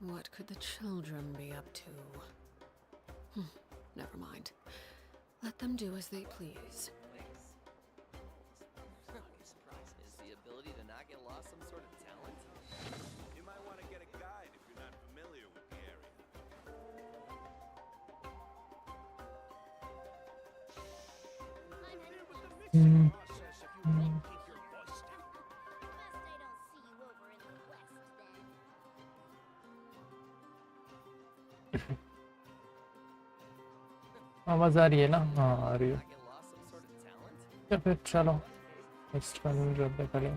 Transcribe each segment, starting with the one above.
What could the children be up to? Never mind. Let them do as they please. Is the ability to not get lost some sort of talent? You might want to get a guide if you're not familiar with the area. I'm here with the mixing process if you want to keep your voice down. Best I don't see you over in the west then. आवाज आ रही है ना? हाँ आ रही है। Not get lost some sort of talent? तो फिर चलो नेक्स्ट वन जो पे करें।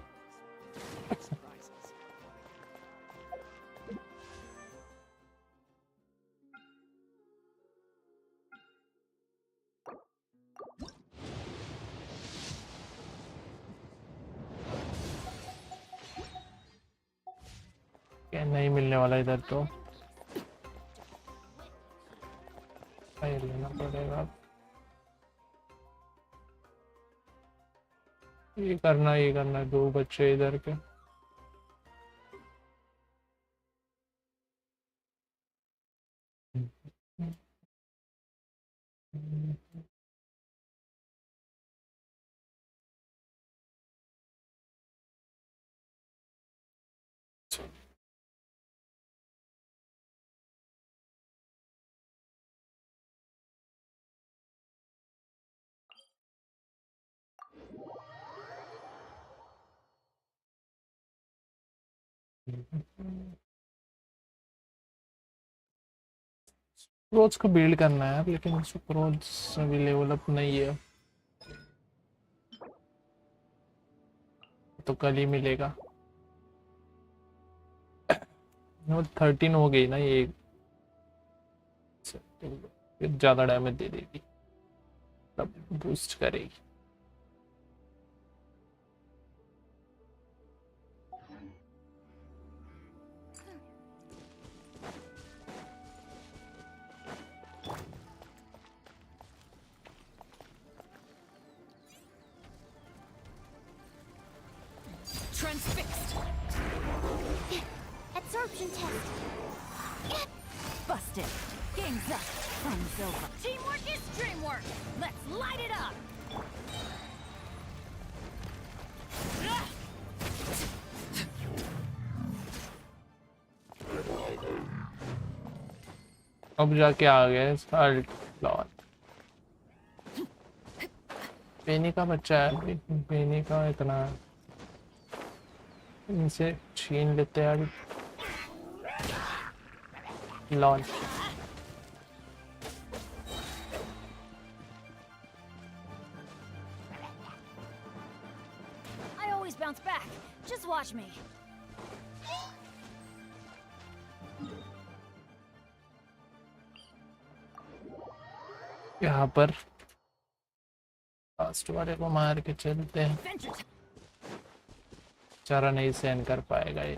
क्या नहीं मिलने वाला इधर तो ये लेना पड़ेगा। ये करना दो बच्चे इधर के। रोज को बिल्ड करना है यार, लेकिन रोज अभी लेवल अप नहीं है तो कल ही मिलेगा। वो 13 हो गई ना ये, ज्यादा डैमेज दे देगी तब बूस्ट करेगी। Transfixed. Absorption test. Busted. Game's up. Fun's over. Teamwork is dreamwork. Let's light it up. अब जाके आ गया इसका लॉट। पेनी का बच्चा है, पेनी का इतना इनसे छीन लेते हैं launch. I always bounce back. Just watch me. यहाँ पर लास्ट वाले को मार के चलते हैं। चारा नहीं सहन कर पाएगा ये।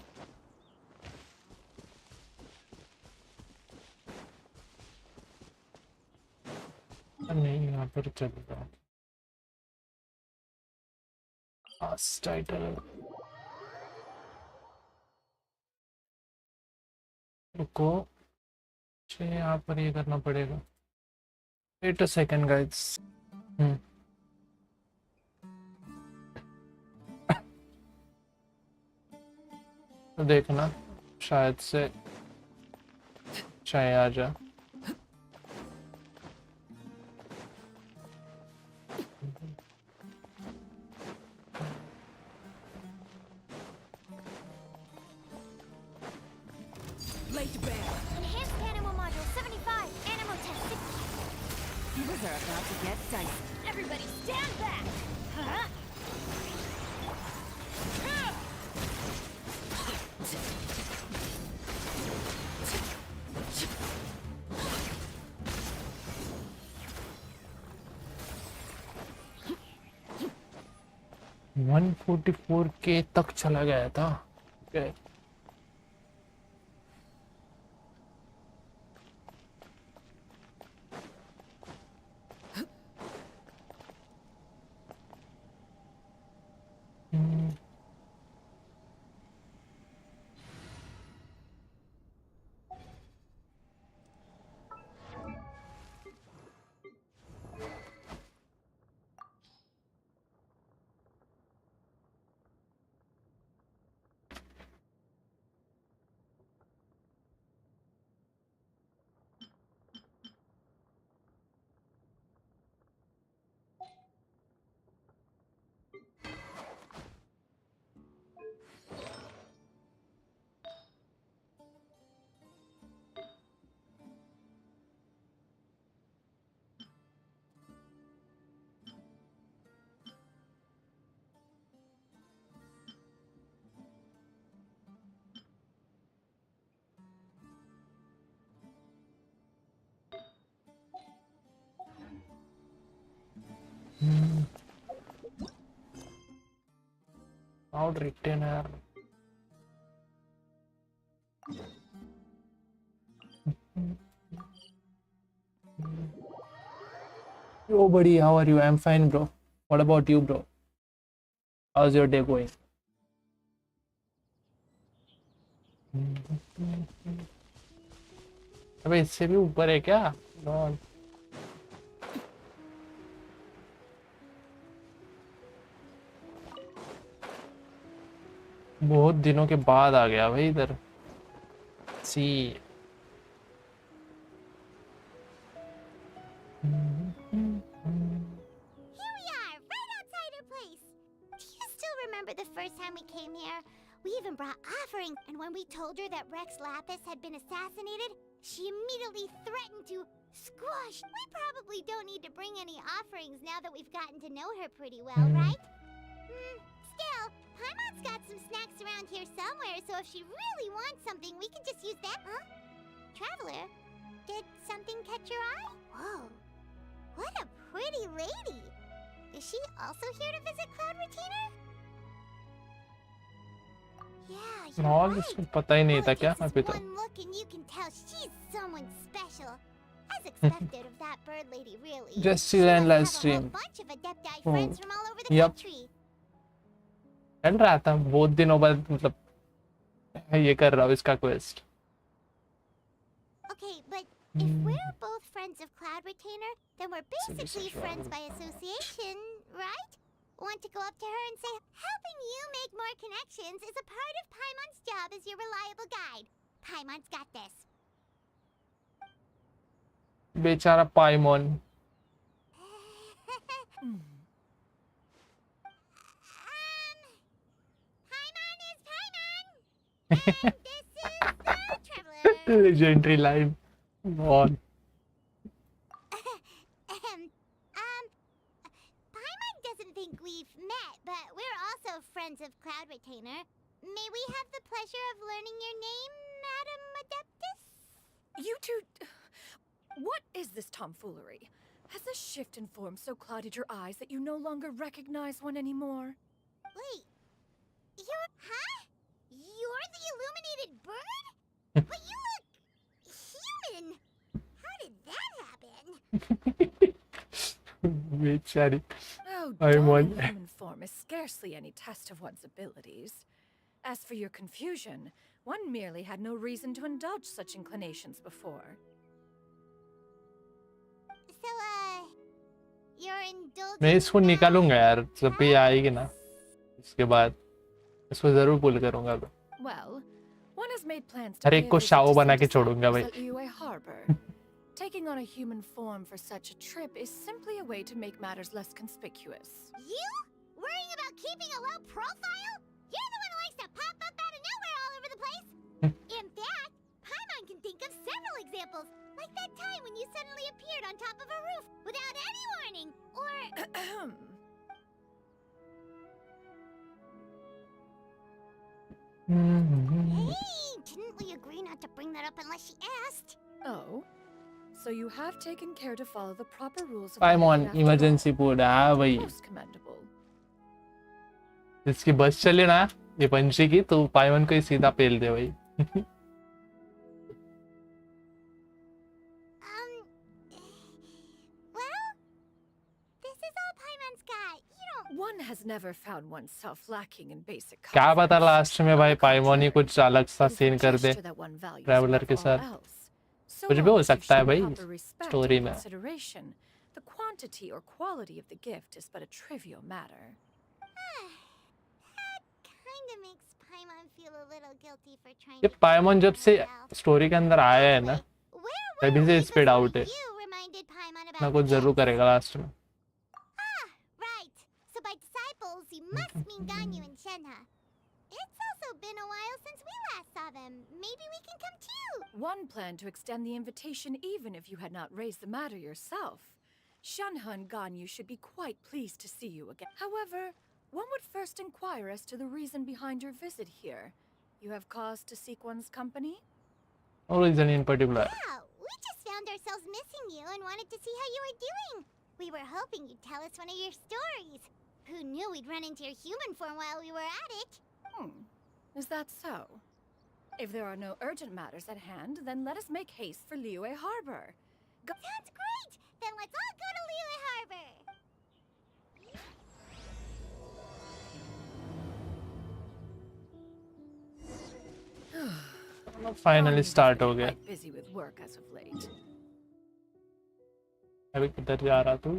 नहीं यहाँ पर चलता टाइटल। रुको यहाँ पर ये करना पड़ेगा। Wait a second guys. तो देखना शायद से चाहे आ जा। Enhanced Animal Module 75. Animal Test 60. Things are about to get dicey. Everybody stand back. Huh? 144K तक चला गया था। okay. Out written है यार. Yo buddy, how are you? I'm fine bro. What about you bro? How's your day going? अबे इससे भी ऊपर है क्या? God. बहुत दिनों के बाद आ गया भाई इधर. सी Here we are, right outside her place. Do you still remember the first time we came here? We even brought offerings, and when we told her that Rex Lapis had been assassinated, she immediately threatened to squash. We probably don't need to bring any offerings now that we've gotten to know her pretty well, right? Still, Paimon's got some snacks around here somewhere, so if she really wants something, we can just use that. Huh? Traveler, did something catch your eye? Whoa, what a pretty lady. Is she also here to visit Cloud Retainer? Yeah, you're knoll right. इसको पता ही नहीं था क्या अभी तक. One look and you can tell she's someone special. As expected of that bird lady, really. Just She chill and must live have a stream. whole bunch of adepti Oh. friends from all over the Yep. country. चल रहा था बहुत दिनों बाद मतलब ये कर रहा हूँ इसका quest. Okay, but if we're both friends of Cloud Retainer, then we're basically friends by association, right? Want to go up to her and say, helping you make more connections is a part of Paimon's job as your reliable guide. Paimon's got this. बेचारा पाइमोन. Paimon is Paimon! And this is the Traveler. Legendary line. और Paimon doesn't think we've met, but we're also friends of Cloud Retainer. May we have the pleasure of learning your name, Madam Adeptus? You two... What is this tomfoolery? Has this shift in form so clouded your eyes that you no longer recognize one anymore? Wait, huh? You're the illuminated bird? But you look human. How did that happen? बेचारी. Oh, I'm donning one. human form is scarcely any test of one's abilities. As for your confusion, one merely had no reason to indulge such inclinations before. So, you're indulging मैं इसको निकालूंगा यार जब भी आएगी ना. इसके बाद इसको जरूर पुल करूंगा. Well, one has made plans to her pay एक a को visit शाओ to बना के some छोड़ूंगा भाई. disciples at Liyue Harbor. Taking on a human form for such a trip is simply a way to make matters less conspicuous. You? Worrying about keeping a low profile? You're the one who likes to pop up out of nowhere all over the place. In fact, Paimon can think of several examples, like that time when you suddenly appeared on top of a roof without any warning, or... Hey, didn't we agree not to bring that up unless she asked? Oh, so you have taken care to follow the proper rules of पाइमोन etiquette after emergency all. पूरा हाँ भाई. Most commendable. जिसकी बस चले ना ये पंछी की तो पाइमोन को ही सीधा पेल दे भाई. Well, this is all Paimon's got. You don't... One has never found oneself lacking in basic क्या पता comforts. लास्ट में भाई पाइमोन ही कुछ अलग सा It is सीन the कर दे gesture that one values traveller के above साथ. all else. So कुछ भी long हो as you सकता है show भाई proper respect स्टोरी and में. consideration, the quantity or quality of the gift is but a trivial matter. That kind of makes Paimon feel a little guilty for trying ये to... पाइमोन जब से himself. Story के अंदर आया है ना Where तभी were से we स्पीड before आउट है. you reminded Paimon ना about कुछ the जरूर gift? करेगा लास्ट में. Right. So by disciples, you must mean Ganyu and Shenhe. It's also been a while since we last saw them. Maybe we can come too. One planned to extend the invitation even if you had not raised the matter yourself. Shenhe and Ganyu should be quite pleased to see you again. However, one would first inquire as to the reason behind your visit here. You have cause to seek one's company? No reason in particular. Yeah, we just found ourselves missing you and wanted to see how you were doing. We were hoping you'd tell us one of your stories. Who knew we'd run into your human form while we were at it? Is that so? If there are no urgent matters at hand, then let us make haste for Liyue Harbor. Sounds great! Then let's all go to Liyue Harbor! Finally start हो गया। Quite busy with work as of late. अभी किधर जा रहा तू?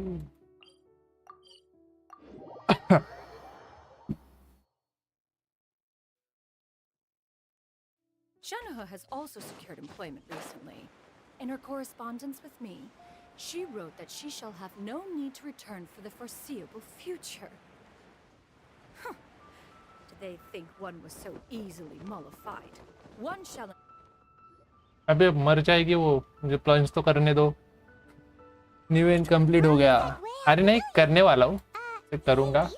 Shanaha has also secured employment recently. In her correspondence with me, she wrote that she shall have no need to return for the foreseeable future. Huh. Did they think one was so easily mollified? One shall... अबे मर जाएगी वो, मुझे plunge तो करने दो। New incomplete हो गया। अरे नहीं, करने वाला हूँ, करूँगा।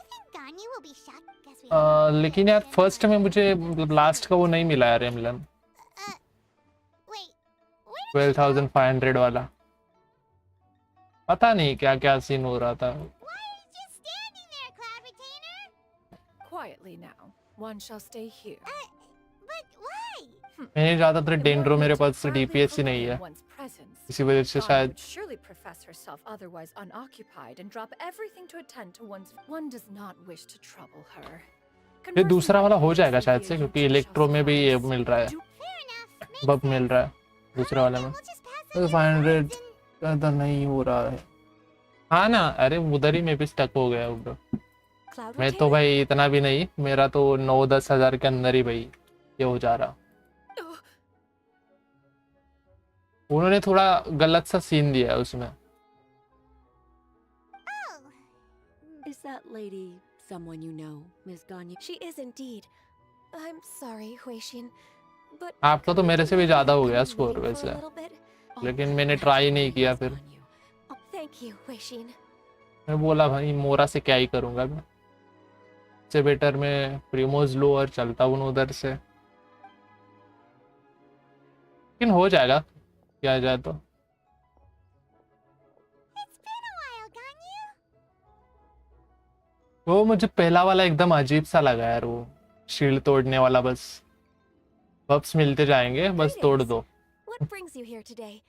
लेकिन यार फर्स्ट में मुझे लास्ट का वो नहीं मिला यार एम्बलम 12,500 वाला। पता नहीं क्या क्या सीन हो रहा था। Quietly now. One shall stay here. मैंने ज़्यादातर डेंड्रो मेरे पास डीपीएस ही नहीं है, इसी वजह से शायद। Would surely profess herself otherwise unoccupied and drop everything to attend to one's. One does not wish to trouble her. ये दूसरा वाला हो जाएगा शायद से, क्योंकि इलेक्ट्रो में भी ये मिल रहा है, बब मिल रहा है दूसरे वाले में। 500 तो नहीं हो रहा है। हाँ ना, अरे उधर ही में भी स्टक हो गया उधर। मैं तो भाई इतना भी नहीं, मेरा तो 9-10 हज़ार के अंदर ही भाई ये हो जा रहा। उन्होंने थोड़ा गलत सा सीन दिया है उसमें। Is that lady someone you know, Miss Ganyu? She is indeed. I'm sorry, Huixin, but आपका तो मेरे से भी ज्यादा हो गया स्कोर वैसे, लेकिन मैंने ट्राई नहीं किया फिर। Thank you, Huixin. मैं बोला भाई मोरा से क्या ही करूंगा मैं, इससे बेटर मैं प्रीमोज लो और चलता हूँ उधर से। लेकिन हो जाएगा क्या जाए तो। वो मुझे पहला वाला एकदम अजीब सा लगा यार, वो शील्ड तोड़ने वाला। बस बब्स मिलते जाएंगे, बस तोड़ दो। What brings you here today?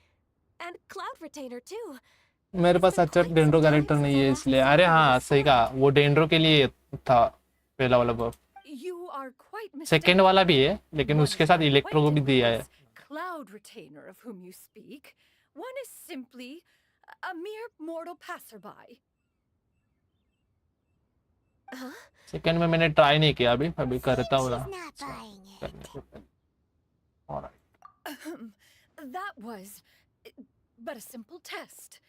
And Cloud Retainer too. मेरे पास अच्छा डेंड्रो कैरेक्टर नहीं है इसलिए। अरे हाँ सही कहा, वो डेंड्रो के लिए था पहला वाला बफ। सेकंड वाला भी है, लेकिन उसके साथ इलेक्ट्रो को भी दिया है। Cloud Retainer of whom you speak, one is simply a mere mortal passerby. Second में मैंने ट्राई नहीं किया, अभी करता हूँ ना। That was but a simple test.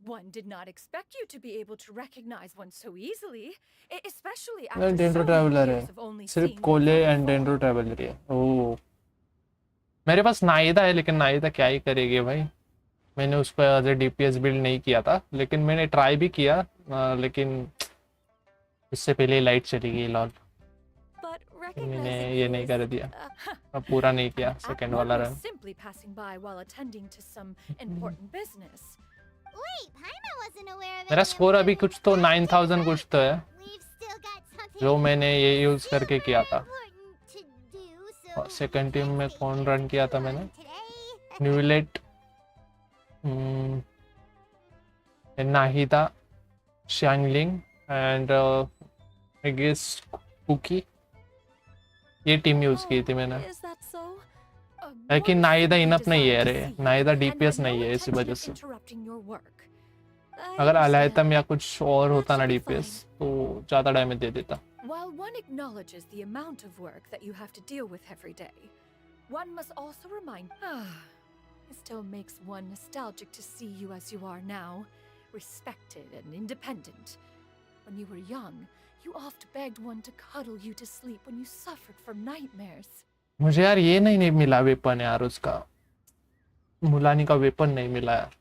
One did not expect you to be able to recognize one so easily, especially after dendro so traveller many है, years of only सिर्फ seeing कोले you एंड डेंड्रो ट्रैवलर है। ओह मेरे पास नाइदा है, लेकिन नाइदा क्या ही करेगी भाई। मैंने उस पर एज ए डीपीएस बिल्ड नहीं किया था, लेकिन मैंने ट्राई भी किया, लेकिन इससे पहले लाइट चली गई लॉल। मैंने ये नहीं कर दिया, अब पूरा नहीं किया सेकंड वाला run. simply passing by while attending to some important business. मेरा स्कोर अभी कुछ तो 9000 कुछ तो है, जो मैंने ये यूज करके किया था। और सेकंड टीम में कौन रन किया था मैंने? Neuvillette, Nahida, Xiangling and I guess Kuki, ये टीम यूज की थी मैंने। लेकिन नाहिदा इनफ नहीं है, अरे नाहिदा डीपीएस नहीं है, इसी वजह से। अगर अलायतम या कुछ और होता ना डीपीएस, तो ज्यादा डैमेज दे देता। While one acknowledges the amount of work that you have to deal with every day, one must also remind, it still makes one nostalgic to see you as you are now, respected and independent. When you were young, you oft begged one to cuddle you to sleep when you suffered from nightmares. मुझे यार ये नहीं मिला weapon यार, उसका मुलानी का weapon नहीं मिला यार।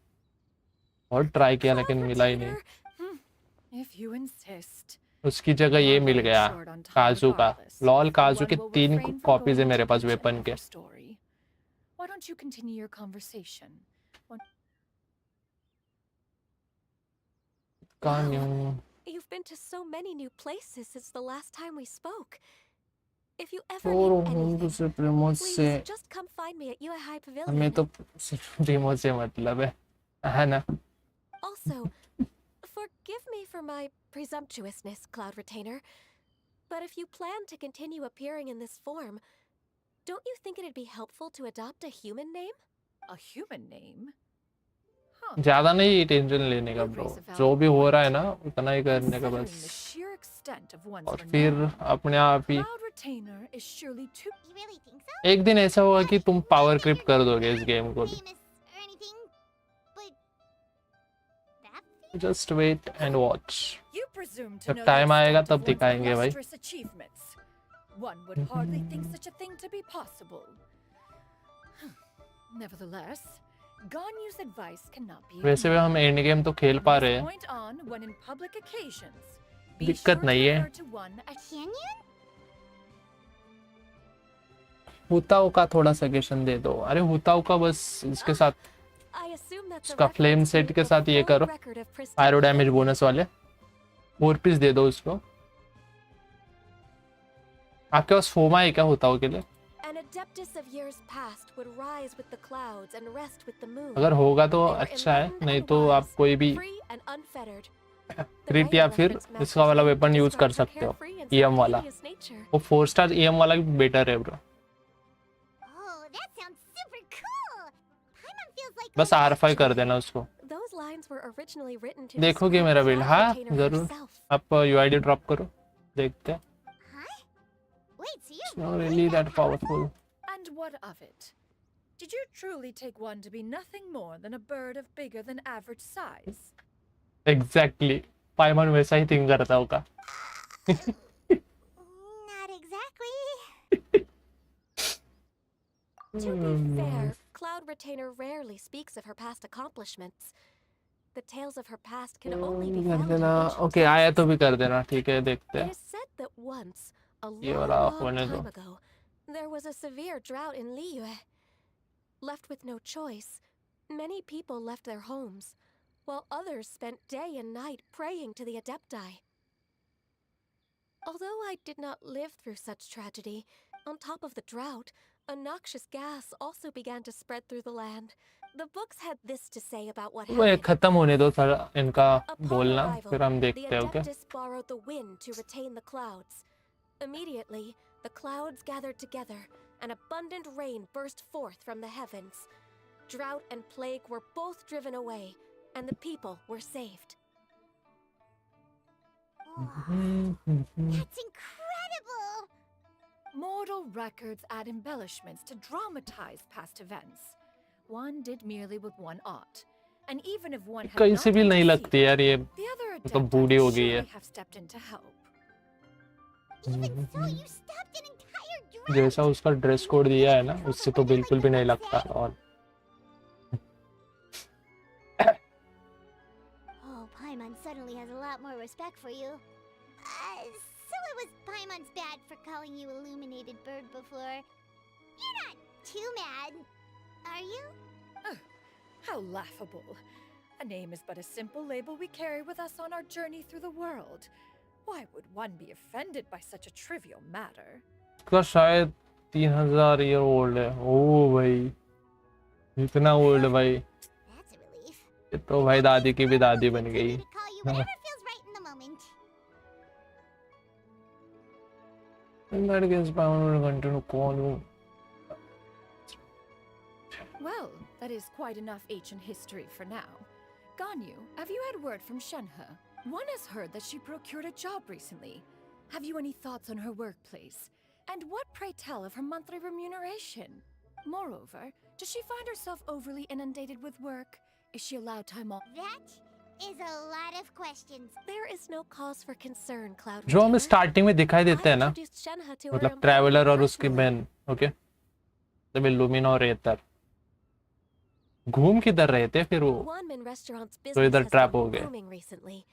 और ट्राई किया लेकिन मिला ही नहीं। If you insist. उसकी जगह ये मिल गया काजू का। लॉल काजू के 3 कॉपीज है मेरे पास वेपन के। Why don't you continue your conversation? You've been to so many new places since the last time we spoke. If you ever और need हम तो anything, सिर्फ रिमोट से please just come find me at UAI हमें Pavilion. तो सिर्फ remote से मतलब है ना? Also, forgive me for my presumptuousness, Cloud Retainer, but if you plan to continue appearing in this form, don't you think it'd be helpful to adopt a human name? A human name? Huh. ज्यादा नहीं tension लेने का bro, जो भी हो रहा है ना उतना ही करने का Considering the बस, sheer extent of one's और फिर renown, अपने आप ही Cloud Retainer is surely too You really think so? एक दिन ऐसा होगा कि तुम पावर क्रिप कर दोगे इस गेम को. Famous or anything, but that Just wait and watch. You presume to जब know टाइम the आएगा extent तब of one's दिखाएंगे भाई. illustrious achievements. One would hardly think such a thing to be possible. Nevertheless, Ganyu's advice cannot be वैसे भी हम end game तो खेल पा रहे हैं, Point on when in public occasions. Be दिक्कत sure नहीं to है. refer to one as canyon? हुताओ का थोड़ा सजेशन दे दो. अरे हुताओ का बस इसके साथ I assume that's a उसका फ्लेम reference सेट to के the साथ ये full करो, record of prestige. Pyro damage bonus वाले 4 पीस दे दो उसको. आपके पास फोमा है क्या हुताओ के लिए? An adeptus of years past would rise with the clouds and rest with the moon. अगर होगा तो They were अच्छा है, enlightened नहीं and तो आप wise, कोई भी free and unfettered. क्रिट या फिर इसका वाला वेपन यूज कर सकते हो, ईएम वाला. वो 4 स्टार ईएम वाला भी बेटर है bro. Oh, that sounds super cool. Paimon feels like बस R5 कर देना उसको. Those lines were originally written to देखोगे describe मेरा बिल्ड? Cloud हाँ Retainer जरूर. herself. आप यूआईडी ड्रॉप करो, देखते हैं. Huh? Wait, so It's you're not really that powerful. And what of it? Did you truly take one to be nothing more than a bird of bigger than average size? Exactly. पाइमन वैसा ही think करता होगा. not exactly. To be fair, Cloud Retainer rarely speaks of her past accomplishments. The tales of her past can only be कर found in देना. ancient okay आया texts. तो भी कर देना, ठीक है देखते It हैं. is said that once, a ये long, वाला long होने दो. time ago, there was a severe drought in Liyue. Left with no choice, many people left their homes, while others spent day and night praying to the Adepti. Although I did not live through such tragedy, on top of the drought, a noxious gas also began to spread through the land. The books had this to say about what वो happened. खत्म होने दो सारा इनका Upon बोलना, arrival, फिर हम the देखते हैं. Okay Adeptus borrowed the wind to retain the clouds. Immediately, the clouds gathered together, and abundant rain burst forth from the heavens. Drought and plague were both driven away, and the people were saved. That's incredible. Mortal records add embellishments to dramatize past events. One did merely with one art. And even if one had कहीं not से भी नहीं succeeded, लगती यार ये. the other मतलब बूढ़ी हो adepti गई है. surely have stepped in to help. Even so, you stopped an entire drought. जैसा उसका ड्रेस कोड दिया है ना, उससे तो बिल्कुल भी नहीं लगता. और Oh, Paimon suddenly has a lot more respect for you. So it was Paimon's bad for calling you Illuminated Bird before. You're not too mad, are you? How laughable. A name is but a simple label we carry with us on our journey through the world. Why would one be offended by such a trivial matter? उसका शायद 3000 year old है. ओ भाई इतना old भाई. That's a relief. ये तो भाई दादी की भी दादी बन गई. To call you whatever feels right in the moment. In that case, I will continue to call you. Well, that is quite enough ancient history for now. Ganyu, have you had word from Shenhe? One has heard that she procured a job recently. Have you any thoughts on her workplace? And what, pray tell, of her monthly remuneration? Moreover, does she find herself overly inundated with work? Is she allowed time off? That is a lot of questions. There is no cause for concern, Cloud जो हमें Retainer. Starting में दिखाई देते हैं I ना, introduced Shenhe to her मतलब employees traveller और उसकी personally. बहन. ओके तब लुमिना और रेतर घूम किधर रहे थे फिर वो. One-man restaurant's तो business इधर has ट्रैप been हो गए. booming recently.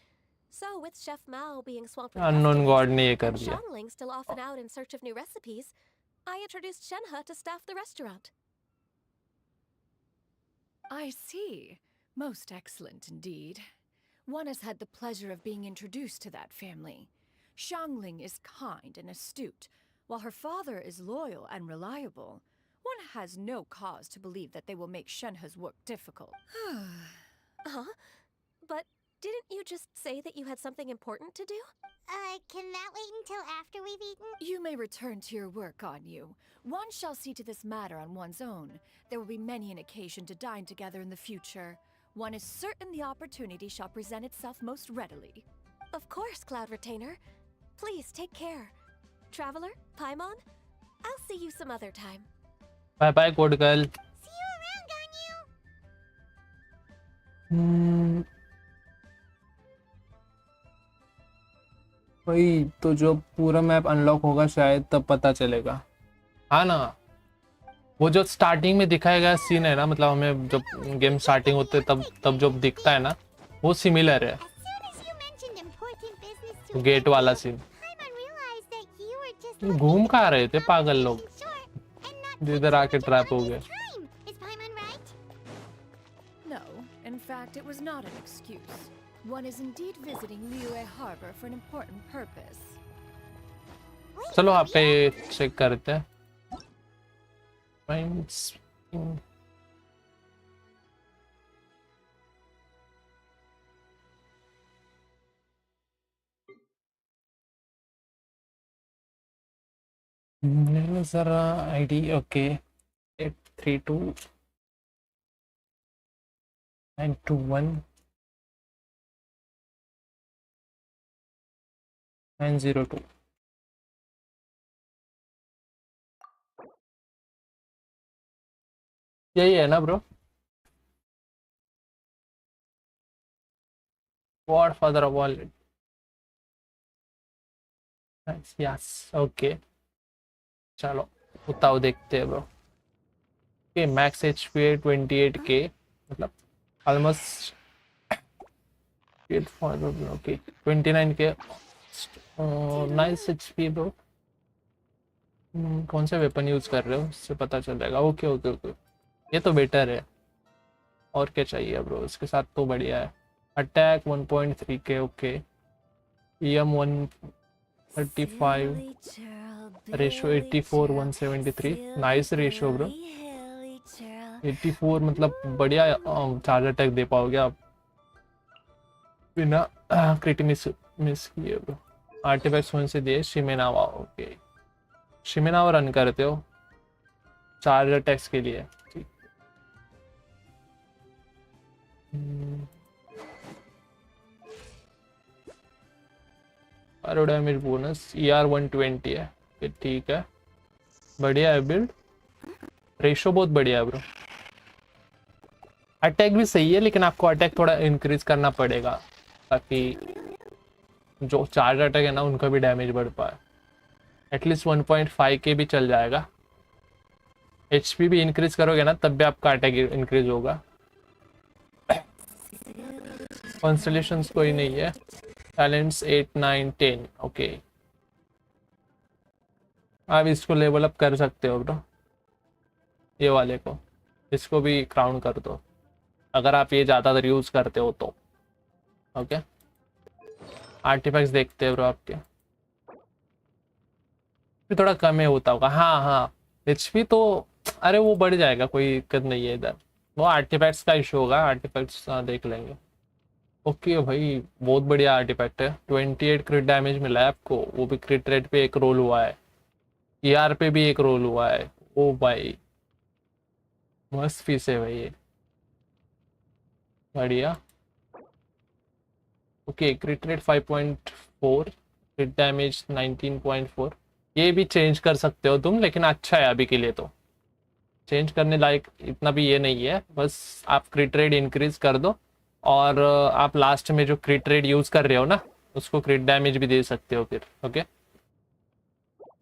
So, with Chef Mao being swamped with unknown customers, God ने ये कर and दिया. Shanling still off and out in search of new recipes, I introduced Shenhe to staff the restaurant. I see. Most excellent indeed. One has had the pleasure of being introduced to that family. Xiangling is kind and astute, while her father is loyal and reliable. One has no cause to believe that they will make Shenhe's work difficult. Huh? But didn't you just say that you had something important to do? Can that wait until after we've eaten? You may return to your work, on you. One shall see to this matter on one's own. There will be many an occasion to dine together in the future. One is certain the opportunity shall present itself most readily. Of course, Cloud Retainer. Please take care. Traveler, Paimon, I'll see you some other time. Bye bye, Code Girl. See you around, Ganyu! भाई तो जब पूरा map unlock होगा शायद तब पता चलेगा। हाँ ना, वो जो स्टार्टिंग में दिखाया गया सीन है ना, मतलब हमें जब गेम स्टार्टिंग होते तब जब दिखता है ना, वो सिमिलर है गेट वाला सीन। घूम कहाँ रहे थे पागल लोग, इधर आके ट्रैप हो गए। No, in fact, it was not an excuse. One is indeed visiting Liyue Harbor for an important purpose. चलो आप पे चेक करते हैं। Friends. जरा आईडी ओके 832-921-902 यही है ना bro? God father of all. Yes okay, चलो उताव देखते हैं bro. Okay max HP 28K, मतलब almost okay 29K। Nice HP bro. कौन सा वेपन यूज कर रहे हो उससे पता चल जाएगा। ओके ओके ओके, ये तो बेटर है। और क्या चाहिए ब्रो इसके साथ, तो बढ़िया है। Attack 1.3K okay, EM 135, ratio 84 173, nice ratio bro. 84 मतलब बढ़िया चार्ज अटैक दे पाओगे आप बिना क्रिट मिस किए ब्रो। आर्टिफैक्ट्स कौन से दिए? शिमेनावा ओके, शिमेनावा रन करते हो चार्ज अटैक्स के लिए। ठीक, और डैमेज बोनस ER 120 है, फिर ठीक है, बढ़िया है बिल्ड। रेशो बहुत बढ़िया है ब्रो। अटैक भी सही है, लेकिन आपको अटैक थोड़ा इंक्रीज करना पड़ेगा ताकि जो चार्ज अटैक है ना उनका भी डैमेज बढ़ पाए। एटलीस्ट 1.5K भी चल जाएगा। HP भी इंक्रीज करोगे ना तब भी आपका अटैक इंक्रीज होगा। कॉन्स्टलेशंस कोई नहीं है। टैलेंट्स 8 9 10 ओके, आप इसको लेवल अप कर सकते हो ब्रो। ये वाले को, इसको भी क्राउन कर दो अगर आप ये ज़्यादातर यूज करते हो तो। ओके आर्टिफैक्ट्स देखते हैं ब्रो आपके, फिर थोड़ा कम ही होता होगा। हाँ हाँ HP तो अरे वो बढ़ जाएगा, कोई दिक्कत नहीं है इधर। वो आर्टिफैक्ट्स का इशू होगा, आर्टिफैक्ट्स देख लेंगे। ओके भाई बहुत बढ़िया आर्टिफैक्ट है। 28 क्रिट डैमेज मिला है आपको, वो भी क्रिट रेट पे एक रोल हुआ है, ER पे भी एक रोल हुआ है। ओ भाई मस्त फीस है भाई ये, बढ़िया। Okay क्रिट rate 5.4, क्रिट damage 19.4। ये भी चेंज कर सकते हो तुम, लेकिन अच्छा है अभी के लिए तो चेंज करने लायक इतना भी ये नहीं है। बस आप क्रिट रेट इंक्रीज कर दो, और आप लास्ट में जो क्रिट रेट यूज कर रहे हो ना उसको क्रिट डैमेज भी दे सकते हो फिर। ओके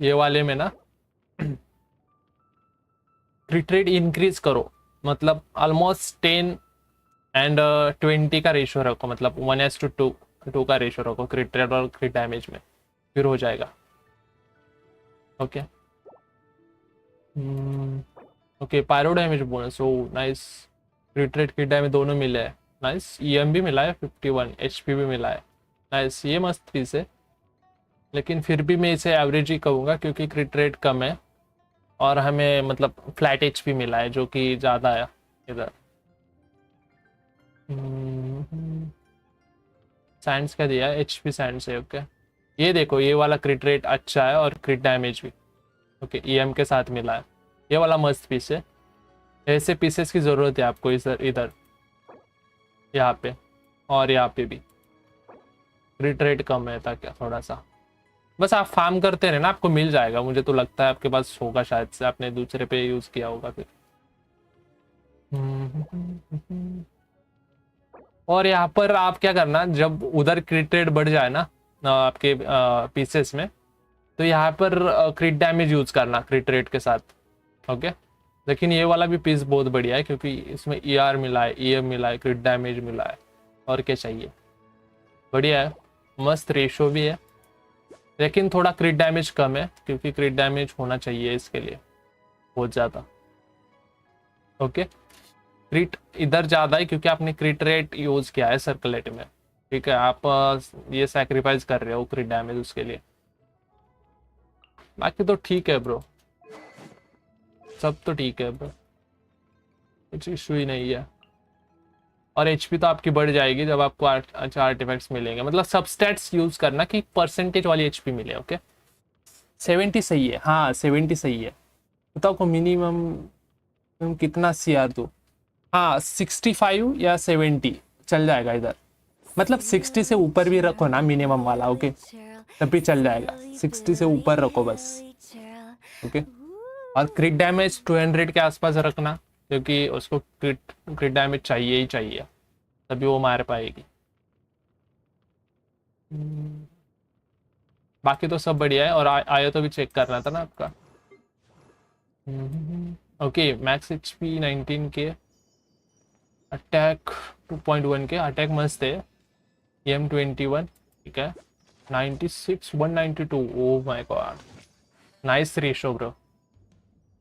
ये वाले में ना क्रिट रेट इंक्रीज करो, मतलब ऑलमोस्ट 10 एंड 20 का रेशो रखो, मतलब 1:2 का रेशो रखो क्रिट रेट और क्रिट डैमेज में, फिर हो जाएगा। Okay okay pyro damage bonus, oh nice. Crit rate crit damage दोनों मिले हैं। नाइस। EM भी मिला है 51, HP भी मिला है। नाइस, ये मस्त पीस है, लेकिन फिर भी मैं इसे एवरेज ही कहूँगा क्योंकि क्रिट रेट कम है और हमें मतलब फ्लैट HP मिला है जो कि ज़्यादा है इधर। सैंड्स का दिया है, HP सैंड्स है। ओके, ये देखो, ये वाला क्रिट रेट अच्छा है और क्रिट डैमेज भी। ओके, EM के साथ मिला है, ये वाला मस्त पीस है। ऐसे पीसेस की ज़रूरत है आपको इधर इधर, यहाँ पे और यहाँ पे भी। क्रिट रेट कम है ताकि थोड़ा सा, बस आप फार्म करते रहे ना, आपको मिल जाएगा। मुझे तो लगता है आपके पास होगा, शायद से आपने दूसरे पे यूज़ किया होगा फिर। और यहाँ पर आप क्या करना, जब उधर क्रिट रेट बढ़ जाए ना आपके पीसेस में, तो यहाँ पर क्रिट डैमेज यूज करना क्रिट रेट के साथ। ओके, लेकिन ये वाला भी पीस बहुत बढ़िया है क्योंकि इसमें ER मिला है, EM मिला है, क्रिट डैमेज मिला है, और क्या चाहिए। बढ़िया है, मस्त रेशो भी है, लेकिन थोड़ा क्रिट डैमेज कम है क्योंकि क्रिट डैमेज होना चाहिए इसके लिए बहुत ज़्यादा। ओके, क्रिट इधर ज़्यादा है क्योंकि आपने क्रिट रेट यूज़ किया है सर्कुलेट में। ठीक है, आप ये सैक्रिफाइस कर रहे हो क्रिट डैमेज उसके लिए। बाकी तो ठीक है ब्रो, सब तो ठीक है ब्रो, कुछ इशू ही नहीं है। और HP तो आपकी बढ़ जाएगी जब आपको अच्छा आर्टिफैक्ट्स मिलेंगे। मतलब सब स्टैट्स यूज करना कि परसेंटेज वाली HP मिले। ओके, 70 सही है। हाँ 70 सही है। बताओ को मिनिमम कितना CR दूँ? हाँ 65 या 70 चल जाएगा इधर। मतलब 60 से ऊपर भी रखो ना मिनिमम वाला। ओके, तब भी चल जाएगा। 60 से ऊपर रखो बस। ओके, और क्रिट डैमेज 200 के आसपास रखना क्योंकि उसको क्रिट डैमेज चाहिए ही चाहिए, तभी वो मार पाएगी। बाकी तो सब बढ़िया है। और आया तो भी चेक करना था ना आपका। ओके, मैक्स HP 19 के, अटैक 2.1 के, अटैक मस्त है। EM 21, ठीक है। 96 192, oh my God, nice ratio bro.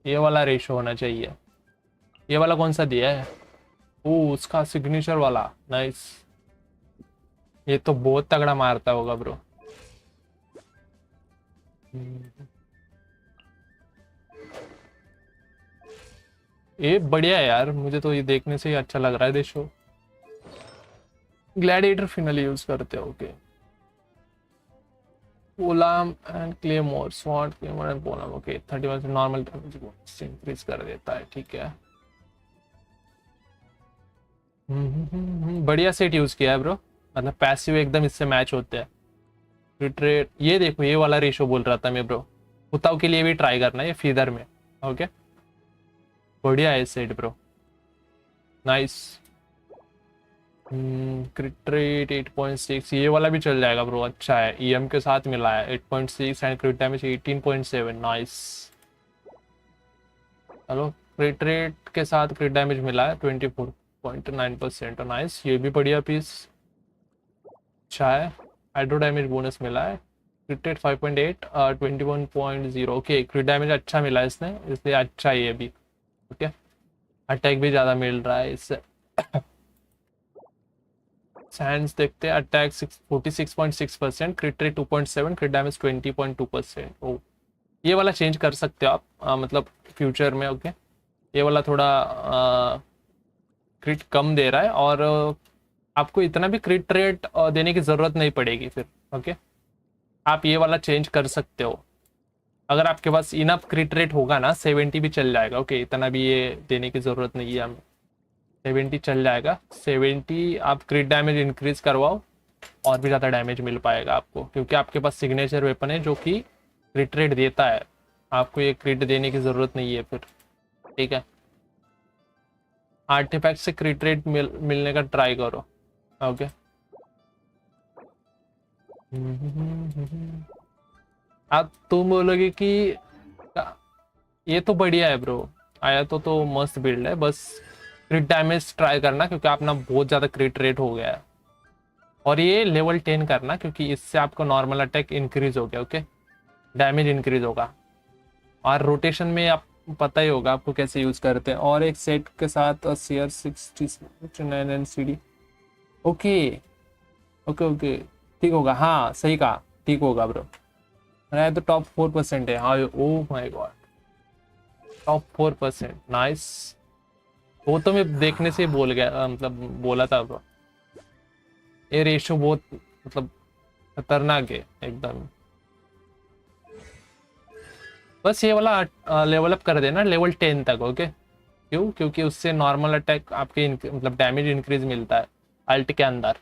ये वाला रेशो होना चाहिए। ये वाला कौन सा दिया है? ओ उसका सिग्नेचर वाला, नाइस। ये तो बहुत तगड़ा मारता होगा ब्रो। ये बढ़िया है यार, मुझे तो ये देखने से ही अच्छा लग रहा है रेशो। ग्लैडिएटर फिनल यूज करते हो? Okay, polearm and claymore, sword claymore and polearm. Okay, 30% normal damage को इंक्रीज कर देता है, ठीक है। बढ़िया सेट यूज किया है ब्रो, मतलब पैसिव एकदम इससे मैच होते हैं। रिट्रेट, ये देखो ये वाला रेशो बोल रहा था मैं ब्रो। कुत्ताओं के लिए भी ट्राई करना है ये फीदर में। ओके, बढ़िया है set bro, nice. Crit rate 8.6, ये वाला भी चल जाएगा ब्रो, अच्छा है। EM के साथ मिला है 8.6 एंड क्रिट डैमेज 18.7, नाइस। चलो, क्रिट रेट के साथ क्रिट डैमेज मिला है 24.9%, नाइस। ये भी बढ़िया पीस, अच्छा है। हाइड्रो डैमेज बोनस मिला है, क्रिट रेट 5.8, 21.0। ओके, क्रिट डैमेज अच्छा मिला है इसने, इसलिए अच्छा है ये भी। ओके, अटैक भी ज़्यादा मिल रहा है इससे। सैंड्स देखते हैं, अटैक 46.6%, क्रिट रेट 2.7, क्रिट डैमेज 20.2%। ओ, ये वाला चेंज कर सकते हो आप, मतलब फ्यूचर में। ओके, ये वाला थोड़ा क्रिट कम दे रहा है और आपको इतना भी क्रिट रेट देने की ज़रूरत नहीं पड़ेगी फिर। ओके, आप ये वाला चेंज कर सकते हो अगर आपके पास इनफ क्रिट रेट होगा ना। 70 भी चल जाएगा। ओके, इतना भी ये देने की ज़रूरत नहीं है हमें, 70 चल जाएगा। 70 आप क्रिट डैमेज इंक्रीज करवाओ और भी ज़्यादा डैमेज मिल पाएगा आपको, क्योंकि आपके पास सिग्नेचर वेपन है जो कि क्रिट रेट देता है। आपको ये क्रिट देने की ज़रूरत नहीं है फिर, ठीक है। आर्टिफैक्ट से क्रिट रेट मिलने का ट्राई करो। ओके, अब तुम बोलोगे कि ये तो बढ़िया है ब्रो, आया तो मस्त बिल्ड है, बस क्रिट डैमेज ट्राई करना क्योंकि अपना बहुत ज़्यादा क्रिट रेट हो गया है। और ये लेवल 10 करना क्योंकि इससे आपको नॉर्मल अटैक इंक्रीज हो गया। ओके, डैमेज इंक्रीज होगा। और रोटेशन में आप पता ही होगा आपको कैसे यूज़ करते हैं। और एक सेट के साथ CR 69 NCD okay okay okay, ठीक होगा, हाँ सही कहा, ठीक होगा ब्रो। मेरा तो टॉप 4% है। हाँ oh my God, top 4%, nice. वो तो मैं देखने से ही बोल गया, मतलब बोला था ब्रो, ये रेशो बहुत मतलब खतरनाक है एकदम। बस ये वाला लेवल अप कर देना लेवल 10 तक, ओके। क्यों? क्योंकि उससे नॉर्मल अटैक आपके मतलब डैमेज इंक्रीज मिलता है अल्ट के अंदर।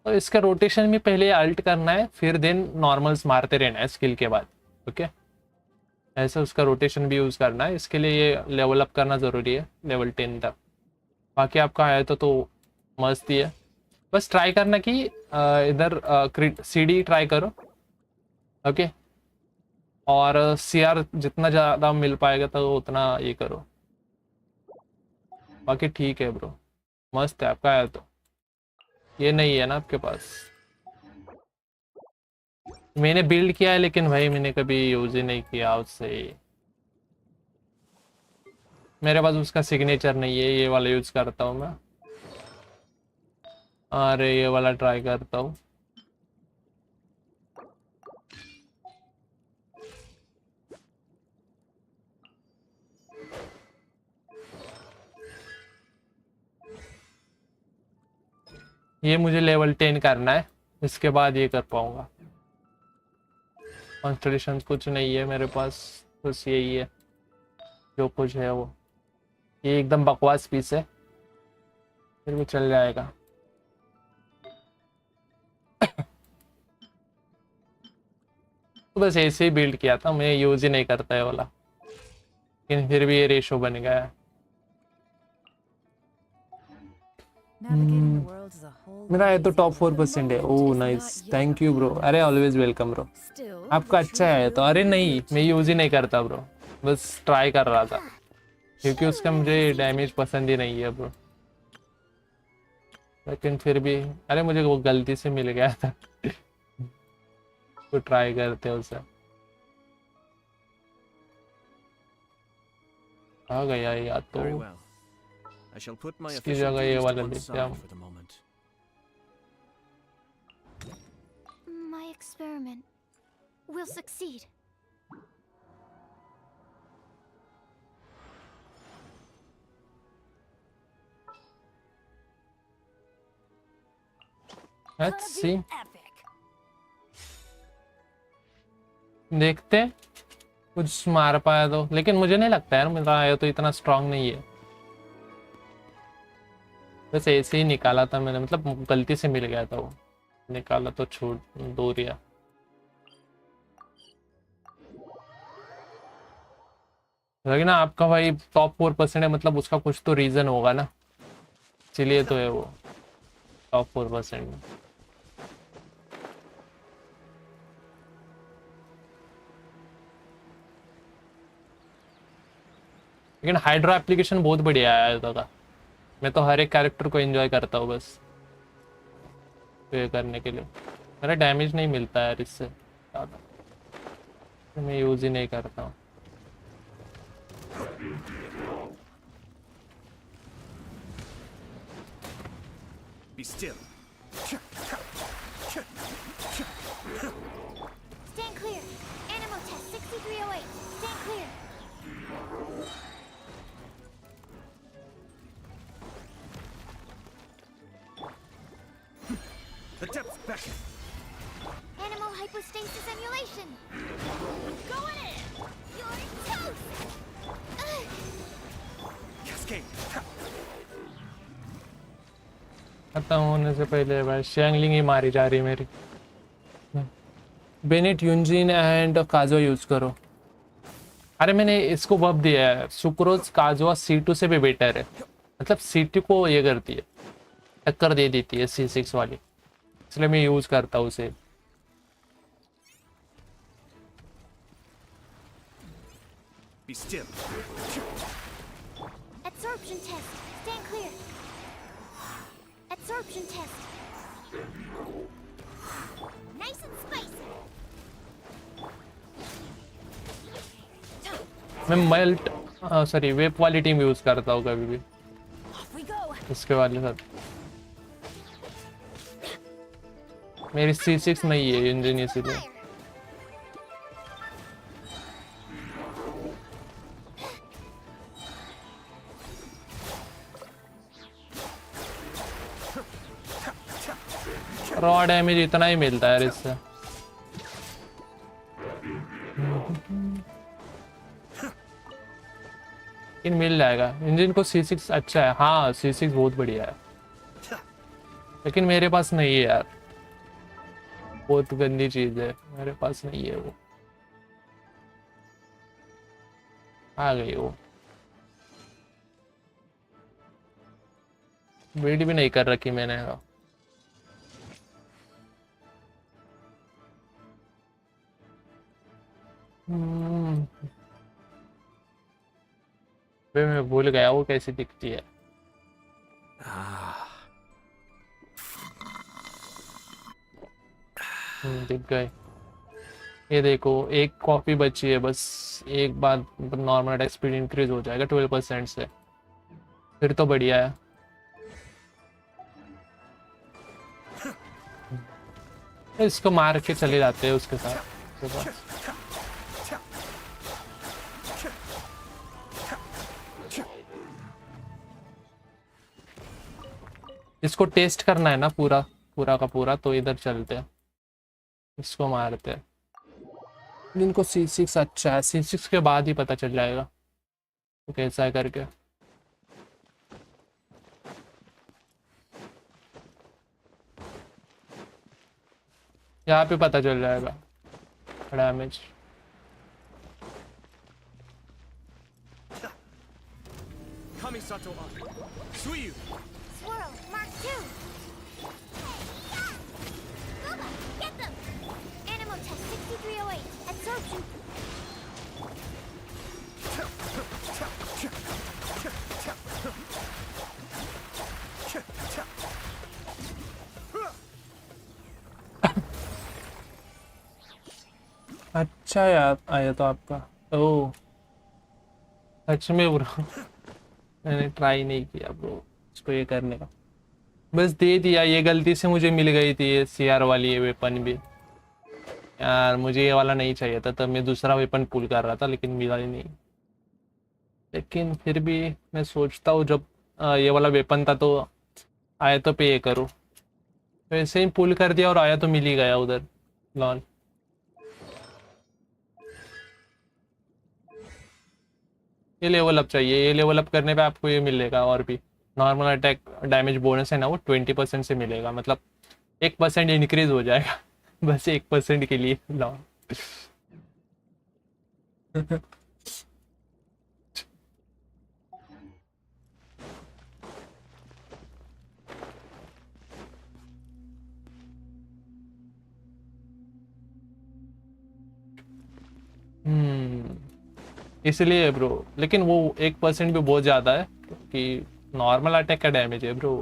तो इसका रोटेशन में पहले अल्ट करना है, फिर देन नॉर्मल्स मारते रहना है स्किल के बाद, ओके। ऐसे उसका रोटेशन भी यूज करना है, इसके लिए ये लेवल अप करना जरूरी है लेवल 10 तक। बाकी आपका आया तो मस्त ही है। बस ट्राई करना कि इधर सीडी ट्राई करो, ओके। और सीआर जितना ज़्यादा मिल पाएगा तो उतना ये करो। बाकी ठीक है ब्रो, मस्त है आपका आया तो। ये नहीं है ना आपके पास? मैंने बिल्ड किया है लेकिन भाई मैंने कभी यूज ही नहीं किया उससे। मेरे पास उसका सिग्नेचर नहीं है, ये वाला यूज करता हूँ मैं। अरे ये वाला ट्राई करता हूँ। ये मुझे लेवल 10 करना है, इसके बाद ये कर पाऊंगा। कॉन्स्टलेशन कुछ नहीं है मेरे पास, बस यही है जो कुछ है वो। ये एकदम बकवास पीस है, फिर भी चल जाएगा। तो बस ऐसे ही बिल्ड किया था, मैं यूज ही नहीं करता है वाला, लेकिन फिर भी ये रेशो बन गया है। मेरा ये तो टॉप 4% है। Oh nice, thank you bro. अरे ऑलवेज वेलकम ब्रो, आपका अच्छा है तो। अरे नहीं, मैं यूज ही नहीं करता ब्रो, बस ट्राई कर रहा था, क्योंकि उसका मुझे डैमेज पसंद ही नहीं है ब्रो। लेकिन फिर भी अरे मुझे वो गलती से मिल गया था तो ट्राई करते हैं उसे। आ गया या तो इसकी जगह ये वाला लेते हैं हम। My experiment will succeed. Let's see. देखते हैं, कुछ मार पाया तो। लेकिन मुझे नहीं लगता यार मेरा आया तो इतना स्ट्रांग नहीं है, बस ऐसे ही निकाला था मैंने, मतलब गलती से मिल गया था वो, निकाला तो छोड़ दो दिया। लेकिन ना आपका भाई टॉप 4% है, मतलब उसका कुछ तो रीजन होगा ना, इसीलिए तो है वो टॉप 4% में। लेकिन हाइड्रो एप्लीकेशन बहुत बढ़िया आया था। मैं तो हर एक कैरेक्टर को एंजॉय करता हूँ बस ये करने के लिए। मेरा डैमेज नहीं मिलता है इससे ज़्यादा, तो मैं यूज ही नहीं करता हूँ। Be still. Stand clear. Animal test 6308. Stand clear. The depth's back. Animal hypostasis emulation. Going in. You're toast. Cascade. खत्म होने से पहले भाई शैंगलिंग ही मारी जा रही मेरी। बेनेट यूंजिन एंड काजवा यूज करो। अरे मैंने इसको बफ दिया है, सुक्रोज काजवा C2 से भी बेटर है, मतलब C2 को ये करती है, टक्कर दे देती है C6 वाली, इसलिए मैं यूज करता हूँ उसे। Be still. Absorption test. Stand clear. Absorption test. Nice and spicy. मैं मेल्ट वेप वाली टीम यूज करता हूँ कभी भी। Off we इसके वाले साथ मेरी C6 नहीं है इंजन इसीलिए। रॉ डैमेज इतना ही मिलता है इससे। इन मिल जाएगा इंजन को C6 अच्छा है। हाँ C6 बहुत बढ़िया है लेकिन मेरे पास नहीं है यार, बहुत गंदी चीज है, मेरे पास नहीं है वो। आ गई वो, बिल्ड भी नहीं कर रखी मैंने। मैं भूल गया वो कैसी दिखती है। दिख गए। ये देखो एक कॉपी बची है बस, एक बार नॉर्मल अटैक स्पीड इंक्रीज हो जाएगा 12% से, फिर तो बढ़िया है। इसको मार के चले जाते हैं उसके साथ। इसको टेस्ट करना है ना पूरा पूरा का पूरा, तो इधर चलते हैं, इसको मारते हैं। इनको C6 अच्छा है, C6 के बाद ही पता चल जाएगा तो कैसा है करके। यहाँ पे पता चल जाएगा damage. Swirl, Mark 2. Boba, get them. Animo test 6308. Absorption. अच्छा यार आया तो आपका। ओह सच में ब्रो मैंने ट्राई नहीं किया ब्रो इसको ये करने का, बस दे दिया। ये गलती से मुझे मिल गई थी ये CR वाली ये वेपन भी यार, मुझे ये वाला नहीं चाहिए था, तब मैं दूसरा वेपन पुल कर रहा था लेकिन मिला ही नहीं। लेकिन फिर भी मैं सोचता हूँ जब ये वाला वेपन था तो आया तो पे करूँ, तो ऐसे ही पुल कर दिया और आया तो मिल ही गया उधर। लॉल ये लेवल अप चाहिए, ये लेवल अप करने पे आपको ये मिलेगा और भी नॉर्मल अटैक डैमेज बोनस है ना वो 20% से मिलेगा, मतलब 1% इंक्रीज हो जाएगा बस 1% के लिए। लॉल इसलिए ब्रो, लेकिन वो 1% भी बहुत ज्यादा है क्योंकि नॉर्मल अटैक का डैमेज है ब्रो।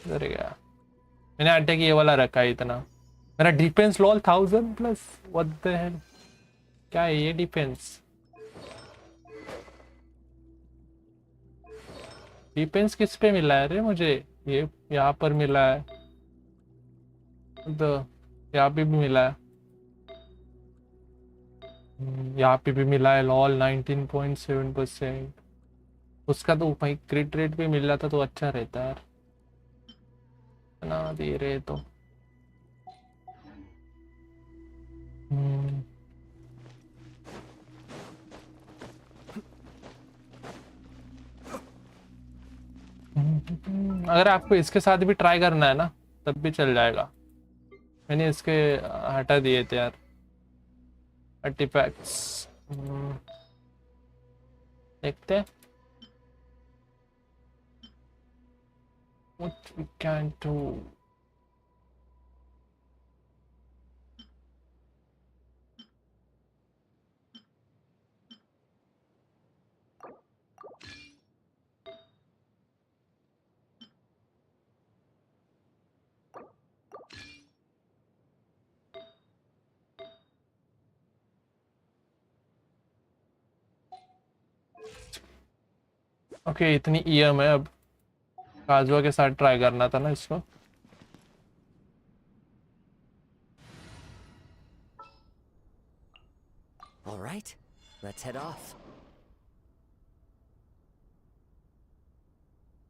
अरे गया मैंने अटैक ये वाला रखा है इतना, मेरा defence lol 1000+। What the hell, क्या है ये डिफेंस? डिफेंस किस पे मिला है रे मुझे? ये यहाँ पर मिला है, तो यहाँ पे भी मिला है, यहाँ पे भी मिला है लॉल 19.7%। उसका तो भाई क्रिट रेट भी मिल रहा था तो अच्छा रहता है यार, ना दे रहे तो। अगर आपको इसके साथ भी ट्राई करना है ना तब भी चल जाएगा। मैंने इसके हटा दिए थे यार आर्टिफैक्ट्स, देखते हैं what we can do। Okay इतनी ईएम है अब, काजुआ के साथ ट्राई करना था ना इसको। All right, let's head off.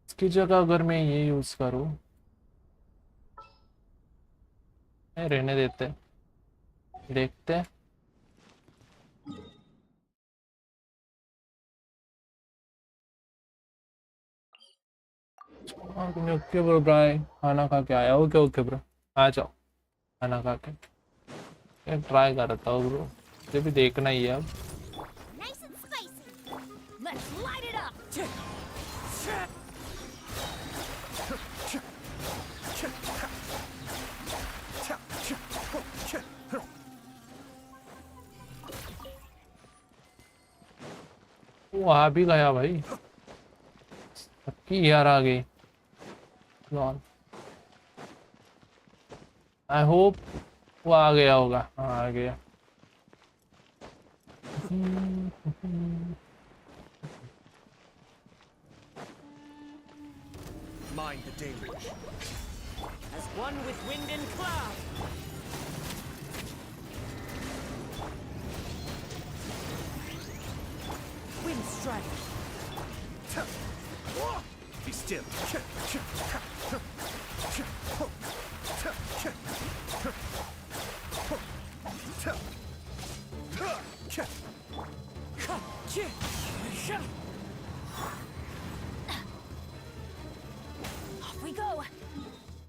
इसकी जगह अगर मैं ये यूज करूं, रहने देते, देखते हैं। Okay bro, bye. खाना खा के आया। ओके ओके ब्रो, आ जाओ खाना खा के। ट्राई करता हूँ ब्रो, मुझे भी देखना ही है अब। Nice and spicy. Let's light it up. वो आ भी गया भाई, सबकी यार आ गई। आई होप वो आ गया होगा। हाँ आ गया। Mind the deluge. As one with wind and cloud. Wind strike. Be still. Off we go.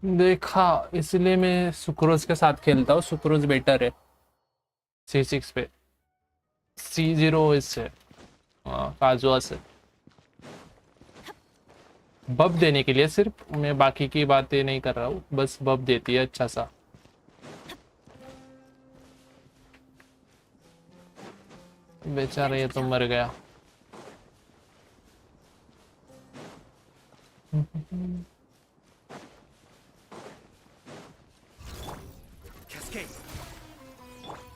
देखा, इसलिए मैं सुक्रोज के साथ खेलता हूँ। सुक्रोज बेटर है C6 पे, C0 इससे काजुआ से। बब देने के लिए सिर्फ, मैं बाकी की बातें नहीं कर रहा हूँ, बस बब देती है अच्छा सा। बेचारा ये तो मर गया। Cascade.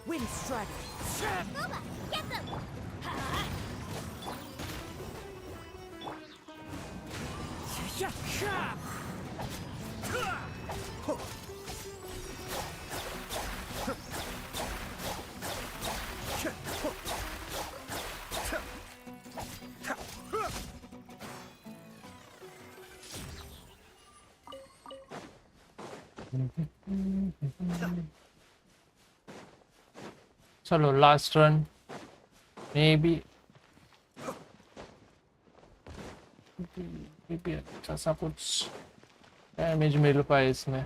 Wind strike. Boba, get them. चलो लास्ट रन, मे बी अच्छा सा कुछ डैमेज मिल पाए इसमें।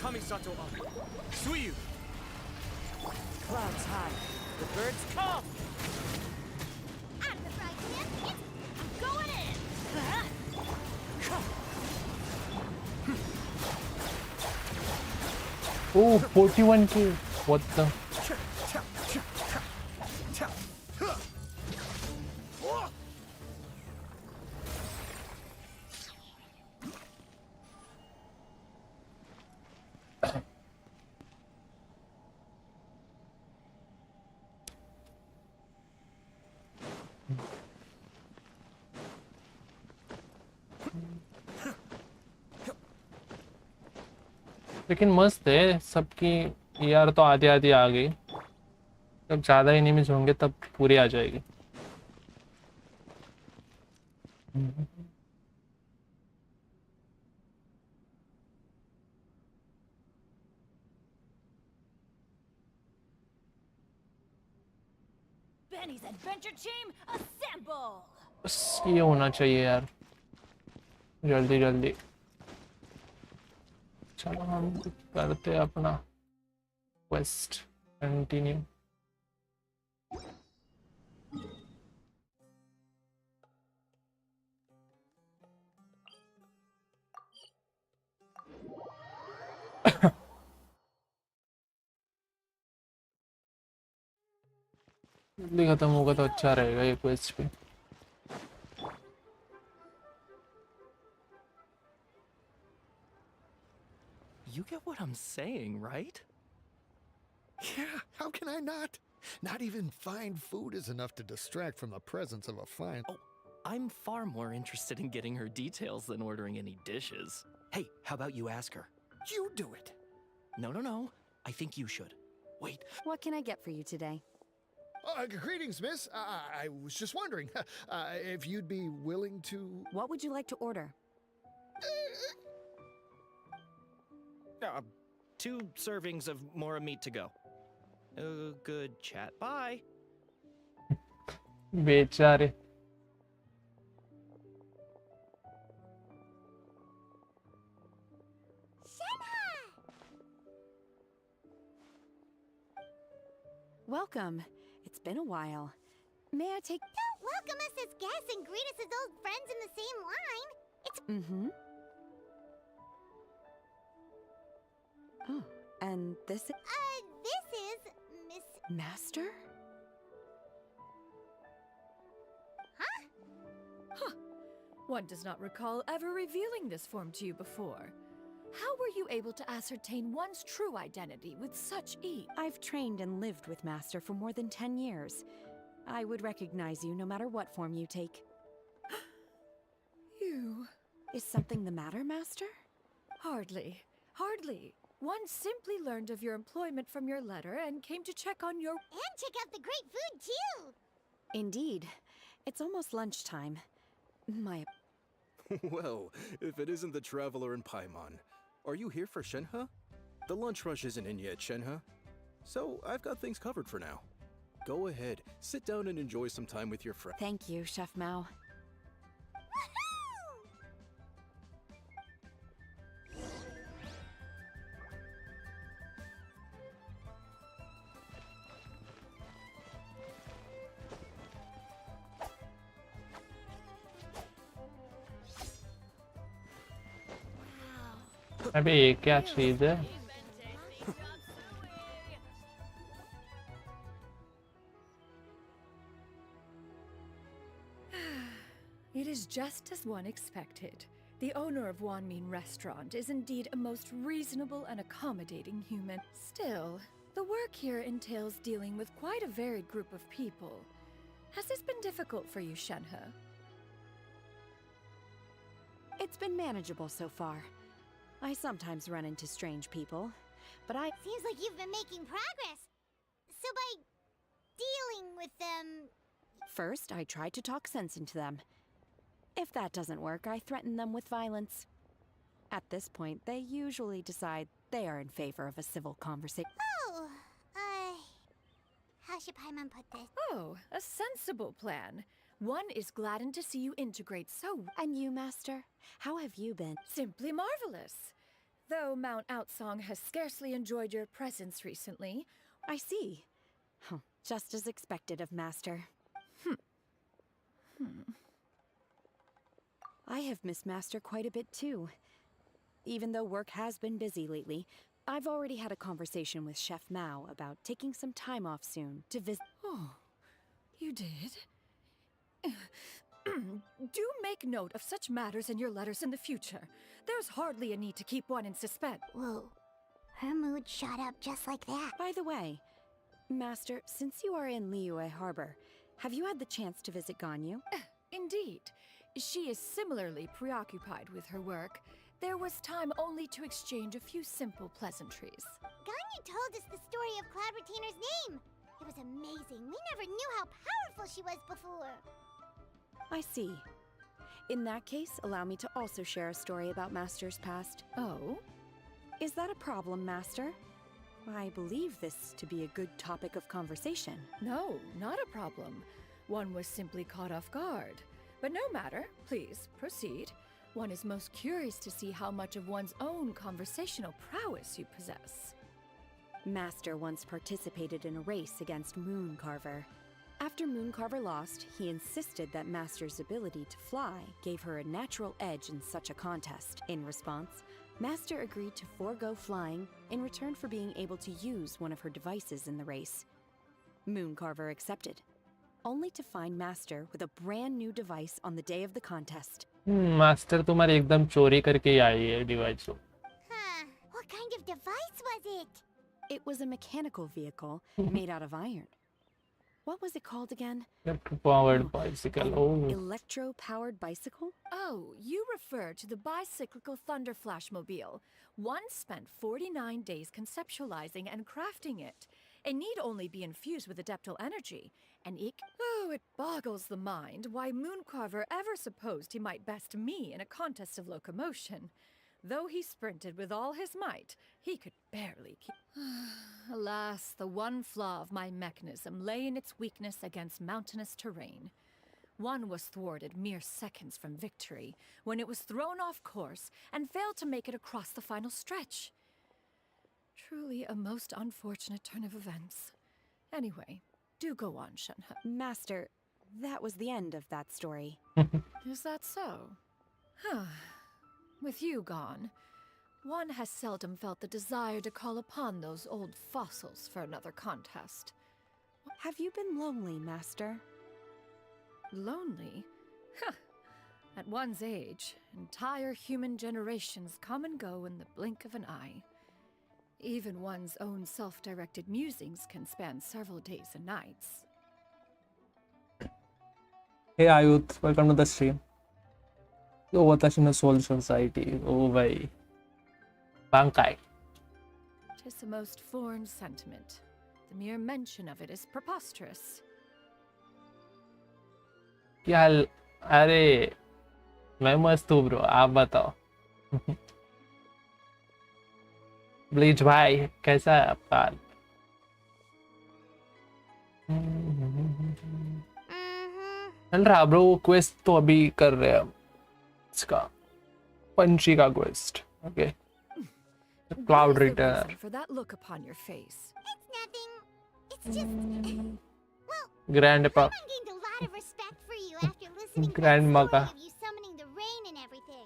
Kamisato up. Suiyu. Clouds high. The birds come. Out of the frying pan. I'm going in. Oh, 41k. What the? लेकिन मस्त है सबकी यार, तो आधी आधी आ गई। जब ज़्यादा एनिमीज होंगे तब पूरी आ जाएगी। Benny's adventure team, assemble! बस ये होना चाहिए यार, जल्दी जल्दी। चलो हम करते हैं अपना क्वेस्ट कंटिन्यू। जल्दी खत्म होगा तो अच्छा रहेगा ये क्वेस्ट भी। You get what I'm saying, right? Yeah, how can I not? Not even fine food is enough to distract from the presence of a fine. Oh, I'm far more interested in getting her details than ordering any dishes. Hey, how about you ask her? You do it. No. I think you should. Wait, What can I get for you today? Greetings, miss. I was just wondering if you'd be willing to. What would you like to order? 2 servings of more meat to go. Good chat. Bye. बेचारे. Welcome. It's been a while. May I take... Don't welcome us as guests and greet us as old friends in the same line. It's Mm-hmm. Oh, and this... this is Miss... Master? One does not recall ever revealing this form to you before. How were you able to ascertain one's true identity with such ease? I've trained and lived with Master for more than 10 years. I would recognize you no matter what form you take. You... Is something the matter, Master? Hardly. One simply learned of your employment from your letter and came to check on your... And check out the great food, too! Indeed. It's almost lunchtime. My... Well, if it isn't the traveler in Paimon, are you here for Shenhe? The lunch rush isn't in yet, Shenhe. So I've got things covered for now. Go ahead, sit down and enjoy some time with your friend. Thank you, Chef Mao. अबे ये क्या चीज है? It is just as one expected. The owner of Wanmin Restaurant is indeed a most reasonable and accommodating human. Still, the work here entails dealing with quite a varied group of people. Has this been difficult for you, Shenhe? It's been manageable so far. I sometimes run into strange people, but I... Seems like you've been making progress. So by dealing with them... First, I try to talk sense into them. If that doesn't work, I threaten them with violence. At this point, they usually decide they are in favor of a civil conversation. Oh, how should Paimon put this? Oh, a sensible plan. One is gladdened to see you integrate so... And you, Master? How have you been? Simply marvelous. Though Mount Outsong has scarcely enjoyed your presence recently. I see. Just as expected of Master. I have missed Master quite a bit too. Even though work has been busy lately, I've already had a conversation with Chef Mao about taking some time off soon to visit. Oh, you did? Do make note of such matters in your letters in the future. There's hardly a need to keep one in suspense. Whoa, her mood shot up just like that. By the way, Master, since you are in Liyue Harbor, have you had the chance to visit Ganyu? Indeed. She is similarly preoccupied with her work. There was time only to exchange a few simple pleasantries. Ganyu told us the story of Cloud Retainer's name. It was amazing. We never knew how powerful she was before. I see. In that case, allow me to also share a story about Master's past. Oh? Is that a problem, Master? I believe this to be a good topic of conversation. No, not a problem. One was simply caught off guard. But no matter, please, proceed. One is most curious to see how much of one's own conversational prowess you possess. Master once participated in a race against Mooncarver. After Mooncarver lost, he insisted that Master's ability to fly gave her a natural edge in such a contest. In response, Master agreed to forego flying in return for being able to use one of her devices in the race. Mooncarver accepted, only to find Master with a brand new device on the day of the contest. Master तुम्हारी एकदम चोरी करके ही आई है device को. What kind of device was it? It was a mechanical vehicle made out of iron. What was it called again? Electro-powered bicycle. Oh. Electro-powered bicycle? Oh, you refer to the bicyclical Thunder Flashmobile. One spent 49 days conceptualizing and crafting it. It need only be infused with adeptal energy, and it boggles the mind why Mooncarver ever supposed he might best me in a contest of locomotion. Though he sprinted with all his might, he could barely keep... Alas, the one flaw of my mechanism lay in its weakness against mountainous terrain. One was thwarted mere seconds from victory, when it was thrown off course and failed to make it across the final stretch. Truly a most unfortunate turn of events. Anyway, do go on, Shenhe. Master, that was the end of that story. Is that so? Huh. With you gone, one has seldom felt the desire to call upon those old fossils for another contest. Have you been lonely, Master? Lonely? Huh. At one's age, entire human generations come and go in the blink of an eye. Even one's own self-directed musings can span several days and nights. Hey Ayuth, welcome to the stream. Yo, what's in the Soul Society? Oh, bhai. Bankai. 'Tis a most foreign sentiment. The mere mention of it is preposterous. यार अरे मैं मस्त हूँ bro आप बताओ bleach भाई कैसा है आपका हाल चल रहा ब्रो क्वेस्ट तो अभी कर रहे हैं हम इसका पंची का quest okay cloud return For that look upon your face. It's nothing. It's just... well, grand पा I gained a lot of respect for you after listening to Grandma the का story of you summoning the rain and everything.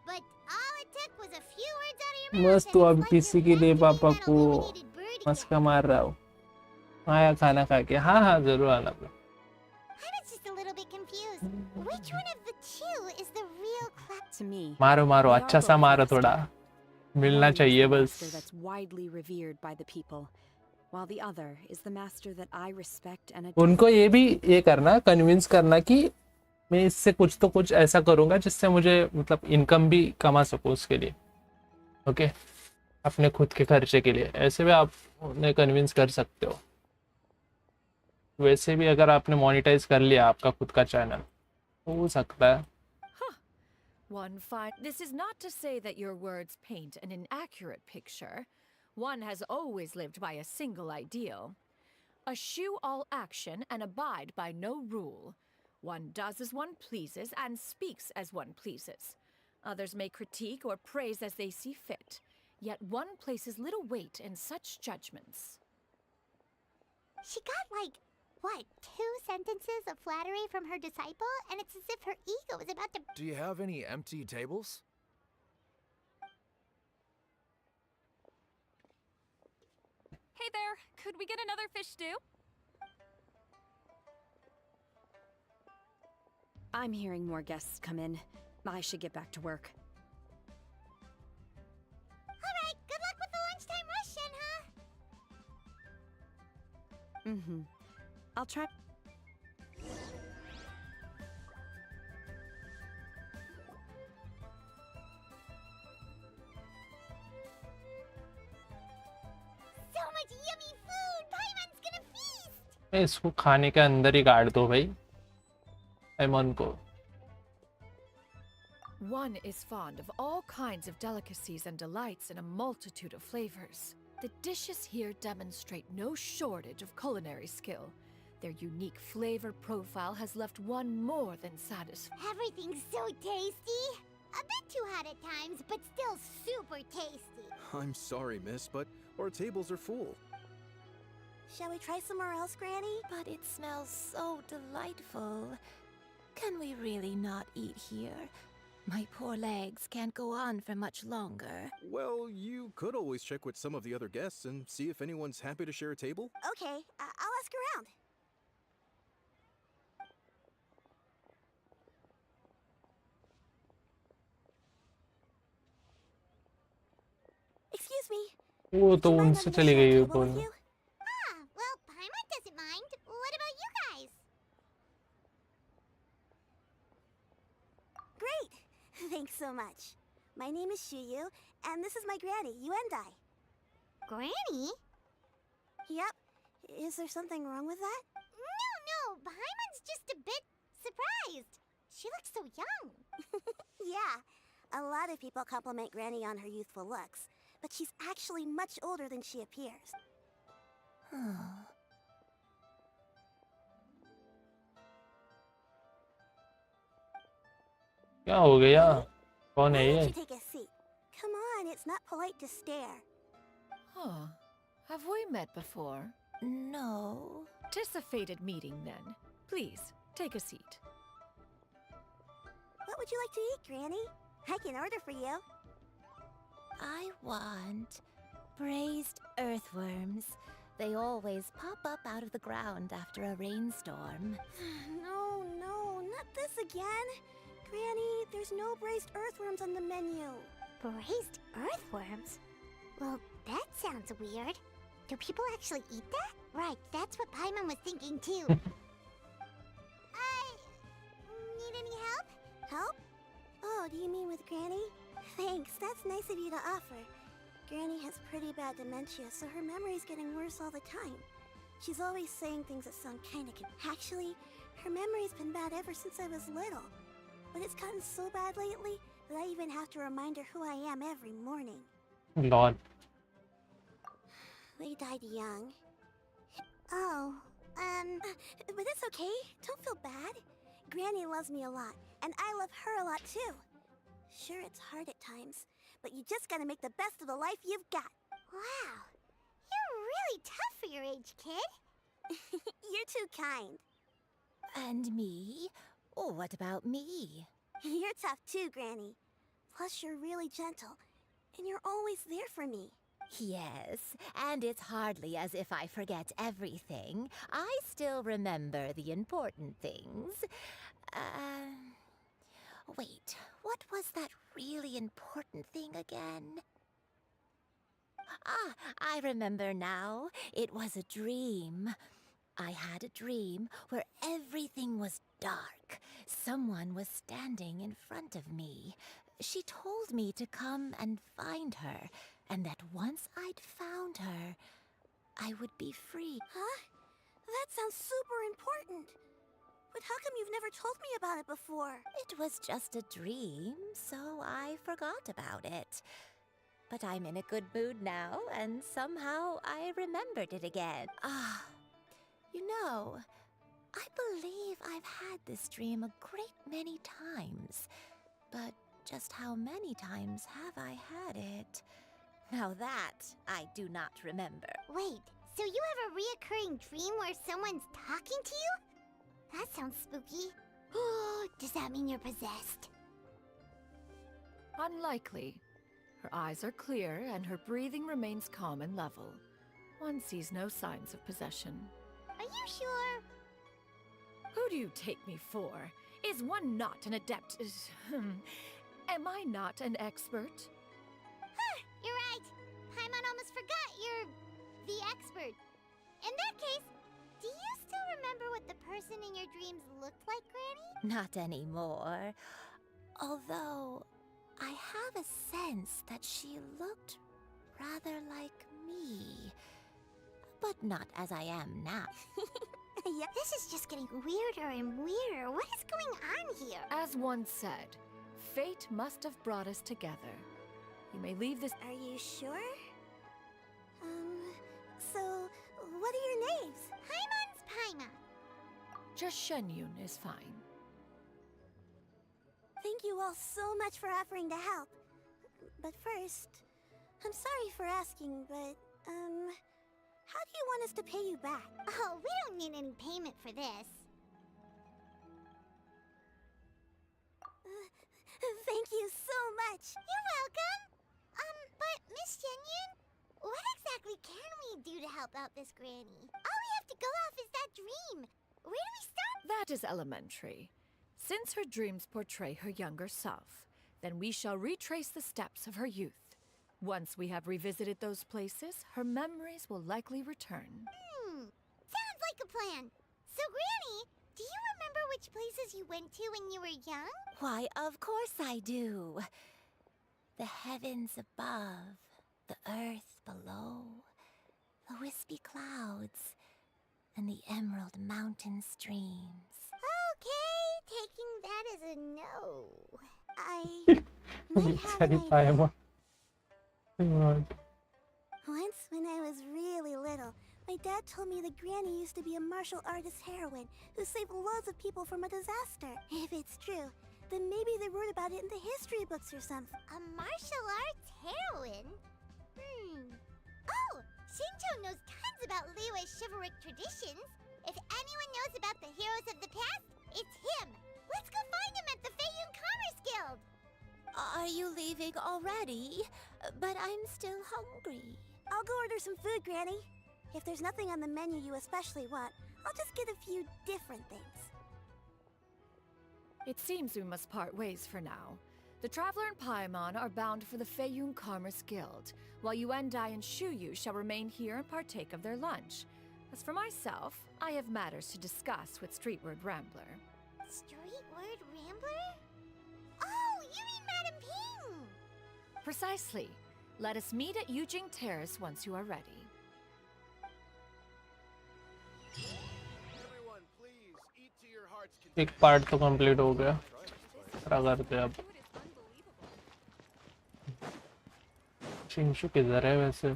But all it took was a few words out of your mouth मस्त and तो it's अब like किसी you're के लिए back पापा in that को illuminated bird मस्का again. मार रहा हूँ आया खाना खा के हाँ हाँ जरूर आना bro I was just a little bit confused. Which one of the two is the real To me, मारो मारो they are अच्छा सा both मारो master. थोड़ा मिलना One is चाहिए the बस master that's widely revered by the people, while the other is the master that I respect and adore. उनको ये भी ये करना कन्विंस करना कि मैं इससे कुछ तो कुछ ऐसा करूंगा जिससे मुझे मतलब इनकम भी कमा सकूं उसके लिए ओके अपने खुद के खर्चे के लिए ऐसे भी आप उन्हें कन्विंस कर सकते हो वैसे भी अगर आपने मोनेटाइज कर लिया आपका खुद का चैनल हो सकता है This is not to say that your words paint an inaccurate picture. One has always lived by a single ideal. Eschew all action and abide by no rule. One does as one pleases and speaks as one pleases. Others may critique or praise as they see fit, yet one places little weight in such judgments. She got like, what, 2 sentences of flattery from her disciple? And it's as if her ego is about to... Do you have any empty tables? Hey there, could we get another fish stew? I'm hearing more guests come in. I should get back to work. Alright, good luck with the lunchtime rush, Shenhe. Mm-hmm. I'll try. So much yummy food! Paimon's gonna feast! इसको खाने के अंदर ही गाड़ दो भाई एमन को One is fond of all kinds of delicacies and delights in a multitude of flavors. The dishes here demonstrate no shortage of culinary skill. Their unique flavor profile has left one more than satisfied. Everything's so tasty! A bit too hot at times, but still super tasty. I'm sorry, miss, but our tables are full. Shall we try somewhere else, Granny? But it smells so delightful. Can we really not eat here? My poor legs can't go on for much longer. Well, you could always check with some of the other guests and see if anyone's happy to share a table. Okay, I'll ask around. Excuse me. वो तो उनसे चली गई है बोल Ah, well, Paimon doesn't mind. What about Thanks so much. My name is Shuyu, and this is my granny, Yuendai. Granny? Yep. Is there something wrong with that? No, Paimon's just a bit surprised. She looks so young. Yeah, a lot of people compliment Granny on her youthful looks, but she's actually much older than she appears. क्या हो गया? कौन है Why ये? don't you take a seat? Come on, it's not polite to stare. Huh. Have we met before? No. Tis a fated meeting, then. Please, take a seat. What would you like to eat, Granny? I can order for you. I want braised earthworms. They always pop up out of the ground after a rainstorm. No, not this again. Granny, there's no braised earthworms on the menu. Braised earthworms? Well, that sounds weird. Do people actually eat that? Right, that's what Paimon was thinking too. Need any help? Help? Oh, do you mean with Granny? Thanks, that's nice of you to offer. Granny has pretty bad dementia, so her memory's getting worse all the time. She's always saying things that sound kinda Actually, her memory's been bad ever since I was little. But it's gotten so bad lately that I even have to remind her who I am every morning. Lord. They died young. Oh, but it's okay. Don't feel bad. Granny loves me a lot, and I love her a lot too. Sure, it's hard at times, but you just gotta make the best of the life you've got. Wow, you're really tough for your age, kid. You're too kind. And me? Oh, what about me? You're tough too, Granny. Plus, you're really gentle, and you're always there for me. Yes, and it's hardly as if I forget everything. I still remember the important things. Wait, what was that really important thing again? Ah, I remember now. It was a dream. I had a dream where everything was dark. Someone was standing in front of me. She told me to come and find her, and that once I'd found her, I would be free. Huh? That sounds super important. But how come you've never told me about it before? It was just a dream, so I forgot about it. But I'm in a good mood now, and somehow I remembered it again. Ah, you know, I believe I've had this dream a great many times. But just how many times have I had it? Now that I do not remember. Wait, so you have a reoccurring dream where someone's talking to you? That sounds spooky. Does that mean you're possessed? Unlikely. Her eyes are clear and her breathing remains calm and level. One sees no signs of possession. Are you sure? Who do you take me for? Is one not an adept? Am I not an expert? You're right. Paimon almost forgot you're the expert. In that case, do you still remember what the person in your dreams looked like, Granny? Not anymore. Although, I have a sense that she looked rather like me. But not as I am now. Yeah, this is just getting weirder and weirder. What is going on here? As one said, fate must have brought us together. You may leave this. Are you sure? So, what are your names? Paimon's Paimon. Just Shenyun is fine. Thank you all so much for offering to help. But first, I'm sorry for asking, but, how do you want us to pay you back? Oh, we don't need any payment for this. Thank you so much. You're welcome. But Miss Shenyun, what exactly can we do to help out this granny? All we have to go off is that dream. Where do we start? That is elementary. Since her dreams portray her younger self, then we shall retrace the steps of her youth. Once we have revisited those places, her memories will likely return. Sounds like a plan. So, Granny, Do you remember which places you went to when you were young? Why, of course I do. The heavens above, the earth below, the wispy clouds, and the emerald mountain streams. Okay, taking that as a no. I might have an idea. Once, when I was really little, my dad told me that Granny used to be a martial artist heroine who saved loads of people from a disaster. If it's true, then maybe they wrote about it in the history books or something. A martial arts heroine? Oh, Shincho knows tons about Liyue's chivalric traditions. If anyone knows about the heroes of the past, it's him. Let's go find him at the Feiyun Commerce Guild. Are you leaving already? But I'm still hungry. I'll go order some food, Granny. If there's nothing on the menu you especially want, I'll just get a few different things. It seems we must part ways for now. The Traveler and Paimon are bound for the Feiyun Commerce Guild, while Yuendai and Shuyu shall remain here and partake of their lunch. As for myself, I have matters to discuss with Streetward Rambler. Streetward Rambler? Oh, you mean Madam Ping! Precisely. Let us meet at Yujing Terrace once you are ready. Everyone, please eat to your heart's content. एक part तो complete हो गया, क्या करते हैं अब? शिंशु किधर है वैसे?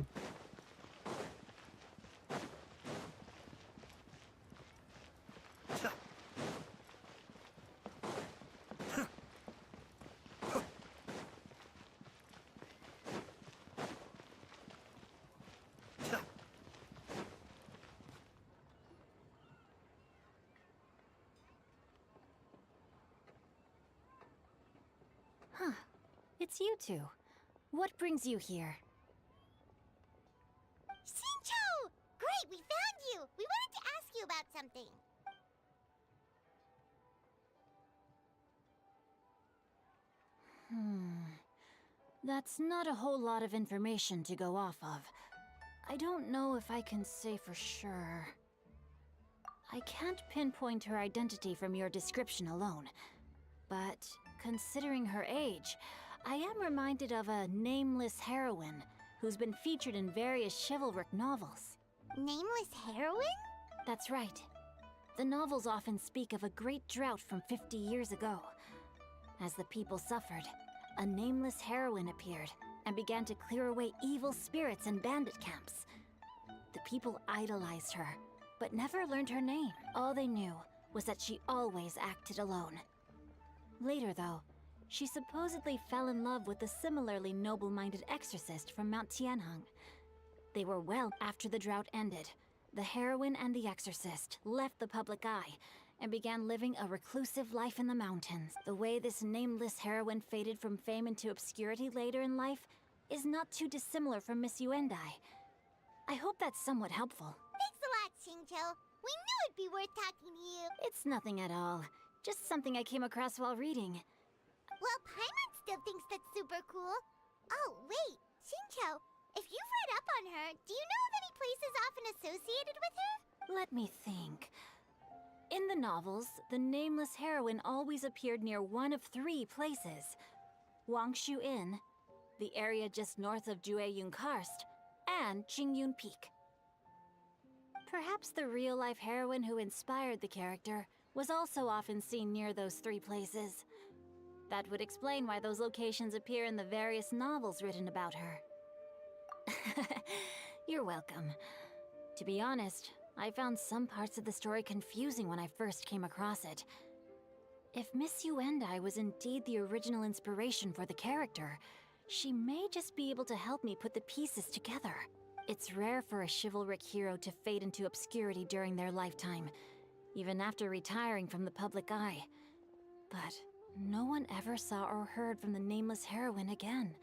It's you two. What brings you here? Shincho! Great, we found you! We wanted to ask you about something. That's not a whole lot of information to go off of. I don't know if I can say for sure. I can't pinpoint her identity from your description alone. But considering her age, I am reminded of a nameless heroine who's been featured in various chivalric novels. Nameless heroine? That's right. The novels often speak of a great drought from 50 years ago. As the people suffered, a nameless heroine appeared and began to clear away evil spirits and bandit camps. The people idolized her, but never learned her name. All they knew was that she always acted alone. Later, though, she supposedly fell in love with a similarly noble-minded exorcist from Mount Tianheng. They were well after the drought ended. The heroine and the exorcist left the public eye and began living a reclusive life in the mountains. The way this nameless heroine faded from fame into obscurity later in life is not too dissimilar from Miss Yuendai. I hope that's somewhat helpful. Thanks a lot, Shincho. We knew it'd be worth talking to you. It's nothing at all. Just something I came across while reading. Well, Paimon still thinks that's super cool. Oh, wait. Shincho, if you've read up on her, do you know of any places often associated with her? Let me think. In the novels, the nameless heroine always appeared near one of 3 places. Wangshu Inn, the area just north of Jueyun Karst, and Qingyun Peak. Perhaps the real-life heroine who inspired the character was also often seen near those 3 places. That would explain why those locations appear in the various novels written about her. You're welcome. To be honest, I found some parts of the story confusing when I first came across it. If Miss Yuendai was indeed the original inspiration for the character, she may just be able to help me put the pieces together. It's rare for a chivalric hero to fade into obscurity during their lifetime, even after retiring from the public eye. But no one ever saw or heard from the nameless heroine again.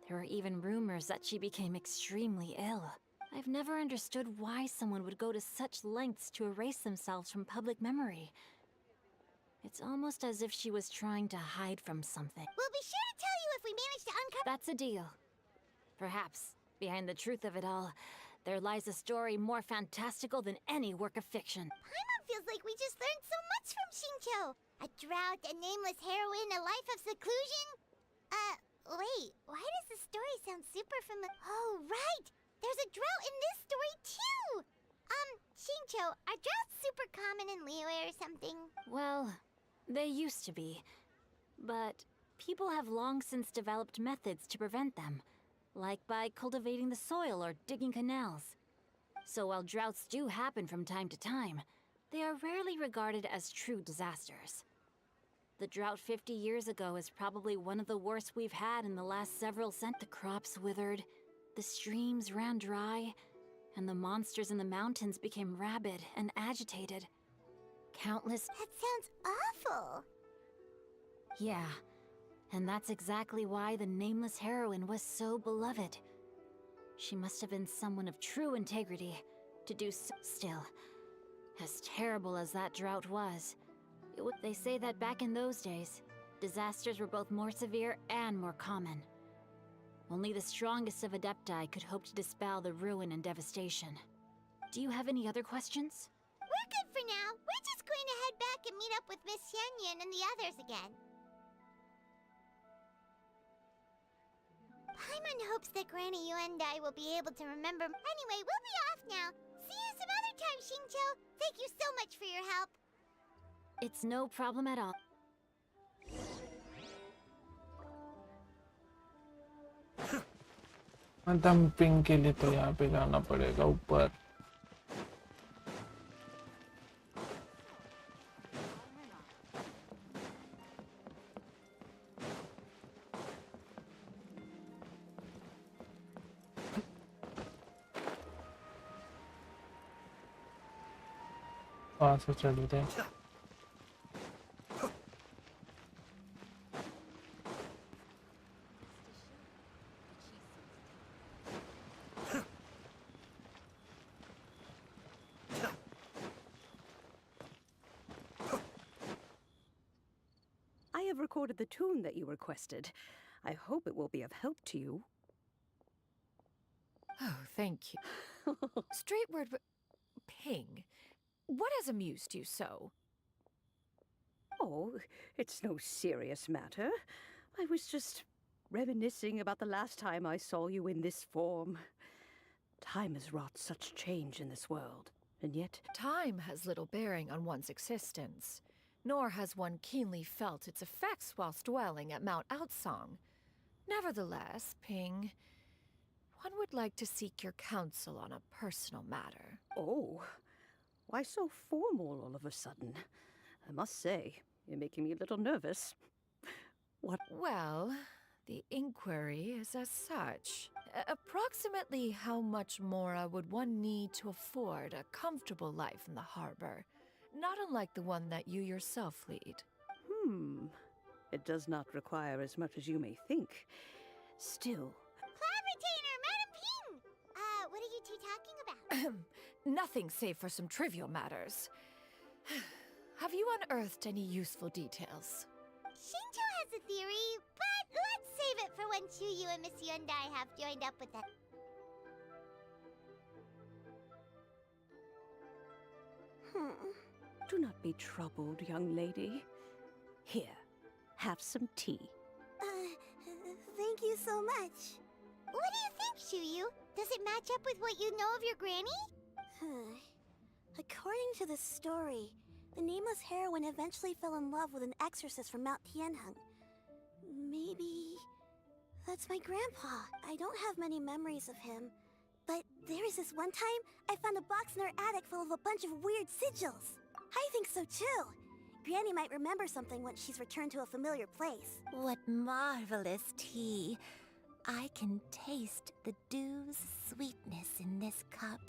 There were even rumors that she became extremely ill. I've never understood why someone would go to such lengths to erase themselves from public memory. It's almost as if she was trying to hide from something. We'll be sure to tell you if we manage to uncover— That's a deal. Perhaps, behind the truth of it all, there lies a story more fantastical than any work of fiction. Paimon feels like we just learned so much from Xingqiu. A drought, a nameless heroine, a life of seclusion. Wait, why does the story sound super familiar? Oh, right! There's a drought in this story, too! Xingqiu, are droughts super common in Liyue or something? Well, they used to be. But people have long since developed methods to prevent them, like by cultivating the soil or digging canals. So while droughts do happen from time to time, they are rarely regarded as true disasters. The drought 50 years ago is probably one of the worst we've had in the last several The crops withered, the streams ran dry, and the monsters in the mountains became rabid and agitated. Countless— That sounds awful! Yeah, and that's exactly why the nameless heroine was so beloved. She must have been someone of true integrity to do so. Still, as terrible as that drought was, they say that back in those days, disasters were both more severe and more common. Only the strongest of Adepti could hope to dispel the ruin and devastation. Do you have any other questions? We're good for now. We're just going to head back and meet up with Miss Xianyan and the others again. Paimon hopes that Granny Yuendai will be able to remember. Anyway, we'll be off now. See you some other time, Xingqiu. Thank you so much for your help. It's no problem at all. Dumping के लिए तो यहाँ पे जाना पड़ेगा ऊपर. वहाँ से चलते हैं. I have recorded the tune that you requested. I hope it will be of help to you. Oh, thank you. Straight word, Ping. What has amused you so? Oh, it's no serious matter. I was just reminiscing about the last time I saw you in this form. Time has wrought such change in this world, and yet— Time has little bearing on one's existence, nor has one keenly felt its effects whilst dwelling at Mount Outsong. Nevertheless, Ping, one would like to seek your counsel on a personal matter. Oh, why so formal all of a sudden? I must say, you're making me a little nervous. What? Well, the inquiry is as such. Approximately how much more would one need to afford a comfortable life in the harbor, not unlike the one that you yourself lead? It does not require as much as you may think. Still— Cloud Retainer, Madam Ping! What are you two talking about? Nothing save for some trivial matters. Have you unearthed any useful details? Xingqiu has a theory, but let's save it for when Chuyu and Miss Yuendai have joined up with us. Do not be troubled, young lady. Here, have some tea. Thank you so much. What do you think, Chuyu? Does it match up with what you know of your granny? According to the story, the nameless heroine eventually fell in love with an exorcist from Mount Tianheng. Maybe that's my grandpa. I don't have many memories of him, but there was this one time I found a box in her attic full of a bunch of weird sigils. I think so too. Granny might remember something once she's returned to a familiar place. What marvelous tea. I can taste the dew's sweetness in this cup.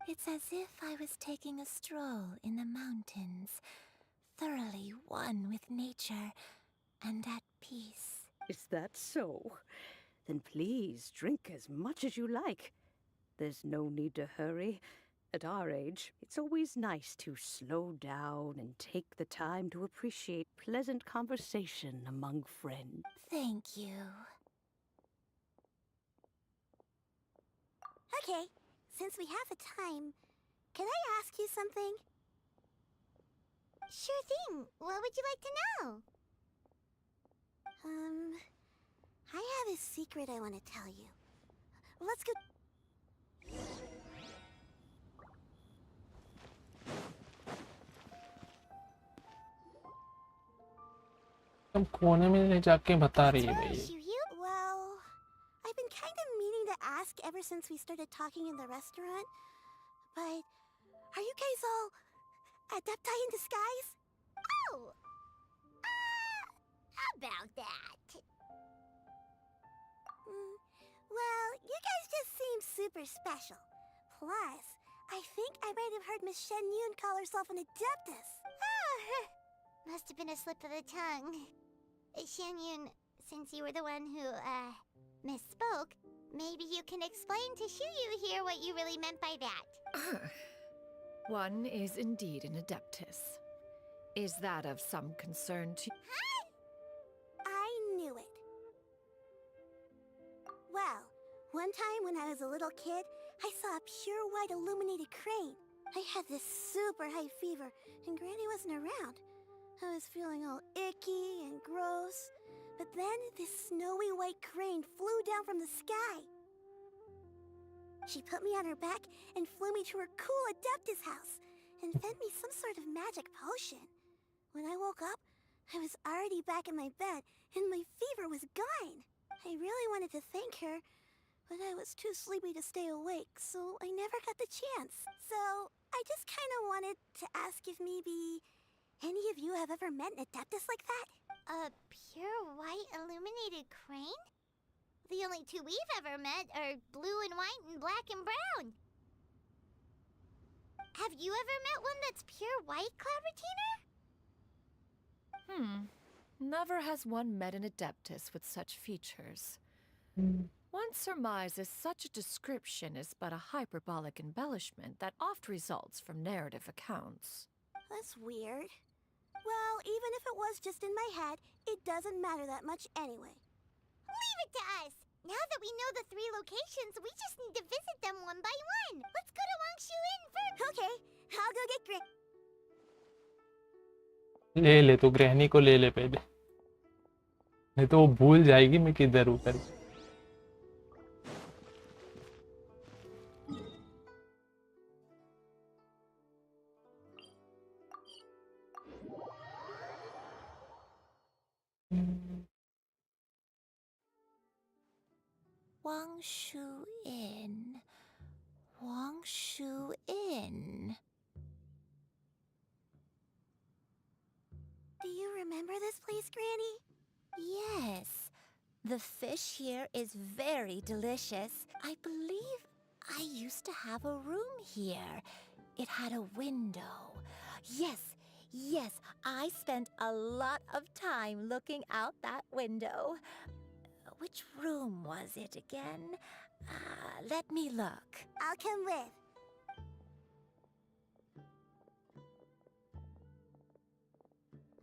It's as if I was taking a stroll in the mountains, thoroughly one with nature and at peace. Is that so? Then please drink as much as you like. There's no need to hurry. At our age, it's always nice to slow down and take the time to appreciate pleasant conversation among friends. Thank you. Okay, since we have the time, can I ask you something? Sure thing. What would you like to know? I have a secret I want to tell you. Let's go. तुम कोने में जाके बता रही है भाई. Well, I've been kind of meaning to ask ever since we started talking in the restaurant, but are you guys all adepti in disguise? Oh! About that. Well, you guys just seem super special. Plus, I think I might have heard Miss Shen Yun call herself an adeptus. Oh, must have been a slip of the tongue. Shen Yun, since you were the one who, misspoke, maybe you can explain to Shuyu here what you really meant by that. One is indeed an adeptus. Is that of some concern to you? Huh? I knew it. Well, one time when I was a little kid, I saw a pure white illuminated crane. I had this super high fever, and Granny wasn't around. I was feeling all icky and gross. But then this snowy white crane flew down from the sky. She put me on her back and flew me to her cool Adeptus house and fed me some sort of magic potion. When I woke up, I was already back in my bed and my fever was gone. I really wanted to thank her, but I was too sleepy to stay awake, so I never got the chance. So I just kind of wanted to ask if maybe any of you have ever met an Adeptus like that? A pure white illuminated crane? The only two we've ever met are blue and white and black and brown. Have you ever met one that's pure white, Cloud Retainer? Never has one met an adeptus with such features. One surmises such a description is but a hyperbolic embellishment that oft results from narrative accounts. That's weird. Well, even if it was just in my head, it doesn't matter that much anyway. Leave it to us! Now that we know the 3 locations, we just need to visit them one by one. Let's go to Wangshu Inn first. Okay, I'll go get Grit. ले तो गृहिणी को ले पहले, नहीं तो वो भूल जाएगी मैं किधर हूँ करके. Wangshu Inn. Wangshu Inn. Do you remember this place, Granny? Yes. The fish here is very delicious. I believe I used to have a room here. It had a window. Yes, I spent a lot of time looking out that window. Which room was it again? Let me look. I'll come with.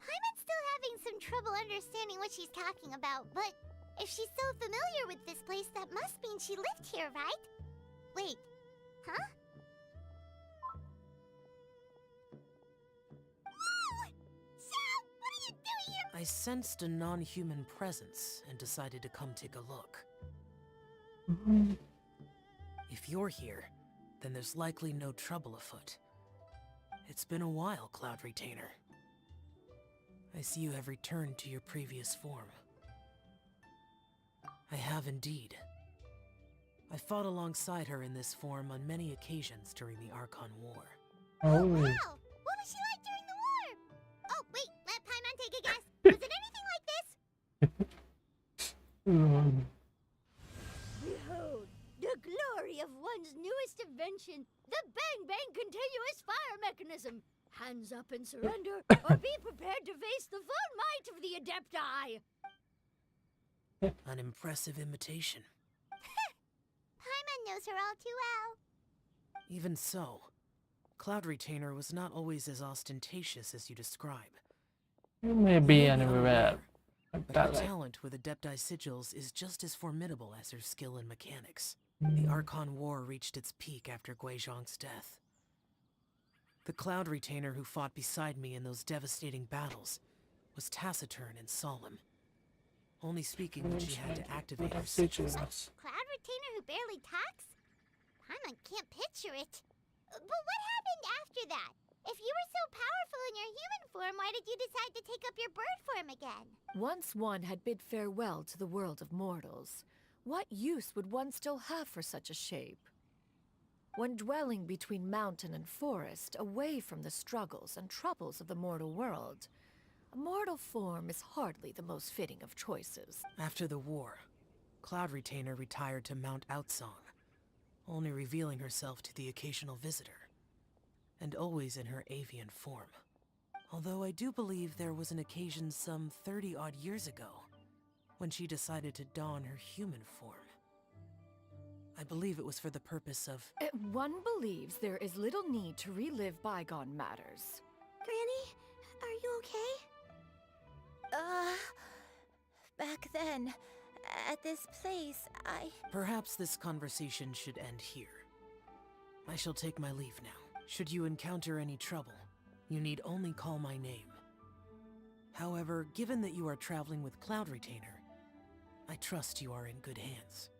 Paimon's still having some trouble understanding what she's talking about, but if she's so familiar with this place, that must mean she lived here, right? Wait, huh? I sensed a non-human presence and decided to come take a look. If you're here, then there's likely no trouble afoot. It's been a while, Cloud Retainer. I see you have returned to your previous form. I have indeed. I fought alongside her in this form on many occasions during the Archon War. Oh, wow! What was she like during the war? Oh, wait, let Paimon take a guess. Was it anything like this? Behold, the glory of one's newest invention, the Bang Bang Continuous Fire Mechanism. Hands up and surrender, or be prepared to face the full might of the Adepti. An impressive imitation. Paimon knows her all too well. Even so, Cloud Retainer was not always as ostentatious as you describe. You may be anywhere. But her talent with Adepti sigils is just as formidable as her skill in mechanics. The Archon War reached its peak after Guizhong's death. The Cloud Retainer who fought beside me in those devastating battles was taciturn and solemn, only speaking when she had to activate her sigils. Cloud Retainer who barely talks? Paimon can't picture it. But what happened after that? If you were so powerful in your human form, why did you decide to take up your bird form again? Once one had bid farewell to the world of mortals, what use would one still have for such a shape? When dwelling between mountain and forest, away from the struggles and troubles of the mortal world, a mortal form is hardly the most fitting of choices. After the war, Cloud Retainer retired to Mount Outsong, only revealing herself to the occasional visitor, and always in her avian form. Although I do believe there was an occasion some 30-odd years ago when she decided to don her human form. I believe it was for the purpose of... One believes there is little need to relive bygone matters. Granny, are you okay? Back then, at this place, Perhaps this conversation should end here. I shall take my leave now. Should you encounter any trouble, you need only call my name. However, given that you are traveling with Cloud Retainer, I trust you are in good hands.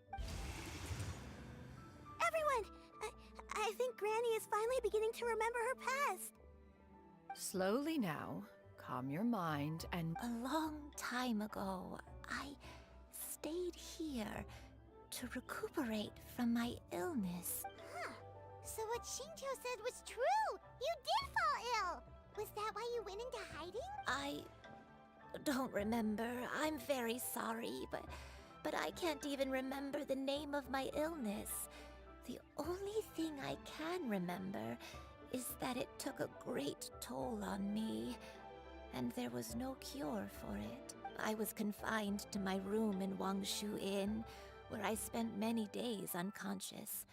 Everyone! I think Granny is finally beginning to remember her past. Slowly now, calm your mind and... A long time ago, I stayed here to recuperate from my illness. Huh. So what Shinjo said was true! You did fall ill! Was that why you went into hiding? I don't remember. I'm very sorry, but I can't even remember the name of my illness. The only thing I can remember is that it took a great toll on me, and there was no cure for it. I was confined to my room in Wangshu Inn, where I spent many days unconscious.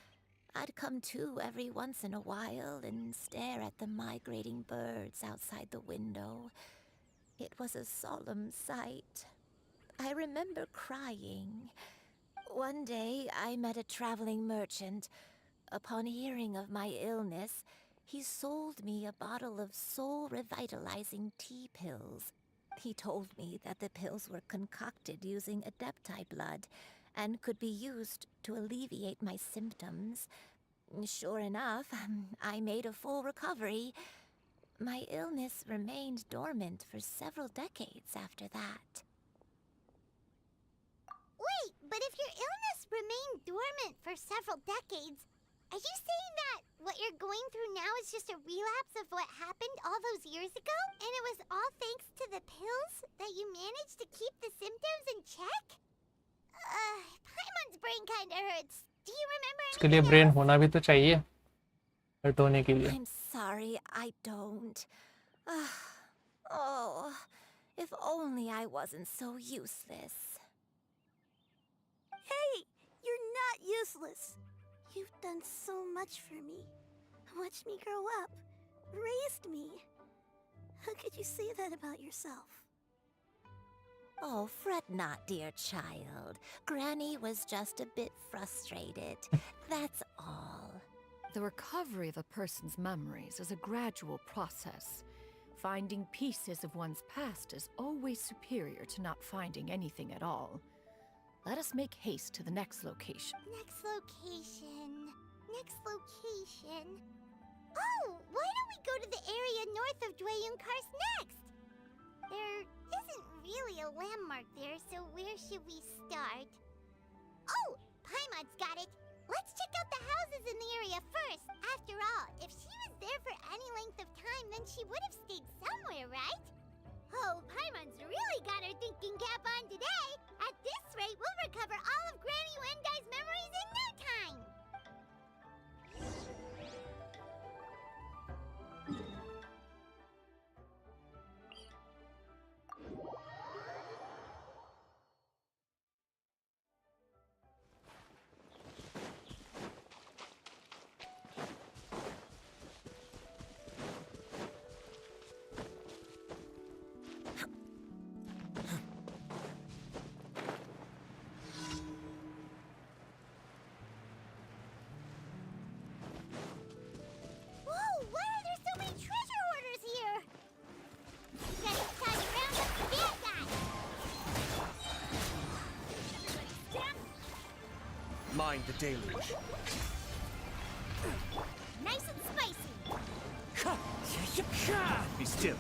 I'd come to every once in a while and stare at the migrating birds outside the window. It was a solemn sight. I remember crying. One day, I met a traveling merchant. Upon hearing of my illness, he sold me a bottle of soul-revitalizing tea pills. He told me that the pills were concocted using Adepti blood and could be used to alleviate my symptoms. Sure enough, I made a full recovery. My illness remained dormant for several decades after that. Wait, but if your illness remained dormant for several decades, are you saying that what you're going through now is just a relapse of what happened all those years ago? And it was all thanks to the pills that you managed to keep the symptoms in check? Paimon's brain kinda hurts. Do you remember इसके लिए brain होना भी तो चाहिए hurt होने के लिए. I'm sorry, I don't. Oh, if only I wasn't so useless. Hey, you're not useless. You've done so much for me. Watched me grow up. Raised me. How could you say that about yourself? Oh, fret not, dear child. Granny was just a bit frustrated. That's all. The recovery of a person's memories is a gradual process. Finding pieces of one's past is always superior to not finding anything at all. Let us make haste to the next location. Next location. Next location. Oh, why don't we go to the area north of Dwayunkars next? There isn't really a landmark there, so where should we start? Oh, Paimon's got it. Let's check out the houses in the area first. After all, if she was there for any length of time, then she would have stayed somewhere, right? Oh, Paimon's really got her thinking cap on today. At this rate, we'll recover all of Granny Wendai's memories in no time. Mind the deluge. Nice and spicy. Be still.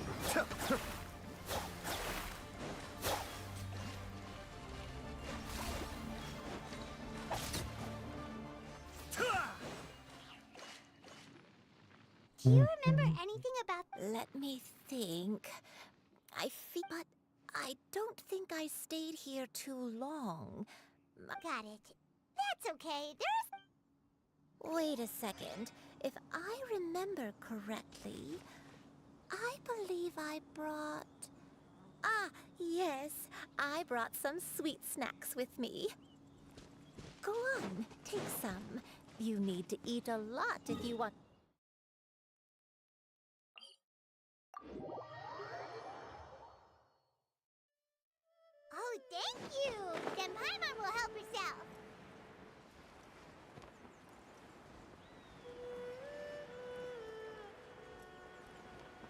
Do you remember anything about... Let me think. But I don't think I stayed here too long. Got it. That's okay. There's... Wait a second. If I remember correctly, I believe I brought... Ah, yes. I brought some sweet snacks with me. Go on, take some. You need to eat a lot if you want... Oh, thank you. Then Paimon will help herself.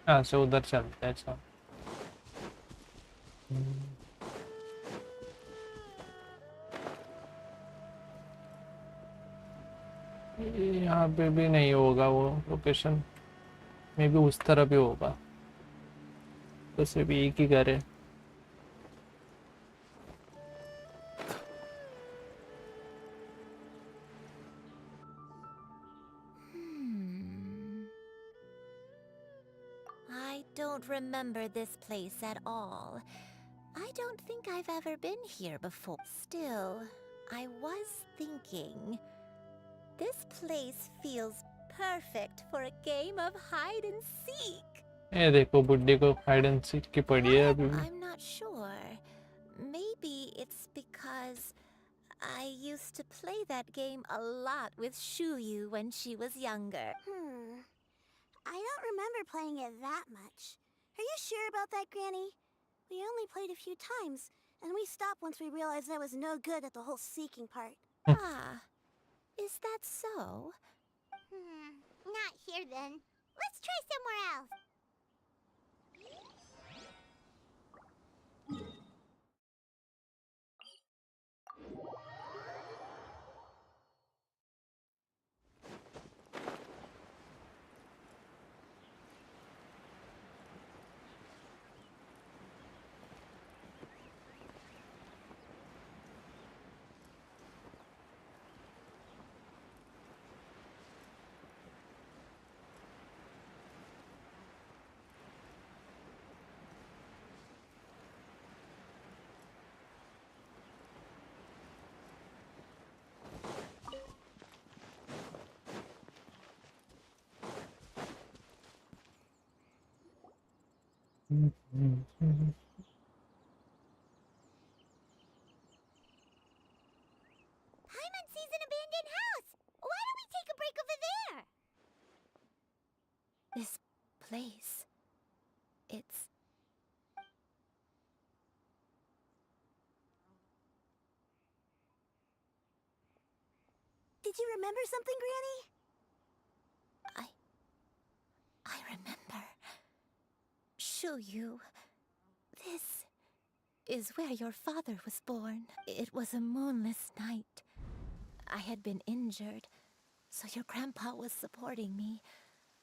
हाँ से उधर चलते हैं सब। यहाँ पे भी नहीं होगा वो लोकेशन, मे बी उस तरफ ही होगा, तो सिर्फ एक ही घर है। I don't remember this place at all. I don't think I've ever been here before. Still, I was thinking, this place feels perfect for a game of hide and seek. ये देखो बुड्ढे को हाइड एंड सीक की पड़ी है अभी भी। I'm not sure. Maybe it's because I used to play that game a lot with Shuyu when she was younger. I don't remember playing it that much. Are you sure about that, Granny? We only played a few times, and we stopped once we realized I was no good at the whole seeking part. Ah, is that so? Not here then. Let's try somewhere else. Paimon sees an abandoned house. Why don't we take a break over there? This place. It's... Did you remember something, Granny? I remember. Shuyu, this is where your father was born. It was a moonless night. I had been injured, so your grandpa was supporting me.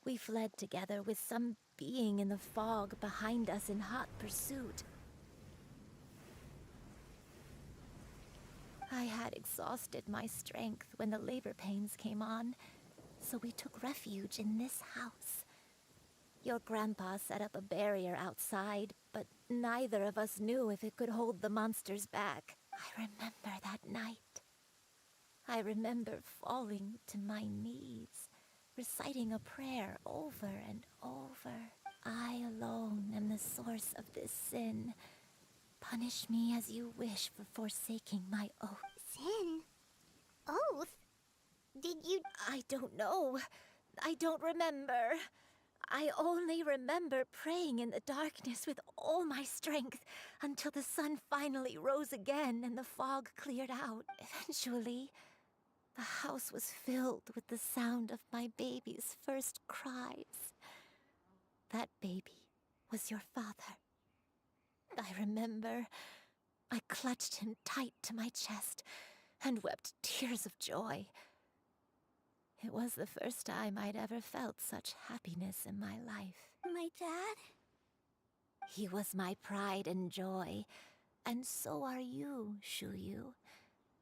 We fled together with some being in the fog behind us in hot pursuit. I had exhausted my strength when the labor pains came on, so we took refuge in this house. Your grandpa set up a barrier outside, but neither of us knew if it could hold the monsters back. I remember that night. I remember falling to my knees, reciting a prayer over and over. I alone am the source of this sin. Punish me as you wish for forsaking my oath. Sin? Oath? Did you... I don't know. I don't remember. I only remember praying in the darkness with all my strength until the sun finally rose again and the fog cleared out. Eventually, the house was filled with the sound of my baby's first cries. That baby was your father. I remember I clutched him tight to my chest and wept tears of joy. It was the first time I'd ever felt such happiness in my life. My dad? He was my pride and joy, and so are you, Shuyu.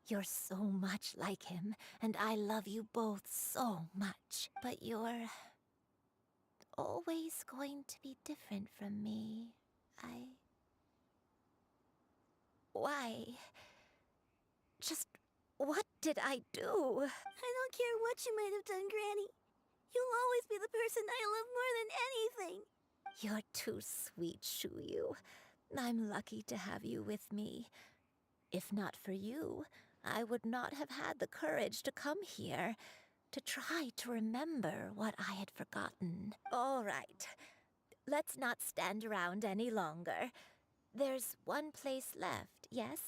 You're so much like him, and I love you both so much. But you're always going to be different from me. Why? Just what did I do? I don't care what you might have done, Granny. You'll always be the person I love more than anything. You're too sweet, Shuyu. I'm lucky to have you with me. If not for you, I would not have had the courage to come here, to try to remember what I had forgotten. All right, let's not stand around any longer. There's one place left, yes?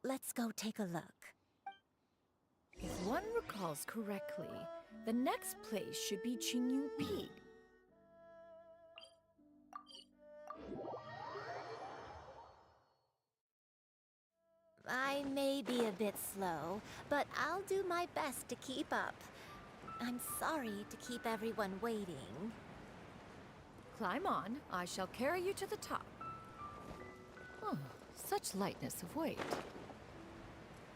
Let's go take a look. If one recalls correctly, the next place should be Qingyu Peak. I may be a bit slow, but I'll do my best to keep up. I'm sorry to keep everyone waiting. Climb on. I shall carry you to the top. Oh, such lightness of weight.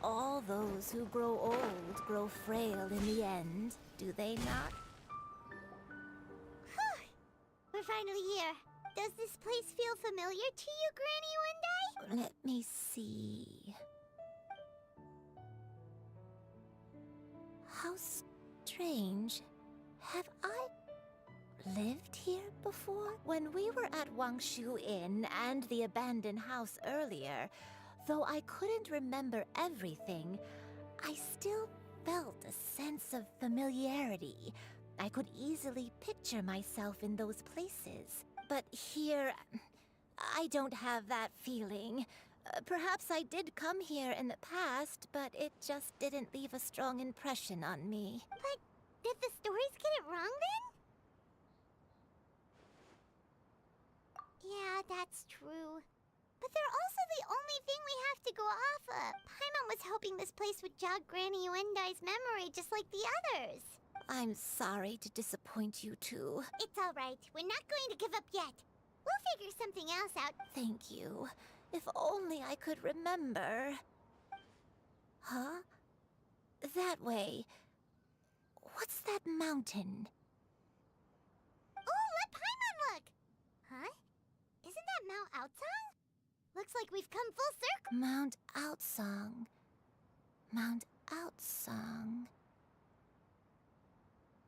All those who grow old grow frail in the end, do they not? We're finally here. Does this place feel familiar to you, Granny One Day? Let me see. How strange. Have I lived here before? When we were at Wangshu Inn and the abandoned house earlier, though I couldn't remember everything, I still felt a sense of familiarity. I could easily picture myself in those places. But here, I don't have that feeling. Perhaps I did come here in the past, but it just didn't leave a strong impression on me. But did the stories get it wrong then? Yeah, that's true. But they're also the only thing we have to go off of. Paimon was hoping this place would jog Granny Uendai's memory just like the others. I'm sorry to disappoint you too. It's all right. We're not going to give up yet. We'll figure something else out. Thank you. If only I could remember. Huh? That way. What's that mountain? Oh, let Paimon look! Huh? Isn't that Mount Outsong? Looks like we've come full circle. Mount Outsong. Mount Outsong.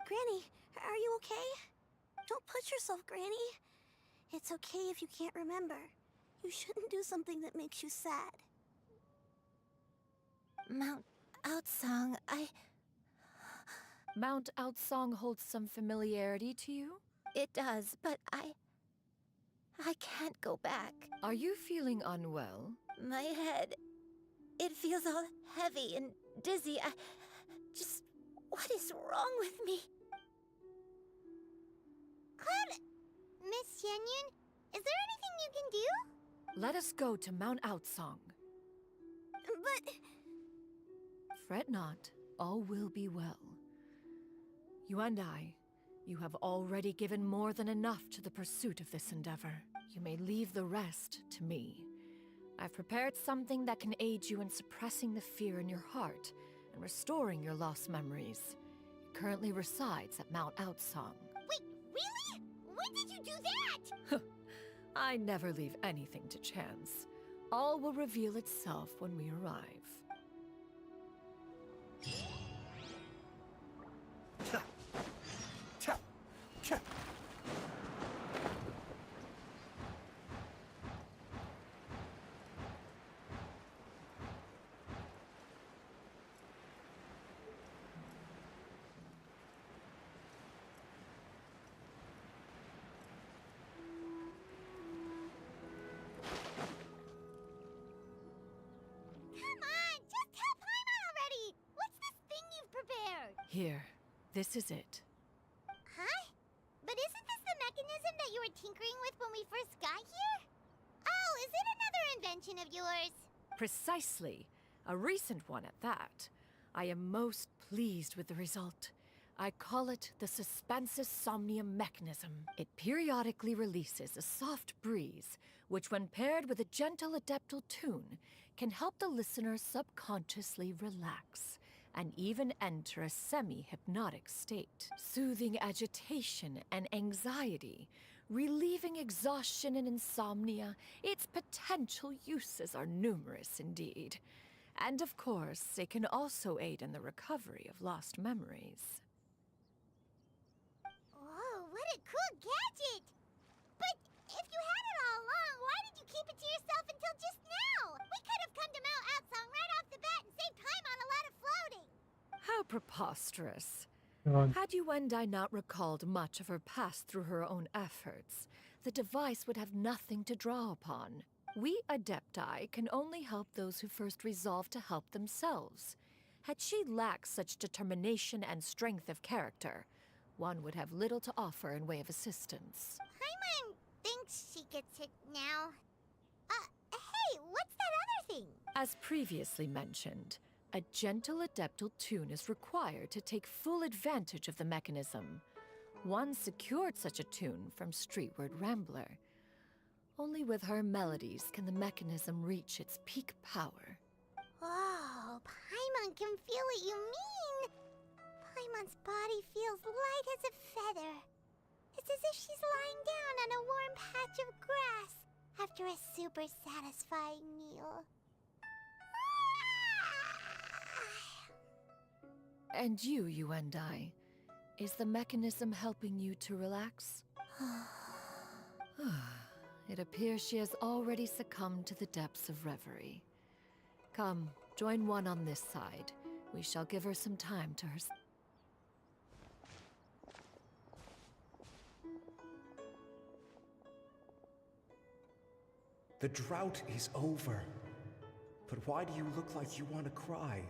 Granny, are you okay? Don't push yourself, Granny. It's okay if you can't remember. You shouldn't do something that makes you sad. Mount Outsong, Mount Outsong holds some familiarity to you? It does, but I can't go back. Are you feeling unwell? My head, it feels all heavy and dizzy. What is wrong with me? Cloud, Miss Xianyun, is there anything you can do? Let us go to Mount Outsong. But... Fret not, all will be well. You and I, you have already given more than enough to the pursuit of this endeavor. You may leave the rest to me. I've prepared something that can aid you in suppressing the fear in your heart and restoring your lost memories. It currently resides at Mount Outsong. Wait, really? When did you do that? I never leave anything to chance. All will reveal itself when we arrive. Here, this is it. Huh? But isn't this the mechanism that you were tinkering with when we first got here? Oh, is it another invention of yours? Precisely. A recent one at that. I am most pleased with the result. I call it the Suspensus Somnium mechanism. It periodically releases a soft breeze, which when paired with a gentle adeptal tune, can help the listener subconsciously relax and even enter a semi-hypnotic state, soothing agitation and anxiety, relieving exhaustion and insomnia. Its potential uses are numerous indeed. And of course, it can also aid in the recovery of lost memories. Whoa, what a cool gadget! But if you had it all along, why did you keep it to yourself until just now? We could have come to Mount Outsong right off the bat and saved time on a lot of floating. How preposterous. God. Had Yuendai not recalled much of her past through her own efforts, the device would have nothing to draw upon. We Adepti can only help those who first resolve to help themselves. Had she lacked such determination and strength of character, one would have little to offer in way of assistance. Paimon thinks she gets it now. Hey, what's that other thing? As previously mentioned, a gentle adeptal tune is required to take full advantage of the mechanism. One secured such a tune from Streetward Rambler. Only with her melodies can the mechanism reach its peak power. Oh, Paimon can feel what you mean. Paimon's body feels light as a feather. It's as if she's lying down on a warm patch of grass after a super satisfying meal. And you and I, is the mechanism helping you to relax? It appears she has already succumbed to the depths of reverie. Come, join one on this side. We shall give her some time to herself. The drought is over. But why do you look like you want to cry?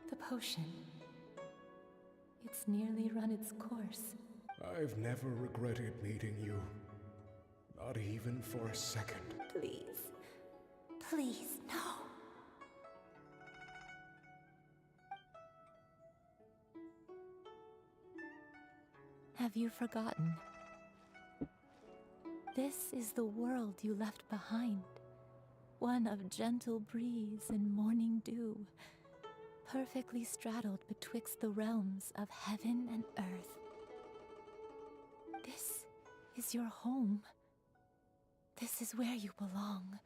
The potion. It's nearly run its course. I've never regretted meeting you. Not even for a second. Please. Please, no. Have you forgotten? This is the world you left behind. One of gentle breeze and morning dew, perfectly straddled betwixt the realms of heaven and earth. This is your home. This is where you belong.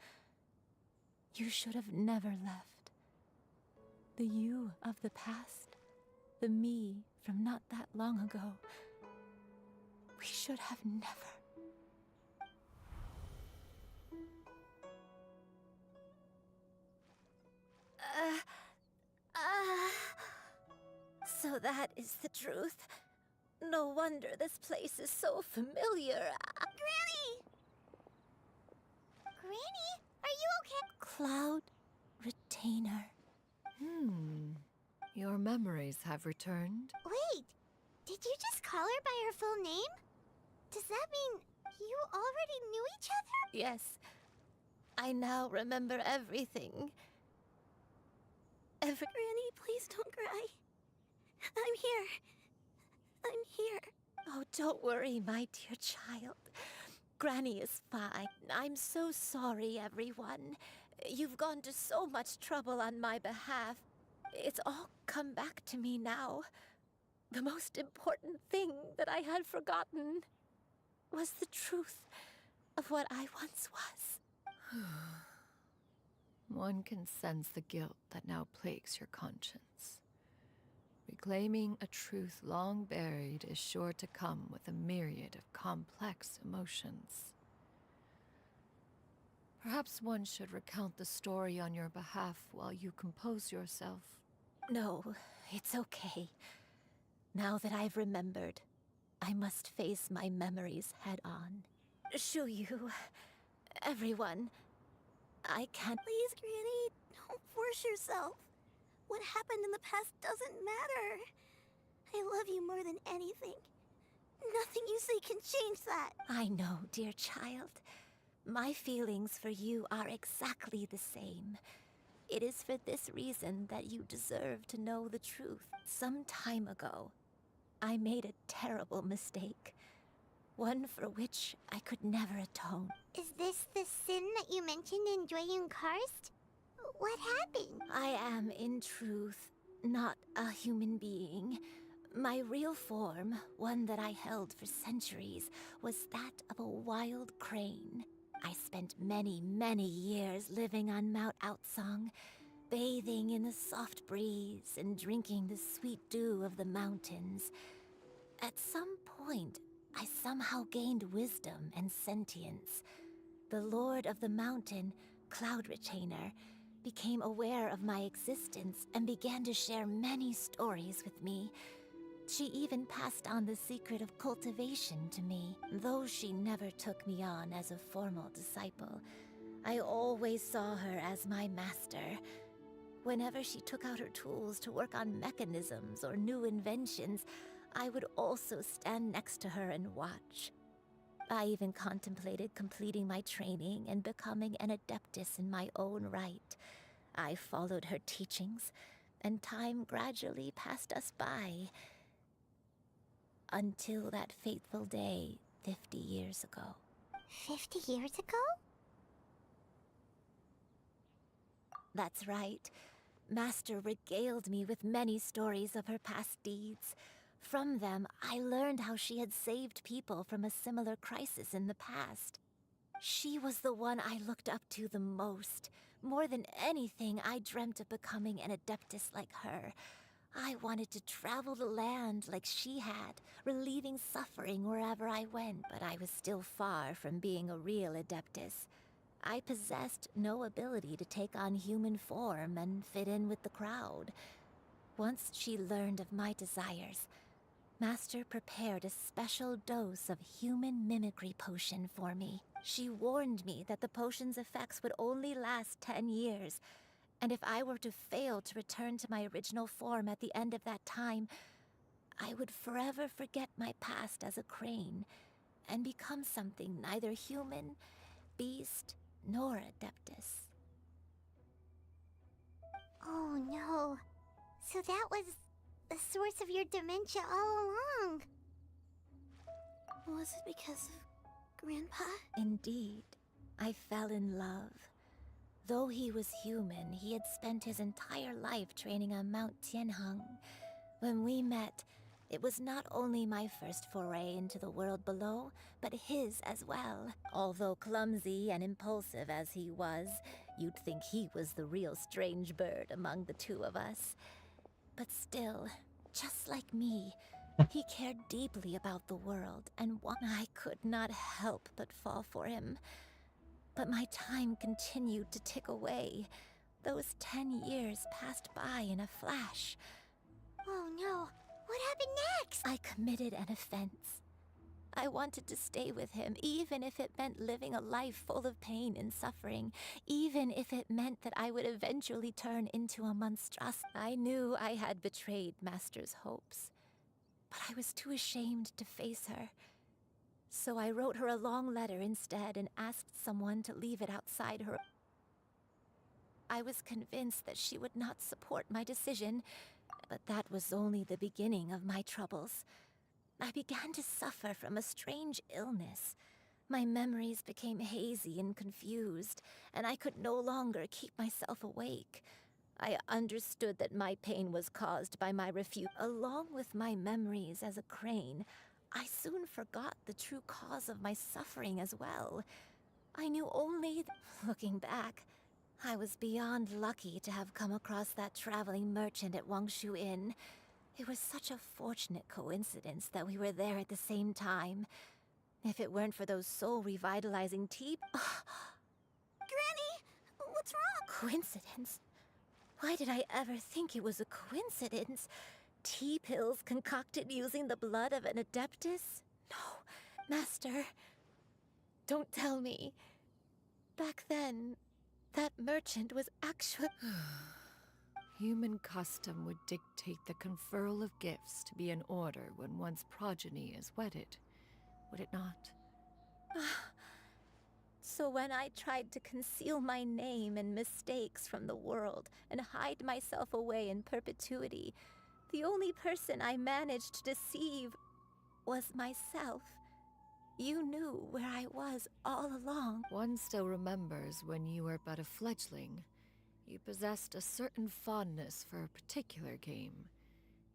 You should have never left. The you of the past, the me from not that long ago, we should have never. So that is the truth. No wonder this place is so familiar. Granny! Granny, are you okay? Cloud Retainer. Your memories have returned. Wait, did you just call her by her full name? Does that mean you already knew each other? Yes. I now remember everything. Granny, please don't cry. I'm here. I'm here. Oh, don't worry, my dear child. Granny is fine. I'm so sorry, everyone. You've gone to so much trouble on my behalf. It's all come back to me now. The most important thing that I had forgotten was the truth of what I once was. One can sense the guilt that now plagues your conscience. Reclaiming a truth long buried is sure to come with a myriad of complex emotions. Perhaps one should recount the story on your behalf while you compose yourself. No, it's okay. Now that I've remembered, I must face my memories head on. Shuyu, everyone, I can't... Please, Granny, don't force yourself. What happened in the past doesn't matter. I love you more than anything. Nothing you say can change that. I know, dear child. My feelings for you are exactly the same. It is for this reason that you deserve to know the truth. Some time ago, I made a terrible mistake. One for which I could never atone. Is this the sin that you mentioned in Joyun Karst? What happened? I am, in truth, not a human being. My real form, one that I held for centuries, was that of a wild crane. I spent many, many years living on Mount Outsong, bathing in the soft breeze and drinking the sweet dew of the mountains. At some point, I somehow gained wisdom and sentience. The Lord of the Mountain, Cloud Retainer, became aware of my existence and began to share many stories with me. She even passed on the secret of cultivation to me. Though she never took me on as a formal disciple, I always saw her as my master. Whenever she took out her tools to work on mechanisms or new inventions, I would also stand next to her and watch. I even contemplated completing my training and becoming an adeptus in my own right. I followed her teachings, and time gradually passed us by. Until that fateful day 50 years ago. 50 years ago? That's right. Master regaled me with many stories of her past deeds. From them, I learned how she had saved people from a similar crisis in the past. She was the one I looked up to the most. More than anything, I dreamt of becoming an adeptus like her. I wanted to travel the land like she had, relieving suffering wherever I went, but I was still far from being a real adeptus. I possessed no ability to take on human form and fit in with the crowd. Once she learned of my desires, Master prepared a special dose of human mimicry potion for me. She warned me that the potion's effects would only last 10 years, and if I were to fail to return to my original form at the end of that time, I would forever forget my past as a crane and become something neither human, beast, nor adeptus. Oh no. So that was the source of your dementia all along. Was it because of Grandpa? Indeed, I fell in love. Though he was human, he had spent his entire life training on Mount Tianheng. When we met, it was not only my first foray into the world below, but his as well. Although clumsy and impulsive as he was, you'd think he was the real strange bird among the two of us. But still, just like me, he cared deeply about the world, and I could not help but fall for him. But my time continued to tick away. Those 10 years passed by in a flash. Oh no, what happened next? I committed an offense. I wanted to stay with him, even if it meant living a life full of pain and suffering, even if it meant that I would eventually turn into a monstrosity. I knew I had betrayed Master's hopes, but I was too ashamed to face her. So I wrote her a long letter instead and asked someone to leave it outside her. I was convinced that she would not support my decision, but that was only the beginning of my troubles. I began to suffer from a strange illness. My memories became hazy and confused, and I could no longer keep myself awake. I understood that my pain was caused by my refusal. Along with my memories as a crane, I soon forgot the true cause of my suffering as well. I knew only looking back, I was beyond lucky to have come across that traveling merchant at Wangshu Inn. It was such a fortunate coincidence that we were there at the same time. If it weren't for those soul-revitalizing tea... Granny! What's wrong? Coincidence? Why did I ever think it was a coincidence? Tea pills concocted using the blood of an adeptus? No, Master. Don't tell me. Back then, that merchant was actually... Human custom would dictate the conferral of gifts to be in order when one's progeny is wedded, would it not? So when I tried to conceal my name and mistakes from the world and hide myself away in perpetuity, the only person I managed to deceive was myself. You knew where I was all along. One still remembers when you were but a fledgling. You possessed a certain fondness for a particular game.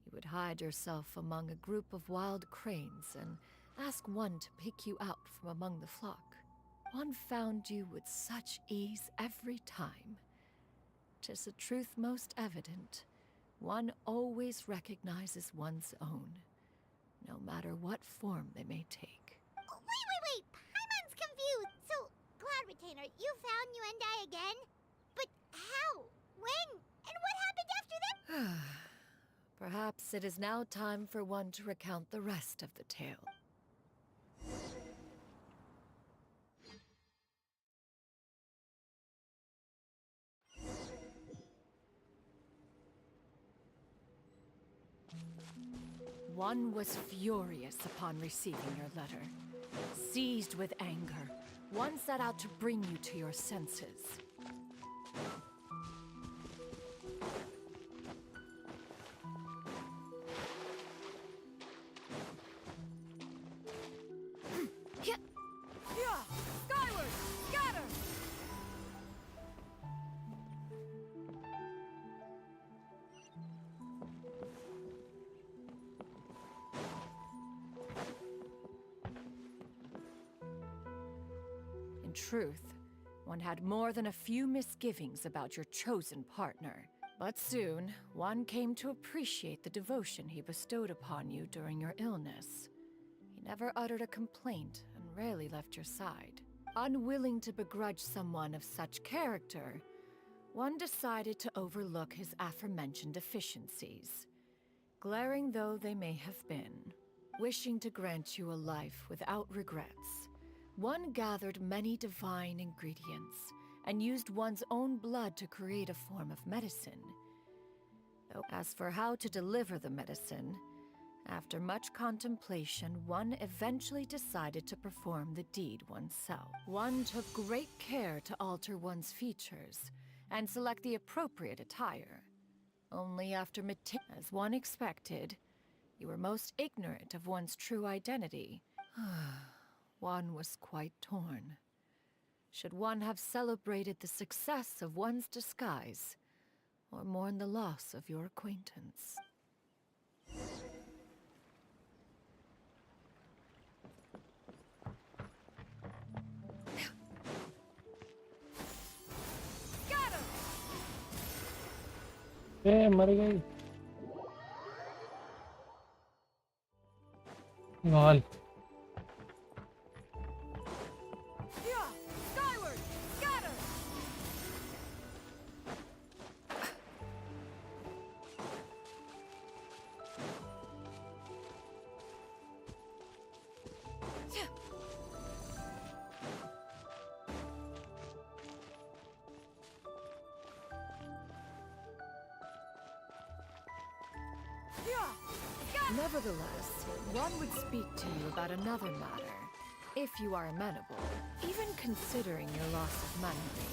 You would hide yourself among a group of wild cranes and ask one to pick you out from among the flock. One found you with such ease every time. 'Tis a truth most evident. One always recognizes one's own, no matter what form they may take. Wait! Paimon's confused. So, Cloud Retainer, you found Yuendai again? But how? When? And what happened after that? Perhaps it is now time for one to recount the rest of the tale. One was furious upon receiving your letter. Seized with anger, one set out to bring you to your senses. Skyward! Scatter! In truth, one had more than a few misgivings about your chosen partner. But soon, one came to appreciate the devotion he bestowed upon you during your illness. He never uttered a complaint and rarely left your side. Unwilling to begrudge someone of such character, one decided to overlook his aforementioned deficiencies, glaring though they may have been. Wishing to grant you a life without regrets, one gathered many divine ingredients and used one's own blood to create a form of medicine. Though as for how to deliver the medicine, after much contemplation, one eventually decided to perform the deed oneself. One took great care to alter one's features and select the appropriate attire. Only after as one expected, you were most ignorant of one's true identity. One was quite torn. Should one have celebrated the success of one's disguise, or mourn the loss of your acquaintance? मर गई गाल Skyward! Scatter! Nevertheless, one would speak to you about another matter, if you are amenable, even considering your loss of memory.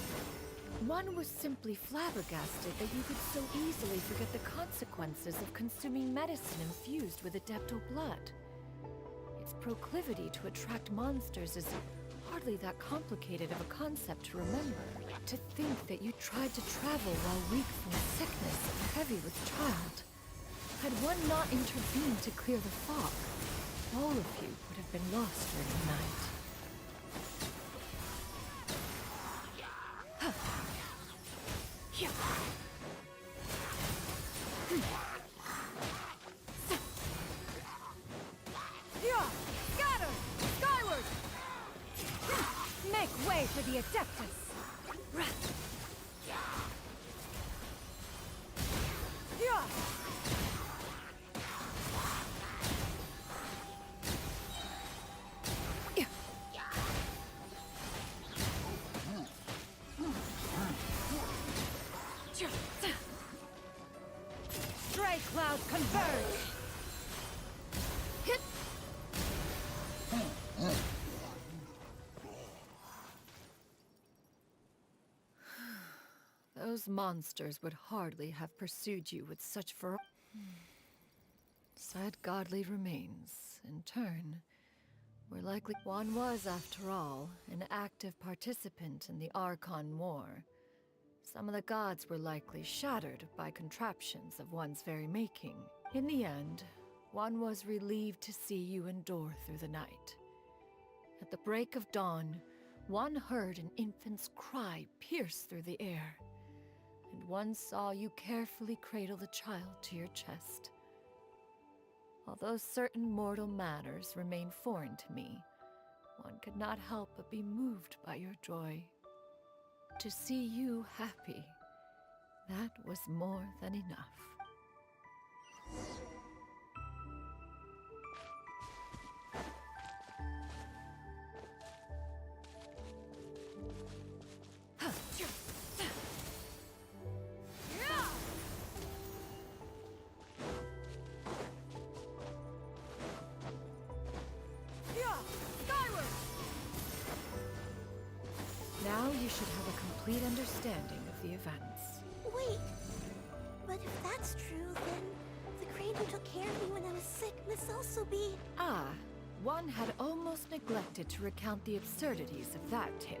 One was simply flabbergasted that you could so easily forget the consequences of consuming medicine infused with Adepto blood. Its proclivity to attract monsters is hardly that complicated of a concept to remember. To think that you tried to travel while weak from sickness and heavy with child. Had one not intervened to clear the fog, all of you would have been lost during the night. Scatter! Skyward! Make way for the Adeptus! Stray clouds converge! Hit! Those monsters would hardly have pursued you with such Sad godly remains, in turn, were likely. One was, after all, an active participant in the Archon War. Some of the gods were likely shattered by contraptions of one's very making. In the end, one was relieved to see you endure through the night. At the break of dawn, one heard an infant's cry pierce through the air, and one saw you carefully cradle the child to your chest. Although certain mortal matters remain foreign to me, one could not help but be moved by your joy. To see you happy, that was more than enough. Now you should have a complete understanding of the events. Wait, but if that's true, then the crane who took care of me when I was sick must also be... Ah, one had almost neglected to recount the absurdities of that tale.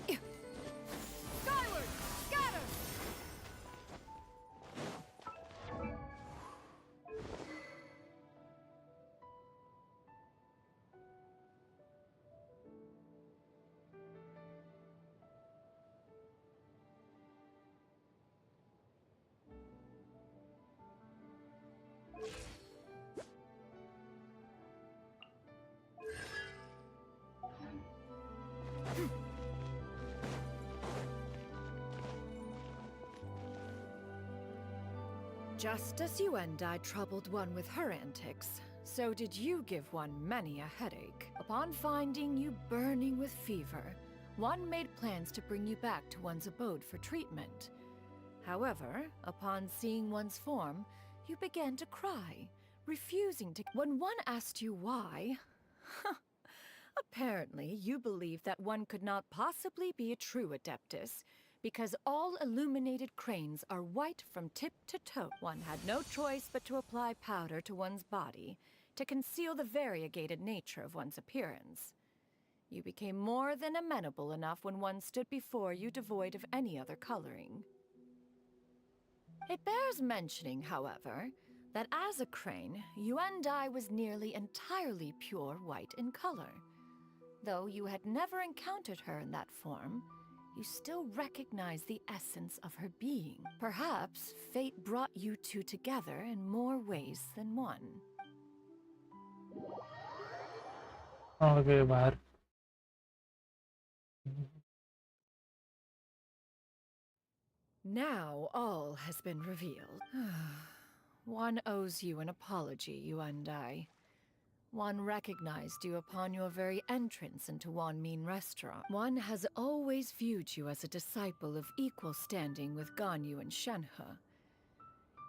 Skyward! Scatter! Just as you and I troubled one with her antics, so did you give one many a headache. Upon finding you burning with fever, one made plans to bring you back to one's abode for treatment. However, upon seeing one's form, you began to cry, refusing to... When one asked you why... Apparently, you believed that one could not possibly be a true Adeptus, because all illuminated cranes are white from tip to toe. One had no choice but to apply powder to one's body to conceal the variegated nature of one's appearance. You became more than amenable enough when one stood before you devoid of any other coloring. It bears mentioning, however, that as a crane, Yuendai was nearly entirely pure white in color. Though you had never encountered her in that form, you still recognize the essence of her being. Perhaps fate brought you two together in more ways than one. Okay, बाहर. Now all has been revealed. One owes you an apology, you and I. One recognized you upon your very entrance into Wanmin Restaurant. One has always viewed you as a disciple of equal standing with Ganyu and Shenhe.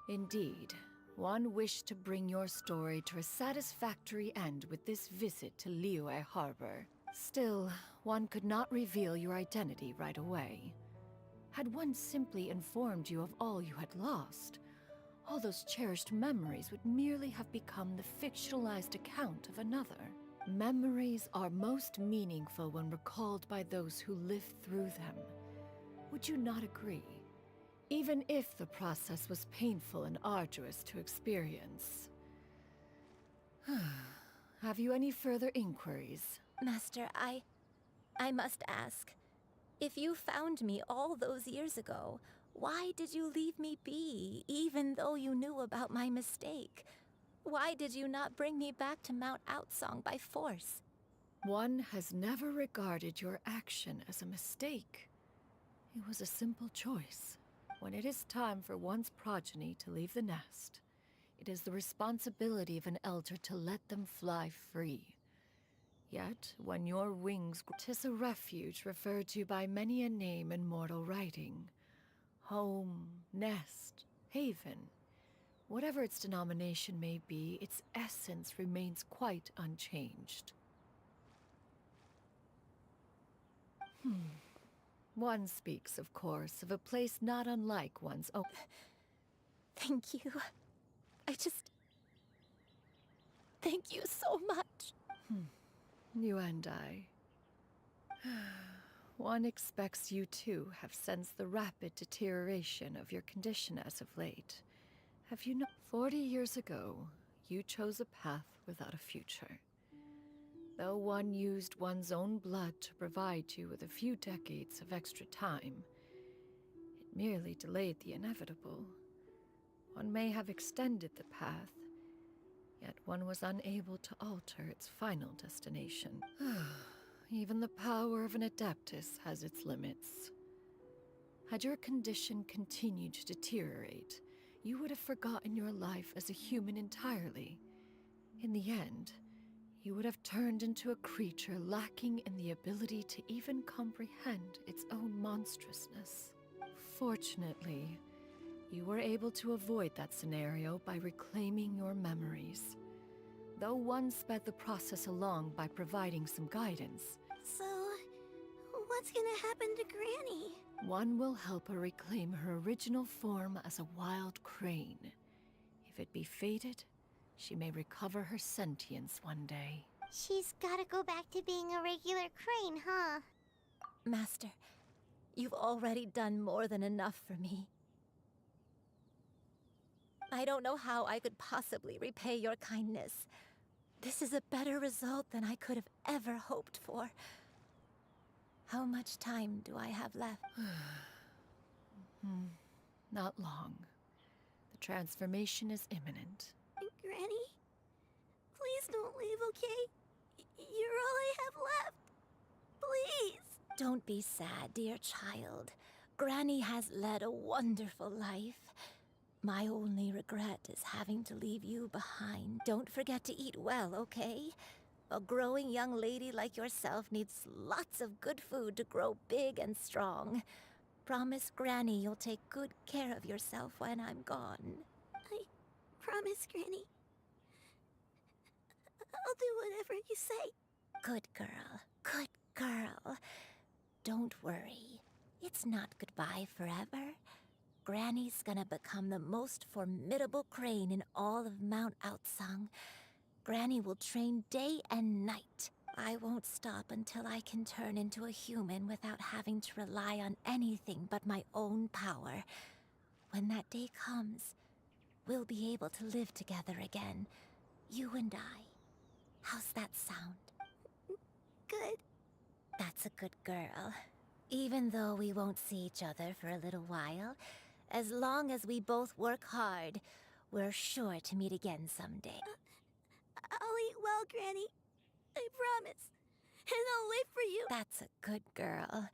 Indeed, one wished to bring your story to a satisfactory end with this visit to Liyue Harbor. Still, one could not reveal your identity right away. Had one simply informed you of all you had lost, all those cherished memories would merely have become the fictionalized account of another. Memories are most meaningful when recalled by those who lived through them. Would you not agree? Even if the process was painful and arduous to experience. Have you any further inquiries? Master, I must ask. If you found me all those years ago, why did you leave me be, even though you knew about my mistake? Why did you not bring me back to Mount Outsong by force? One has never regarded your action as a mistake. It was a simple choice. When it is time for one's progeny to leave the nest, it is the responsibility of an elder to let them fly free. Yet, when your wings... 'Tis a refuge referred to by many a name in mortal writing. Home, nest, haven. Whatever its denomination may be, its essence remains quite unchanged. One speaks, of course, of a place not unlike one's own. Thank you. Thank you so much. You and I. One expects you too have sensed the rapid deterioration of your condition as of late. Have you 40 years ago, you chose a path without a future. Though one used one's own blood to provide you with a few decades of extra time, it merely delayed the inevitable. One may have extended the path, yet one was unable to alter its final destination. Even the power of an Adeptus has its limits. Had your condition continued to deteriorate, you would have forgotten your life as a human entirely. In the end, you would have turned into a creature lacking in the ability to even comprehend its own monstrousness. Fortunately, you were able to avoid that scenario by reclaiming your memories. Though one sped the process along by providing some guidance, So, what's gonna happen to Granny? one will help her reclaim her original form as a wild crane. If it be fated, she may recover her sentience one day. She's gotta go back to being a regular crane, huh? Master, you've already done more than enough for me. I don't know how I could possibly repay your kindness. This is a better result than I could have ever hoped for. How much time do I have left? Not long. The transformation is imminent. Granny? Please don't leave, okay? You're all I have left. Please. Don't be sad, dear child. Granny has led a wonderful life. My only regret is having to leave you behind. Don't forget to eat well, okay? A growing young lady like yourself needs lots of good food to grow big and strong. Promise Granny you'll take good care of yourself when I'm gone. I promise, Granny. I'll do whatever you say. Good girl. Good girl. Don't worry. It's not goodbye forever. Granny's gonna become the most formidable crane in all of Mount Outsung. Granny will train day and night. I won't stop until I can turn into a human without having to rely on anything but my own power. When that day comes, we'll be able to live together again. You and I. How's that sound? Good. That's a good girl. Even though we won't see each other for a little while, as long as we both work hard, we're sure to meet again someday. I'll eat well, Granny. I promise. And I'll wait for you. That's a good girl.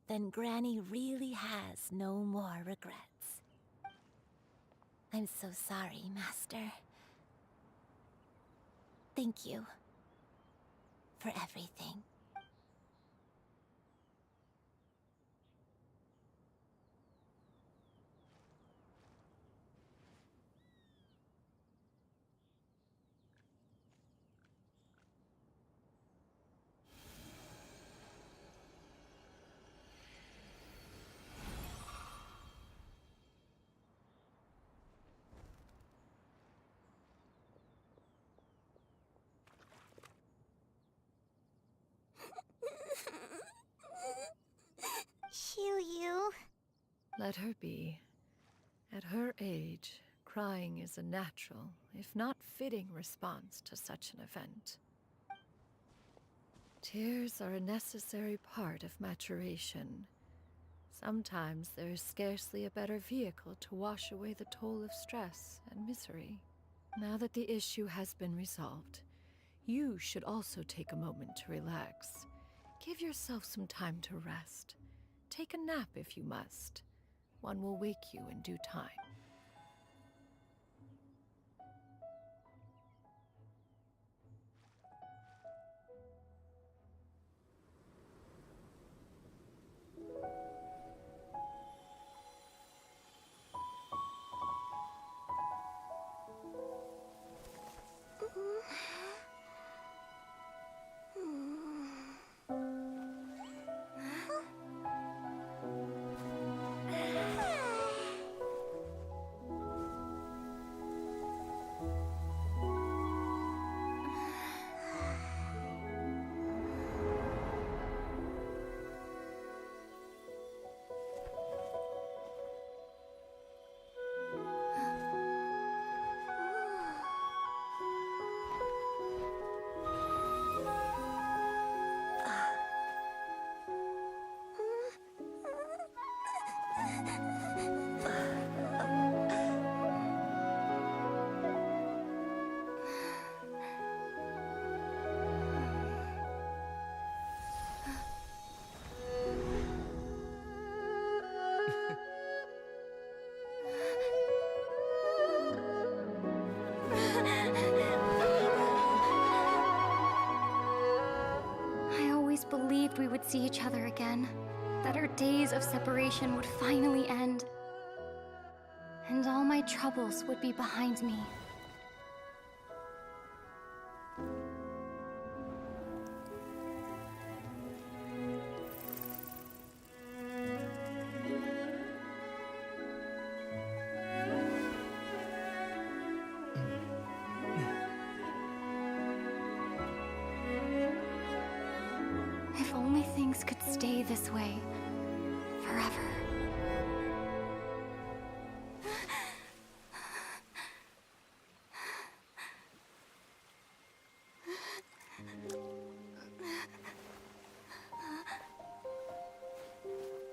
Then Granny really has no more regrets. I'm so sorry, Master. Thank you for everything. Xiu-Yu. Let her be. At her age, crying is a natural, if not fitting, response to such an event. Tears are a necessary part of maturation. Sometimes there is scarcely a better vehicle to wash away the toll of stress and misery. Now that the issue has been resolved, you should also take a moment to relax. Give yourself some time to rest. Take a nap if you must. One will wake you in due time. would see each other again, that our days of separation would finally end, and all my troubles would be behind me. If only things could stay this way forever.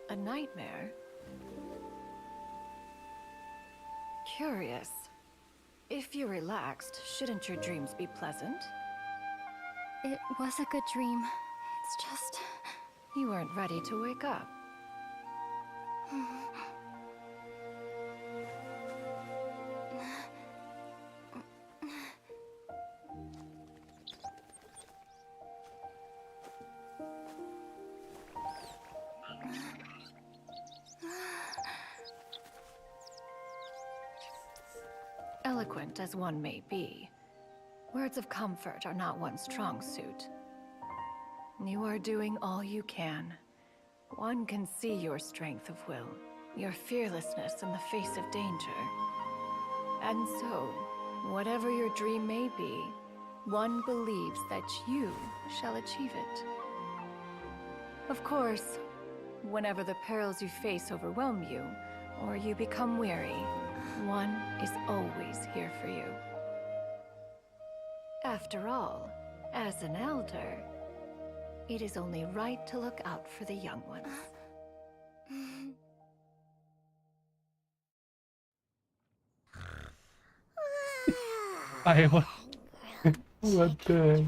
A nightmare? Curious. If you're relaxed, shouldn't your dreams be pleasant? It was a good dream. It's just... You weren't ready to wake up. Eloquent as one may be, words of comfort are not one's strong suit. You are doing all you can. One can see your strength of will, your fearlessness in the face of danger. And so, whatever your dream may be, one believes that you shall achieve it. Of course, whenever the perils you face overwhelm you, or you become weary, one is always here for you. After all, as an elder, it is only right to look out for the young ones. I what? What the?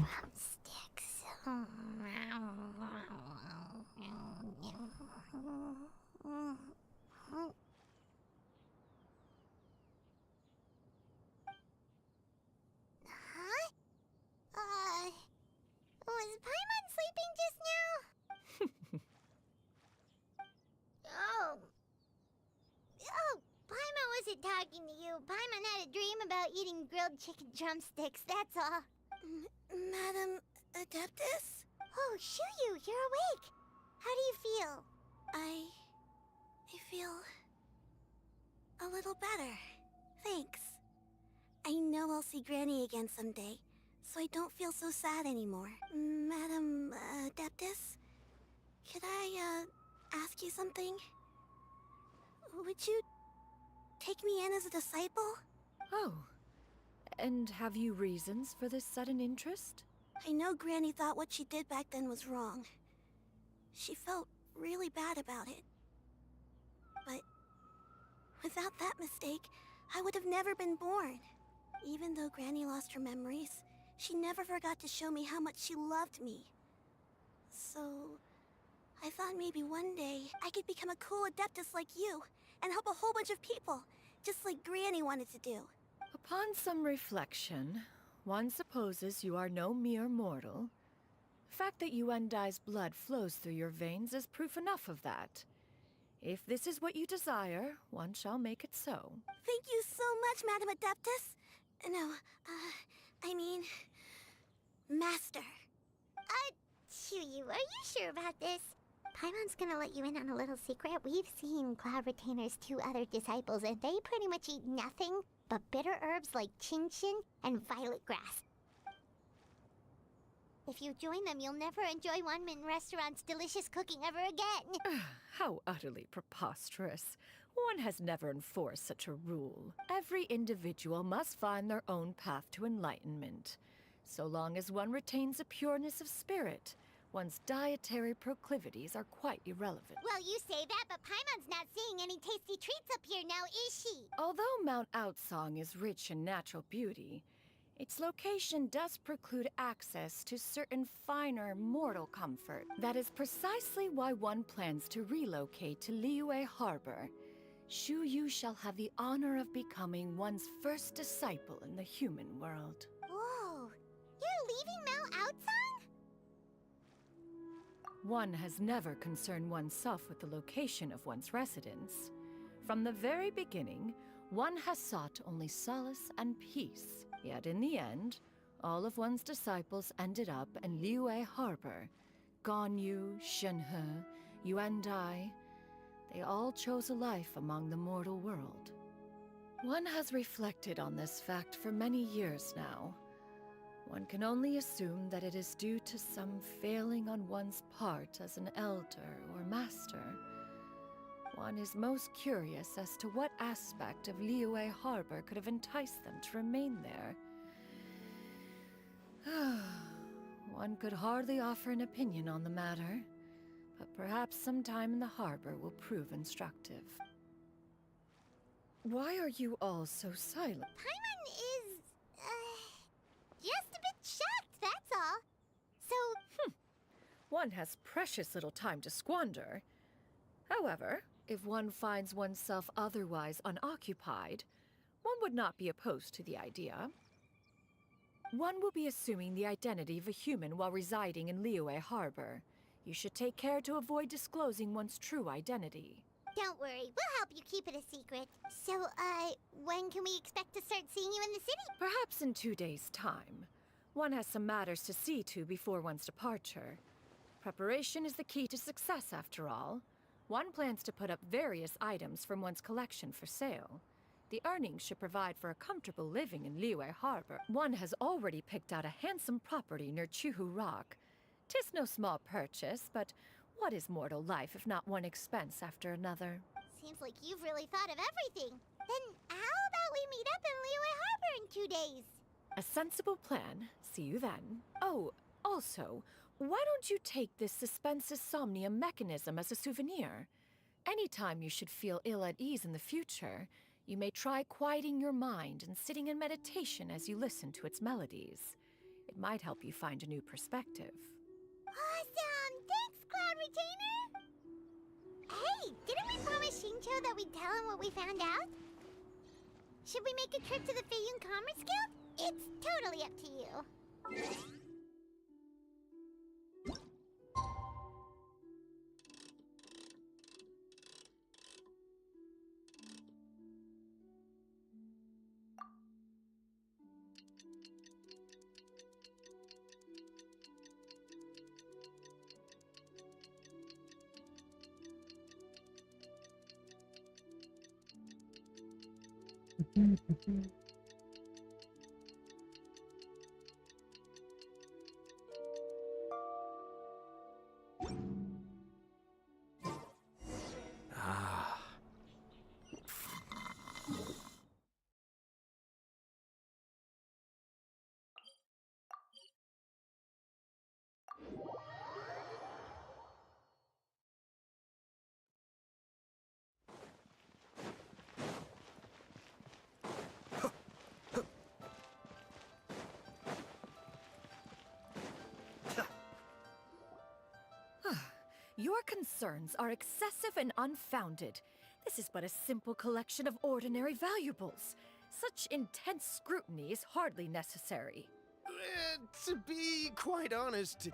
Was Paimon sleeping just now? Oh, Paimon wasn't talking to you. Paimon had a dream about eating grilled chicken drumsticks, that's all. Madam Adeptus? Oh, Shuyu, you're awake. How do you feel? I feel a little better. Thanks. I know I'll see Granny again someday, so I don't feel so sad anymore. Madam Adeptus? Could I, ask you something? Would you take me in as a disciple? Oh, and have you reasons for this sudden interest? I know Granny thought what she did back then was wrong. She felt really bad about it. But without that mistake, I would have never been born. Even though Granny lost her memories, she never forgot to show me how much she loved me. So, I thought maybe one day I could become a cool Adeptus like you and help a whole bunch of people, just like Granny wanted to do. Upon some reflection, one supposes you are no mere mortal. The fact that Yuendai's blood flows through your veins is proof enough of that. If this is what you desire, one shall make it so. Thank you so much, Madam Adeptus. No, I mean... Master. Shuyu, are you sure about this? Paimon's gonna let you in on a little secret. We've seen Cloud Retainer's 2 other disciples, and they pretty much eat nothing but bitter herbs like chinchin and violet grass. If you join them, you'll never enjoy One Min Restaurant's delicious cooking ever again. How utterly preposterous. One has never enforced such a rule. Every individual must find their own path to enlightenment. So long as one retains a pureness of spirit, one's dietary proclivities are quite irrelevant. Well, you say that, but Paimon's not seeing any tasty treats up here now, is she? Although Mount Outsong is rich in natural beauty, its location does preclude access to certain finer mortal comfort. That is precisely why one plans to relocate to Liyue Harbor. Shuyu shall have the honor of becoming one's first disciple in the human world. Whoa, you're leaving Mount Outsong? One has never concerned oneself with the location of one's residence. From the very beginning, one has sought only solace and peace. Yet in the end, all of one's disciples ended up in Liyue Harbor. Ganyu, Shenhe, Yuandai, they all chose a life among the mortal world. One has reflected on this fact for many years now. One can only assume that it is due to some failing on one's part as an elder or master. One is most curious as to what aspect of Liyue Harbor could have enticed them to remain there. One could hardly offer an opinion on the matter, but perhaps some time in the harbor will prove instructive. Why are you all so silent? Paimon is, just a bit shocked, that's all. So... One has precious little time to squander. However, if one finds oneself otherwise unoccupied, one would not be opposed to the idea. One will be assuming the identity of a human while residing in Liyue Harbor. You should take care to avoid disclosing one's true identity. Don't worry, we'll help you keep it a secret. So, when can we expect to start seeing you in the city? Perhaps in 2 days' time. One has some matters to see to before one's departure. Preparation is the key to success, after all. One plans to put up various items from one's collection for sale. The earnings should provide for a comfortable living in Liyue Harbor. One has already picked out a handsome property near Chuhu Rock. 'Tis no small purchase, but what is mortal life if not one expense after another? Seems like you've really thought of everything. Then how about we meet up in Liyue Harbor in 2 days? A sensible plan. See you then. Oh, also, why don't you take this suspense insomnia mechanism as a souvenir? Anytime you should feel ill at ease in the future, you may try quieting your mind and sitting in meditation as you listen to its melodies. It might help you find a new perspective. Awesome! Thanks, Cloud Retainer! Hey, didn't we promise Shincho that we'd tell him what we found out? Should we make a trip to the Feiyun Commerce Guild? It's totally up to you. Your concerns are excessive and unfounded. This is but a simple collection of ordinary valuables. Such intense scrutiny is hardly necessary. To be quite honest,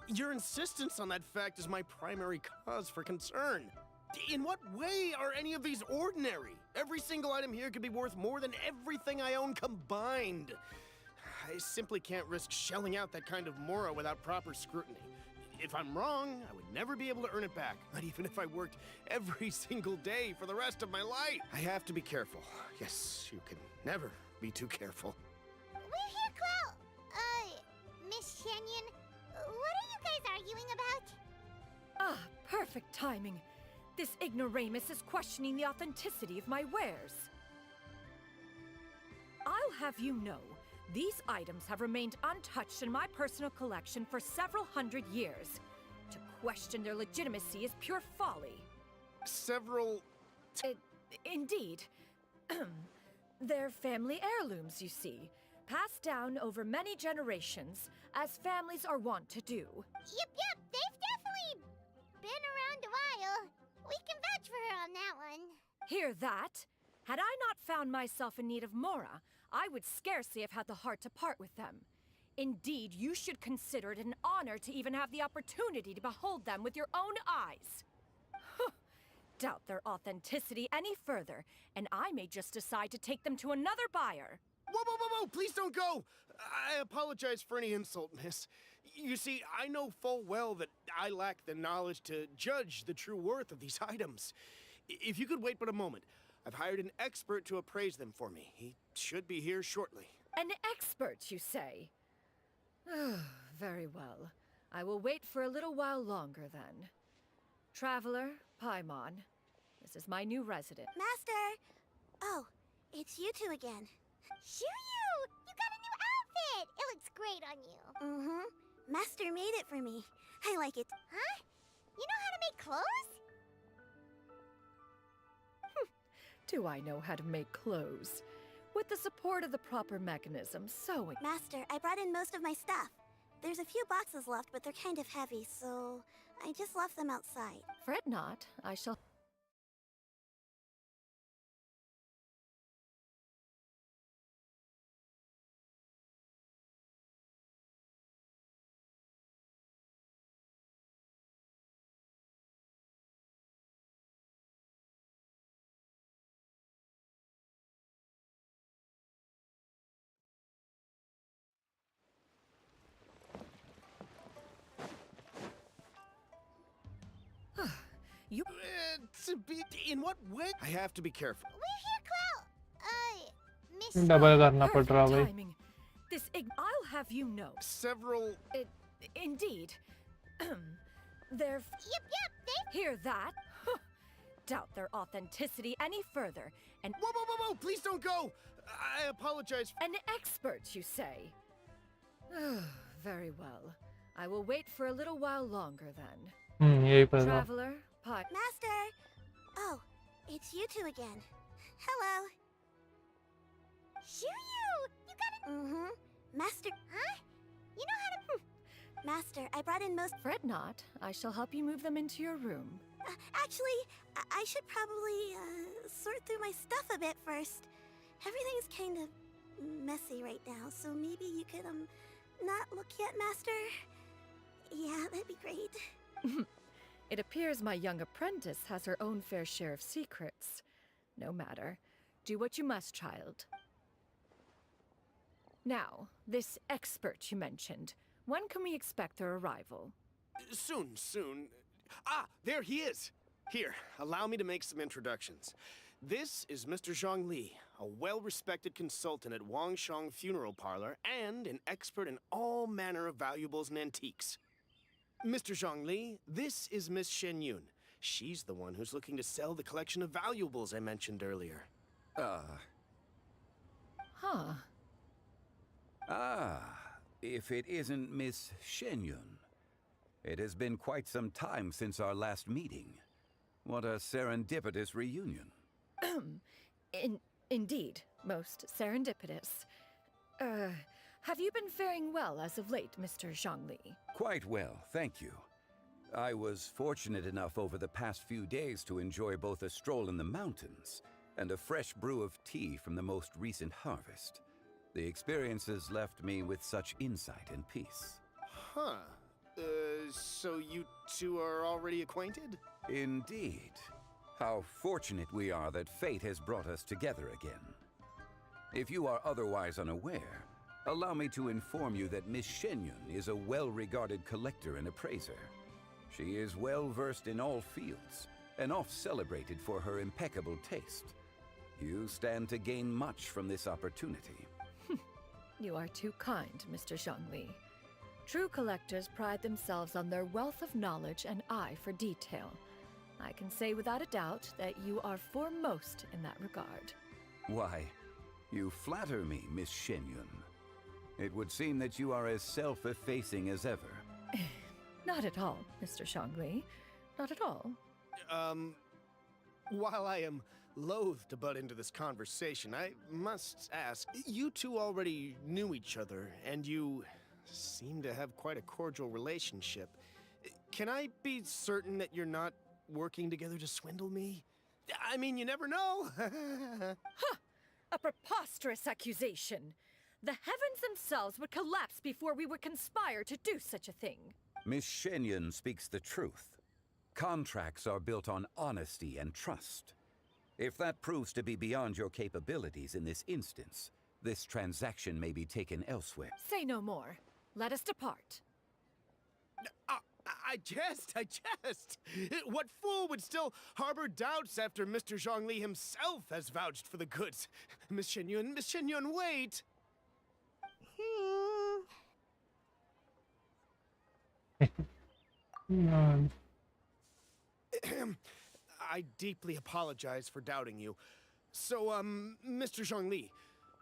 your insistence on that fact is my primary cause for concern. In what way are any of these ordinary? Every single item here could be worth more than everything I own combined. I simply can't risk shelling out that kind of mora without proper scrutiny. If I'm wrong, I would never be able to earn it back, not even if I worked every single day for the rest of my life. I have to be careful. Yes, you can never be too careful. We're here, Cloud. Miss Shenyan, what are you guys arguing about? Ah, perfect timing. This ignoramus is questioning the authenticity of my wares. I'll have you know, these items have remained untouched in my personal collection for several hundred years. To question their legitimacy is pure folly. Indeed. They're family heirlooms, you see. Passed down over many generations, as families are wont to do. Yep, they've definitely been around a while. We can vouch for her on that one. Hear that? Had I not found myself in need of mora, I would scarcely have had the heart to part with them. Indeed, you should consider it an honor to even have the opportunity to behold them with your own eyes. Doubt their authenticity any further, and I may just decide to take them to another buyer. Whoa, whoa, whoa, whoa! Please don't go! I apologize for any insult, miss. You see, I know full well that I lack the knowledge to judge the true worth of these items. If you could wait but a moment, I've hired an expert to appraise them for me. He should be here shortly. An expert, you say? Very well. I will wait for a little while longer then. Traveler, Paimon, this is my new resident. Master! Oh, it's you two again. Shiryu! You got a new outfit! It looks great on you. Mm-hmm. Master made it for me. I like it. Huh? You know how to make clothes? Do I know how to make clothes? With the support of the proper mechanism, sewing. Master, I brought in most of my stuff. There's a few boxes left, but they're kind of heavy, so I just left them outside. Fret not, I shall... You... To be... In what way? I have to be careful. We're here, Miss... double करना पड़ रहा भाई. timing. I'll have you know. Several... Indeed. They're... Yep, they... Hear that? Doubt their authenticity any further, and... Whoa, whoa, whoa, whoa! Please don't go! I apologize. An expert, you say? Very well. I will wait for a little while longer then. यही पता. Traveler, Master! Oh, it's you two again. Hello. Shiryu! You got a... Mm-hmm. Master... Huh? You know how to... Master, I brought in most... Fret not. I shall help you move them into your room. Actually, I should probably, sort through my stuff a bit first. Everything's kind of messy right now, so maybe you could, not look yet, Master? Yeah, that'd be great. It appears my young apprentice has her own fair share of secrets. No matter. Do what you must, child. Now, this expert you mentioned. When can we expect their arrival? Soon. Ah, there he is! Here, allow me to make some introductions. This is Mr. Zhang Li, a well-respected consultant at Wangshang Funeral Parlor and an expert in all manner of valuables and antiques. Mr. Zhang Li, this is Miss Shen Yun. She's the one who's looking to sell the collection of valuables I mentioned earlier. If it isn't Miss Shen Yun. It has been quite some time since our last meeting. What a serendipitous reunion. Indeed, most serendipitous. Have you been faring well as of late, Mr. Zhang Li? Quite well, thank you. I was fortunate enough over the past few days to enjoy both a stroll in the mountains and a fresh brew of tea from the most recent harvest. The experiences left me with such insight and peace. Huh. So you two are already acquainted? Indeed. How fortunate we are that fate has brought us together again. If you are otherwise unaware, allow me to inform you that Miss Shen Yun is a well-regarded collector and appraiser. She is well-versed in all fields, and oft-celebrated for her impeccable taste. You stand to gain much from this opportunity. You are too kind, Mr. Zhang Li. True collectors pride themselves on their wealth of knowledge and eye for detail. I can say without a doubt that you are foremost in that regard. Why, you flatter me, Miss Shen Yun. It would seem that you are as self-effacing as ever. Not at all, Mr. Zhang Li. Not at all. While I am loath to butt into this conversation, I must ask, you two already knew each other, and you seem to have quite a cordial relationship. Can I be certain that you're not working together to swindle me? I mean, you never know. A preposterous accusation. The heavens themselves would collapse before we would conspire to do such a thing. Miss Shenyun speaks the truth. Contracts are built on honesty and trust. If that proves to be beyond your capabilities in this instance, this transaction may be taken elsewhere. Say no more. Let us depart. I jest. What fool would still harbor doubts after Mr. Zhongli himself has vouched for the goods? Miss Shenyun, wait! I deeply apologize for doubting you. So, Mr. Zhongli,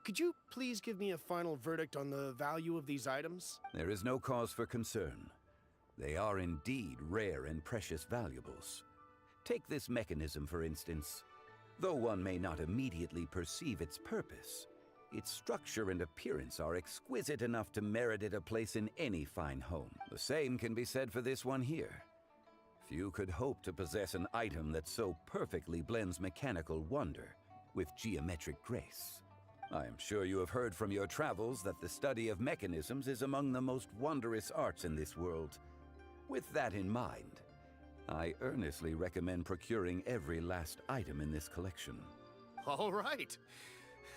could you please give me a final verdict on the value of these items? There is no cause for concern. They are indeed rare and precious valuables. Take this mechanism, for instance. Though one may not immediately perceive its purpose, its structure and appearance are exquisite enough to merit it a place in any fine home. The same can be said for this one here. Few could hope to possess an item that so perfectly blends mechanical wonder with geometric grace. I am sure you have heard from your travels that the study of mechanisms is among the most wondrous arts in this world. With that in mind, I earnestly recommend procuring every last item in this collection. All right.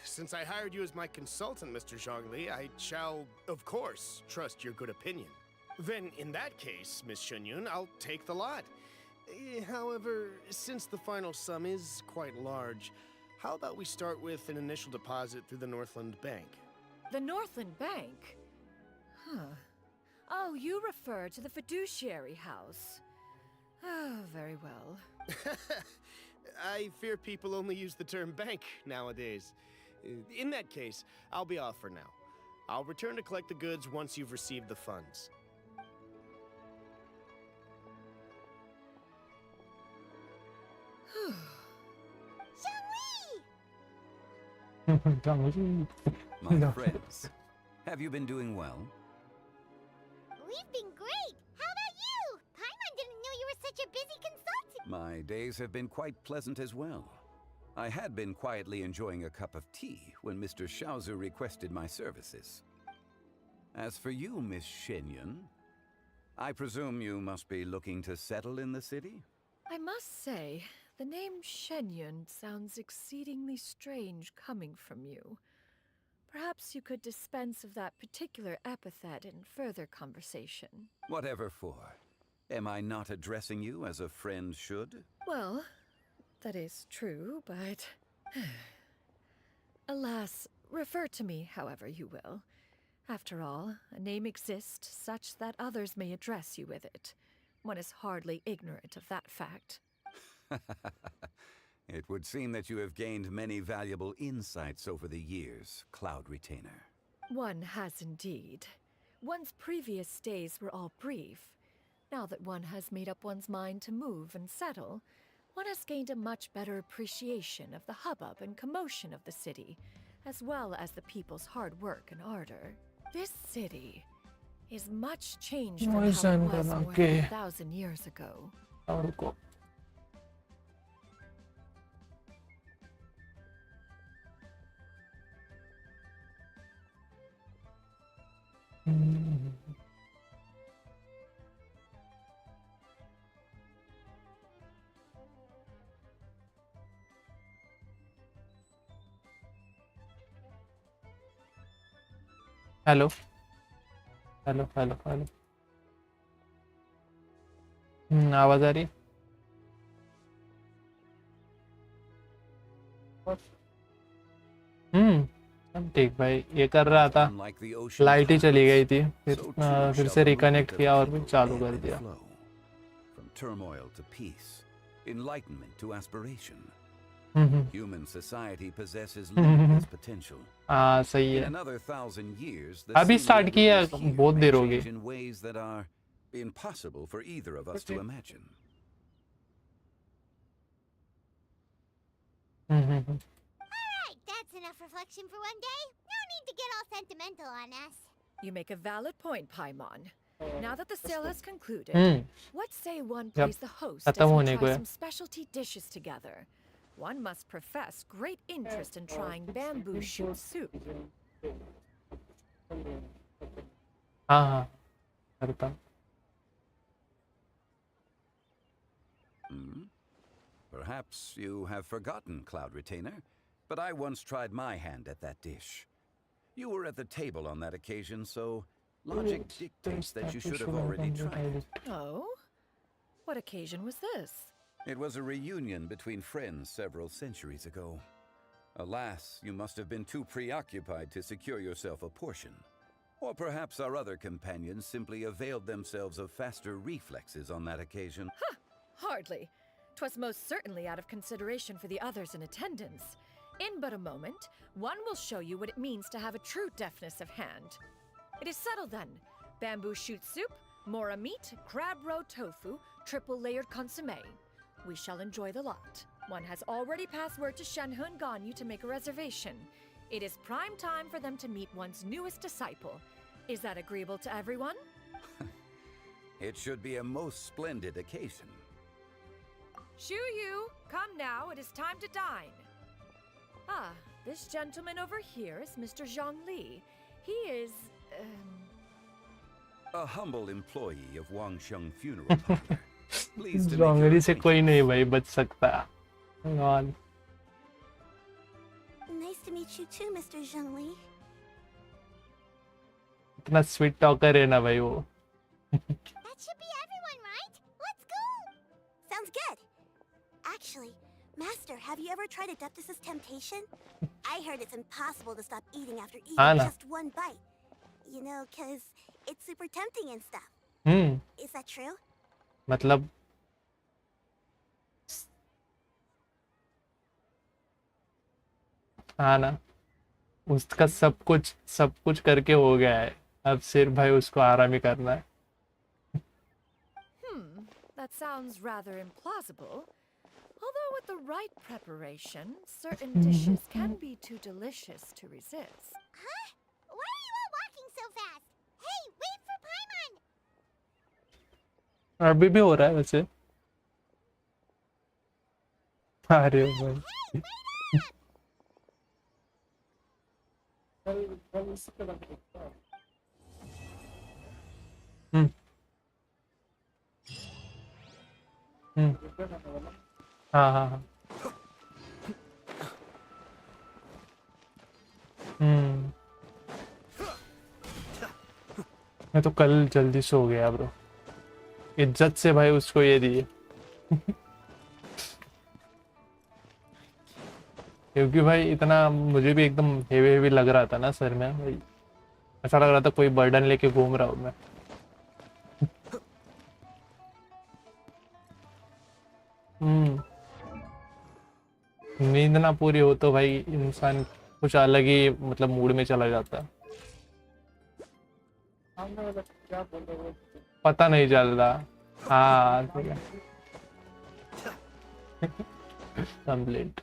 Since I hired you as my consultant, Mr. Zhongli, I shall, of course, trust your good opinion. Then, in that case, Miss Shenyun, I'll take the lot. However, since the final sum is quite large, how about we start with an initial deposit through the Northland Bank? The Northland Bank? Huh. Oh, you refer to the fiduciary house. Oh, very well. I fear people only use the term bank nowadays. In that case, I'll be off for now. I'll return to collect the goods once you've received the funds. My friends, have you been doing well? We've been great! How about you? Paimon didn't know you were such a busy consultant! My days have been quite pleasant as well. I had been quietly enjoying a cup of tea when Mr. Xiaozu requested my services. As for you, Miss Shenyun, I presume you must be looking to settle in the city? I must say, the name Shenyun sounds exceedingly strange coming from you. Perhaps you could dispense of that particular epithet in further conversation. Whatever for. Am I not addressing you as a friend should? Well, that is true, but... Alas, refer to me however you will. After all, a name exists such that others may address you with it. One is hardly ignorant of that fact. It would seem that you have gained many valuable insights over the years, Cloud Retainer. One has indeed. One's previous days were all brief. Now that one has made up one's mind to move and settle, one has gained a much better appreciation of the hubbub and commotion of the city, as well as the people's hard work and ardor. This city is much changed from how it was more than 1,000 years ago. Hello आवाज आ रही है? सब ठीक भाई, ये कर रहा था, लाइट ही चली गई थी, फिर से रिकनेक्ट किया और फिर चालू कर दिया. From turmoil to peace, enlightenment to aspiration. Human society possesses limitless potential. हाँ सही है. In another 1,000 years, अभी स्टार्ट किया, बहुत देर हो गई. in ways that are impossible for either of us to imagine. Alright, that's enough reflection for one day. No need to get all sentimental on us. You make a valid point, Paimon. Now that the sale has concluded, what say one plays the host as we try some specialty dishes together? One must profess great interest in trying bamboo shoot soup. हाँ हाँ करता हूँ। Perhaps you have forgotten, Cloud Retainer, but I once tried my hand at that dish. You were at the table on that occasion, so logic dictates that you should have already tried it. Oh? What occasion was this? It was a reunion between friends several centuries ago. Alas, you must have been too preoccupied to secure yourself a portion. Or perhaps our other companions simply availed themselves of faster reflexes on that occasion. Huh! Hardly. 'Twas most certainly out of consideration for the others in attendance. In but a moment, one will show you what it means to have a true deftness of hand. It is settled then. Bamboo shoot soup, mora meat, crab roe tofu, triple-layered consommé. We shall enjoy the lot. One has already passed word to Shenhe and Ganyu to make a reservation. It is prime time for them to meet one's newest disciple. Is that agreeable to everyone? It should be a most splendid occasion. Shu-Yu, come now, it is time to dine. Ah, this gentleman over here is Mr. Zhang Li. He is, A humble employee of Wangsheng Funeral Parlor. Pleased to make जोंगली your से कोई नहीं भाई बच सकता। God. Nice to meet you too, Mr. Zhengli. इतना sweet talker है ना भाई वो। That should be everyone, right? Let's go! Sounds good. Actually, Master, have you ever tried Adeptus' temptation? I heard it's impossible to stop eating after eating just one bite. You know, 'cause it's super tempting and stuff. Is that true? मतलब हाँ ना, उसका सब कुछ करके हो गया है, अब सिर्फ भाई उसको आराम ही करना है। That sounds rather implausible. Although with the right preparation, certain dishes can be too delicious to resist. Huh? Why are you all walking so fast? Hey, wait for Paimon! अभी भी हो रहा है वैसे। अरे भाई हाँ हाँ हाँ मैं तो कल जल्दी सो गया ब्रो, इज्जत से भाई उसको ये दिए। क्योंकि भाई इतना मुझे भी एकदम हेवी हेवी लग रहा था ना सर में भाई, ऐसा लग रहा था कोई बर्डन लेके घूम रहा हूँ मैं। नींद ना पूरी हो तो भाई इंसान कुछ अलग ही मतलब मूड में चला जाता है, पता नहीं चल रहा। हाँ ठीक है कंप्लीट।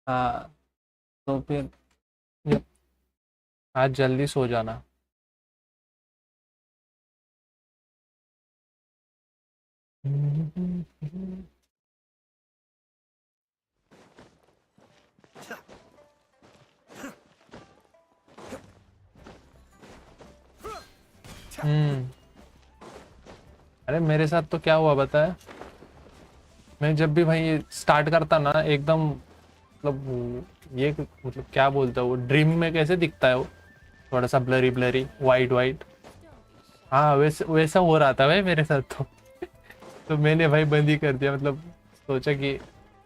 हाँ तो फिर आज जल्दी सो जाना। अरे मेरे साथ तो क्या हुआ बताया, मैं जब भी भाई स्टार्ट करता ना एकदम मतलब ये मतलब क्या बोलता है वो, ड्रीम में कैसे दिखता है वो, थोड़ा सा ब्लरी ब्लरी वाइट वाइट। हाँ वैसा हो रहा था भाई मेरे साथ तो। तो मैंने भाई बंद ही कर दिया, मतलब सोचा कि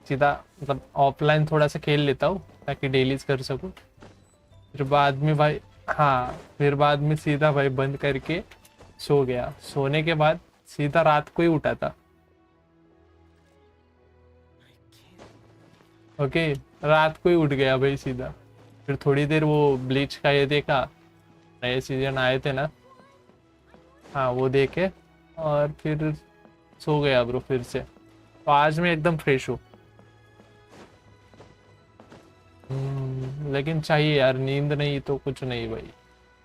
सीधा मतलब ऑफलाइन थोड़ा सा खेल लेता हूँ ताकि डेलीज कर सकूँ। फिर बाद में भाई हाँ फिर बाद में सीधा भाई बंद करके सो गया, सोने के बाद सीधा रात को ही उठा था। ओके रात को ही उठ गया भाई सीधा। फिर थोड़ी देर वो ब्लीच का ये देखा, नए सीजन आए थे ना, हाँ वो देखे और फिर सो गया ब्रो फिर से। तो आज मैं एकदम फ्रेश हूँ। लेकिन चाहिए यार, नींद नहीं तो कुछ नहीं भाई,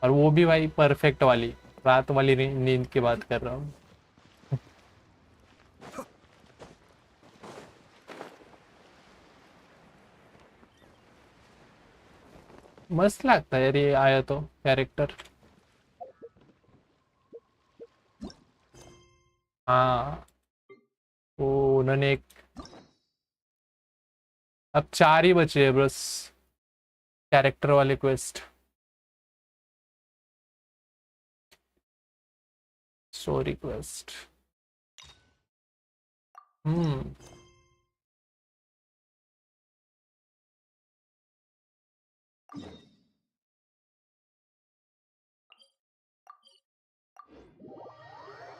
और वो भी भाई परफेक्ट वाली रात वाली नींद की बात कर रहा हूँ। मस्त लगता है यार ये आया तो कैरेक्टर। हाँ वो उन्होंने एक, अब 4 ही बचे हैं बस कैरेक्टर वाले क्वेस्ट। Story quest.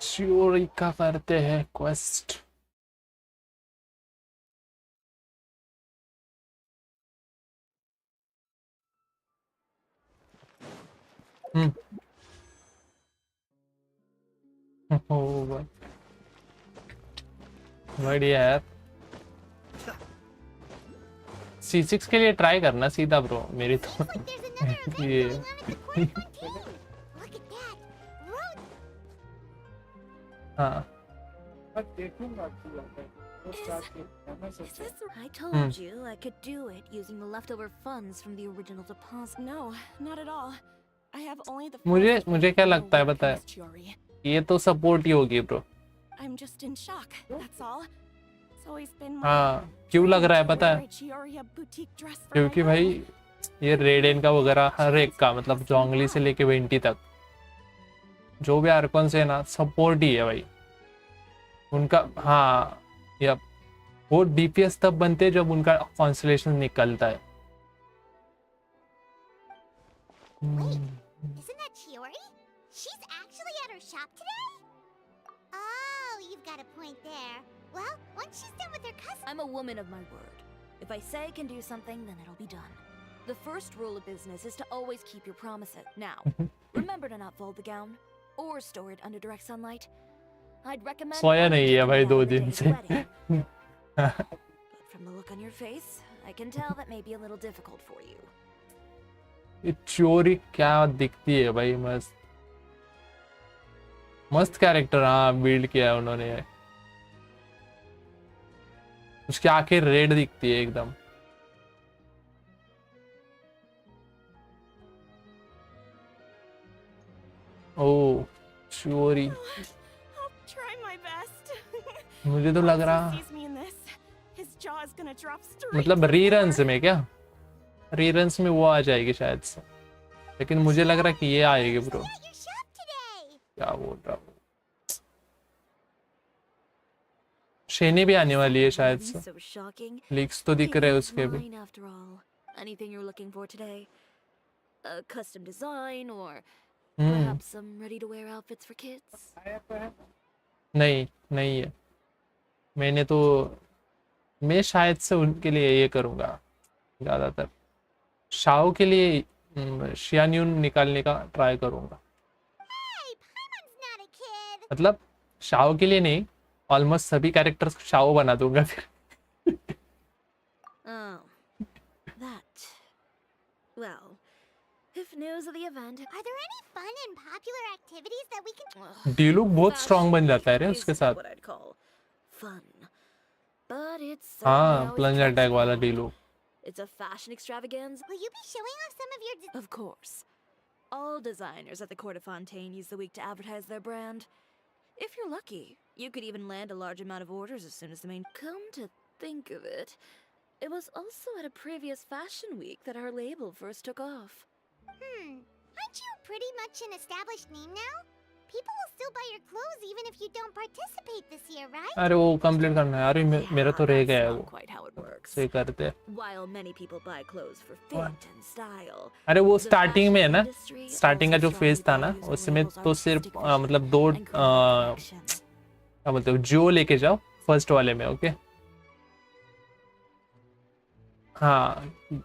स्टोरी का करते हैं क्वेस्ट। बढ़िया यार। C6 के लिए ट्राई करना सीधा ब्रो, मेरी तो ये हाँ I told you I could do it using the leftover funds from the original deposit. No, not at all. I have only the मुझे क्या लगता है पता है, ये तो सपोर्ट ही होगी bro. I'm just in shock. That's all. It's always been my हाँ क्यों लग रहा है पता है, क्योंकि भाई ये रेडेन का वगैरह हर एक का मतलब जोंगली से लेके वेंटी तक जो भी आर्कन से ना सपोर्ट ही है भाई उनका। हाँ या वो डीपीएस तब बनते हैं जब उनका कॉन्स्टलेशन निकलता है। Isn't that Chiori? She's actually at her shop today? Oh, you've got a point there. Well, once she's done with her cousin... I'm a woman of my word. If I say I can do something, then it'll be done. The first rule of business is to always keep your promises. Now, remember to not fold the gown or store it under direct sunlight. I'd recommend... सोया नहीं है भाई 2 दिन से। But from the look on your face, I can tell that may be a little difficult for you. ये चोरी क्या दिखती है भाई, मस्त मस्त कैरेक्टर। हाँ बिल्ड किया है उन्होंने, उसकी आंखें रेड दिखती है एकदम। ओह चोरी। मुझे तो लग रहा मतलब रीरन्स में, क्या रीरन्स में वो आ जाएगी शायद से, लेकिन मुझे लग रहा कि ये आएगी ब्रो। क्या बोल रहा हूँ, शेनी भी आने वाली है शायद से, लीक्स तो दिख रहे हैं उसके भी। Anything you're looking for today? A custom design or perhaps some ready-to-wear outfits for kids? नहीं है। मैं शायद से उनके लिए ये करूँगा ज़्यादातर, शाओ के लिए शियान्यून निकालने का ट्राई करूँगा। मतलब शाओ के लिए नहीं, ऑलमोस्ट सभी कैरेक्टर्स शाओ बना दूंगा फिर। Oh, that. Well, if news of the event... Are there any fun and popular activities that we can... डीलुक बहुत स्ट्रांग बन जाता है रे उसके साथ। Fun. But it's हाँ प्लंज अटैक वाला डीलुक। It's a fashion extravaganza. Will you be showing off some of your... Of course. All designers at the Court of Fontaine use the week to advertise their brand. If you're lucky, you could even land a large amount of orders as soon as the main... Come to think of it, it was also at a previous fashion week that our label first took off. Aren't you pretty much an established name now? People will still buy your clothes even if you don't participate this year, right? अरे वो complete करना है यार, मेरा तो रह गया है वो। सही करते हैं। While many people buy clothes for fit and style. अरे वो स्टार्टिंग में है ना, स्टार्टिंग का जो फेज था ना उसमें तो सिर्फ मतलब 2 क्या बोलते हो जो लेके जाओ फर्स्ट वाले में। ओके हाँ,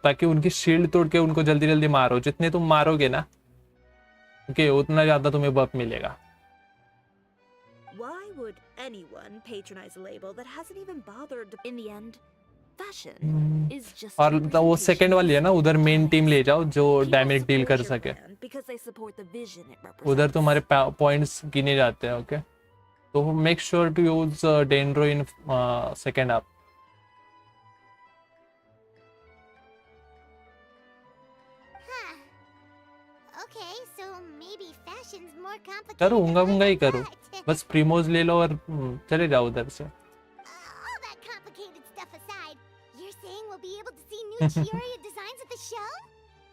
ताकि उनकी शील्ड तोड़ के उनको जल्दी जल्दी मारो। जितने तुम मारोगे ना ओके उतना ज्यादा तुम्हें बफ मिलेगा। Why would anyone patronize a label that hasn't even bothered? In the end, fashion is just... और वो सेकंड वाली है ना, उधर मेन टीम ले जाओ जो डैमेज डील कर सके, उधर तुम्हारे पॉइंट्स गिने जाते हैं। ओके तो make sure to use dendro in second half. more complicated. करूँगा ही करूँ, बस प्रीमोज ले लो और चले जाओ उधर से। All that complicated stuff aside, you're saying we'll be able to see new Chiaria designs at the show?